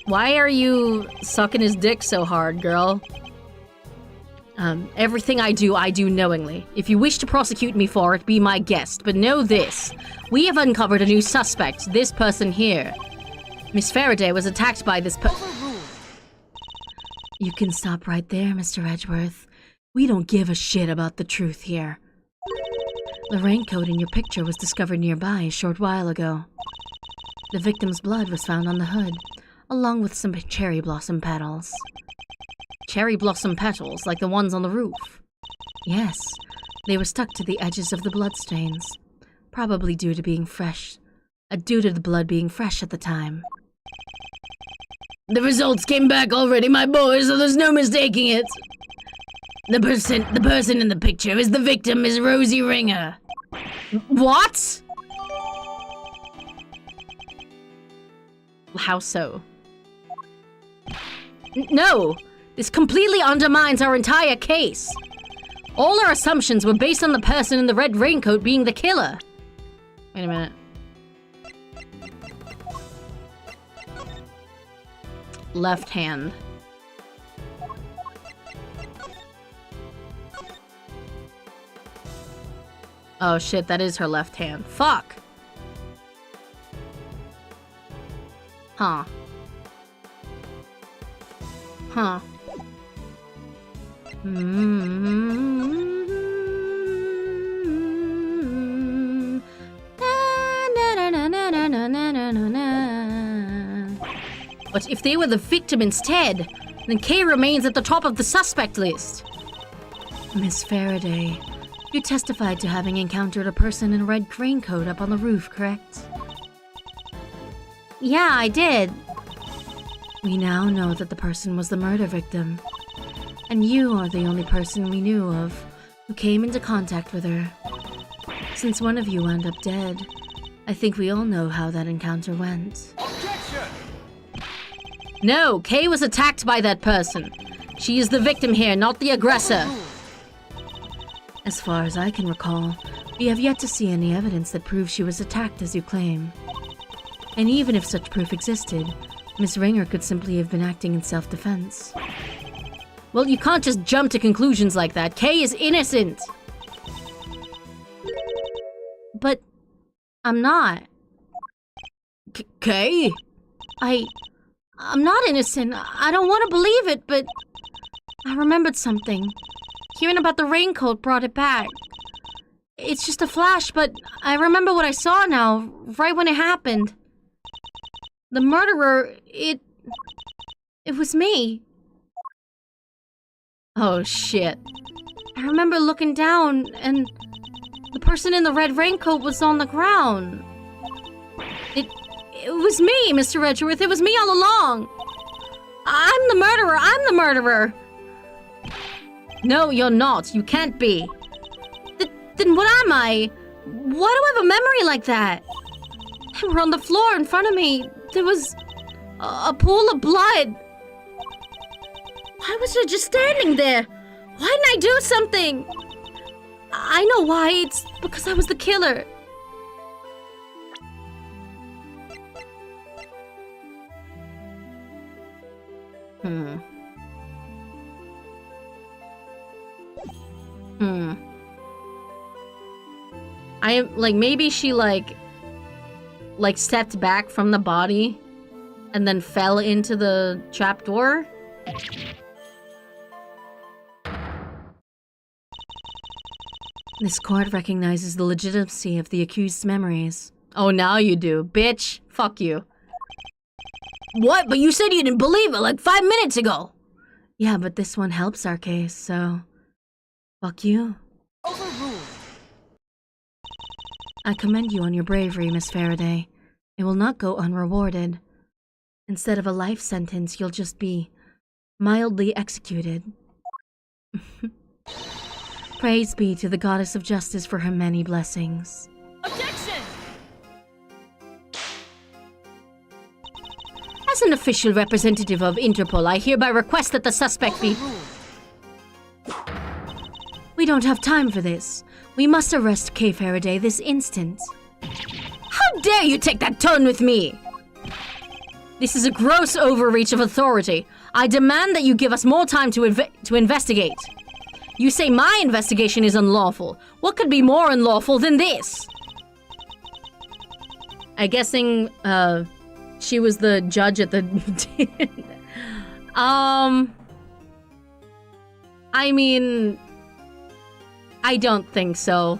Why are you sucking his dick so hard, girl? Everything I do knowingly. If you wish to prosecute me for it, be my guest. But know this. We have uncovered a new suspect, this person here. Miss Faraday was attacked by this You can stop right there, Mr. Edgeworth. We don't give a shit about the truth here. The raincoat in your picture was discovered nearby a short while ago. The victim's blood was found on the hood, along with some cherry blossom petals. Cherry blossom petals, like the ones on the roof. Yes, they were stuck to the edges of the bloodstains, probably due to being fresh. Due to the blood being fresh at the time. The results came back already, my boy, so there's no mistaking it. The person in the picture is the victim, Miss Rosie Ringer. What? How so? No! This completely undermines our entire case. All our assumptions were based on the person in the red raincoat being the killer. Wait a minute. Left hand. Oh shit, that is her left hand. Fuck! Huh. Huh. But if they were the victim instead, then Kay remains at the top of the suspect list. Miss Faraday, you testified to having encountered a person in a red raincoat up on the roof, correct? Yeah, I did. We now know that the person was the murder victim. And you are the only person we knew of who came into contact with her. Since one of you wound up dead, I think we all know how that encounter went. Objection! No, Kay was attacked by that person. She is the victim here, not the aggressor. As far as I can recall, we have yet to see any evidence that proves she was attacked as you claim. And even if such proof existed, Miss Ringer could simply have been acting in self-defense. Well, you can't just jump to conclusions like that. Kay is innocent! But I'm not. Kay? I'm not innocent. I don't want to believe it, but I remembered something. Hearing about the raincoat brought it back. It's just a flash, but I remember what I saw now, right when it happened. The murderer, it was me. Oh, shit. I remember looking down, and the person in the red raincoat was on the ground. It was me, Mr. Edgeworth. It was me all along. I'm the murderer. I'm the murderer. No, you're not. You can't be. Then what am I? Why do I have a memory like that? They were on the floor in front of me. There was a pool of blood. Why was I just standing there? Why didn't I do something? I know why. It's because I was the killer. I am like, maybe she like stepped back from the body and then fell into the trapdoor. This court recognizes the legitimacy of the accused's memories. Oh, now you do. Bitch. Fuck you. What? But you said you didn't believe it like 5 minutes ago. Yeah, but this one helps our case, so... Fuck you. Overruled. I commend you on your bravery, Miss Faraday. It will not go unrewarded. Instead of a life sentence, you'll just be mildly executed. Praise be to the goddess of justice for her many blessings. Objection! As an official representative of Interpol, I hereby request that the suspect be... We don't have time for this. We must arrest Kay Faraday this instant. How dare you take that tone with me? This is a gross overreach of authority. I demand that you give us more time to investigate. You say my investigation is unlawful. What could be more unlawful than this? I'm guessing, she was the judge at the... I mean... I don't think so.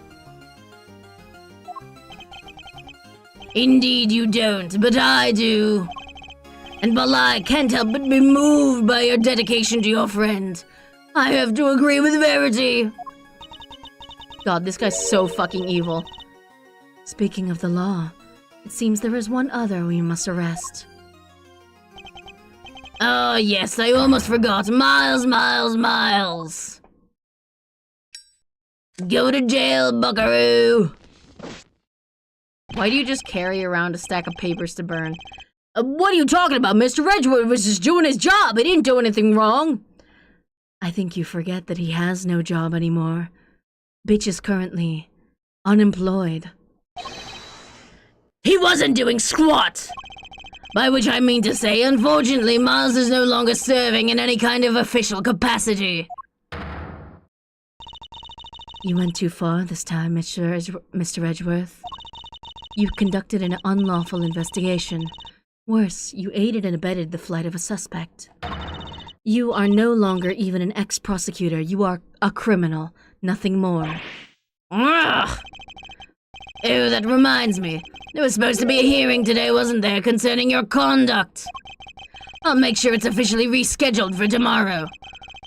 Indeed you don't, but I do. And while I can't help but be moved by your dedication to your friend, I have to agree with Verity. God, this guy's so fucking evil. Speaking of the law, it seems there is one other we must arrest. Oh yes, I almost forgot. Miles. Go to jail, buckaroo. Why do you just carry around a stack of papers to burn? What are you talking about? Mr. Edgeworth was just doing his job. He didn't do anything wrong. I think you forget that he has no job anymore. Bitch is currently unemployed. He wasn't doing squat! By which I mean to say, unfortunately, Miles is no longer serving in any kind of official capacity. You went too far this time, Mr. Edgeworth. You conducted an unlawful investigation. Worse, you aided and abetted the flight of a suspect. You are no longer even an ex-prosecutor. You are a criminal, nothing more. Ugh. Oh, that reminds me. There was supposed to be a hearing today, wasn't there, concerning your conduct? I'll make sure it's officially rescheduled for tomorrow.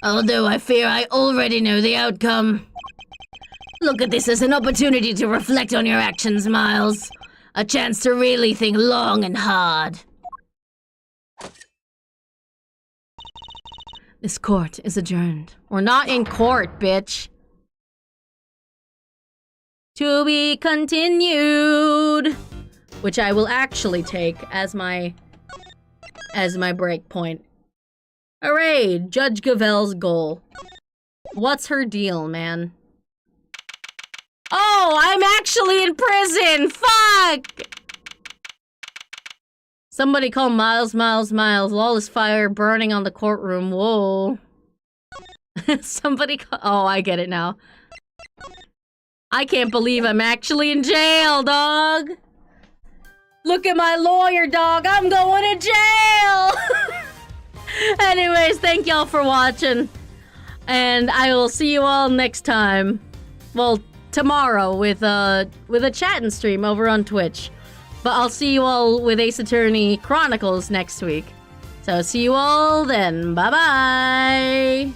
Although I fear I already know the outcome. Look at this as an opportunity to reflect on your actions, Miles. A chance to really think long and hard. This court is adjourned. We're not in court, bitch. To be continued. Which I will actually take as my break point. Hooray! Judge Gavel's goal. What's her deal, man? Oh, I'm actually in prison! Fuck! Somebody call Miles. Lawless fire burning on the courtroom. Whoa. Somebody call... Oh, I get it now. I can't believe I'm actually in jail, dog! Look at my lawyer, dog! I'm going to jail! Anyways, thank y'all for watching. And I will see you all next time. Well, tomorrow with a chat and stream over on Twitch. But I'll see you all with Ace Attorney Chronicles next week. So see you all then. Bye-bye!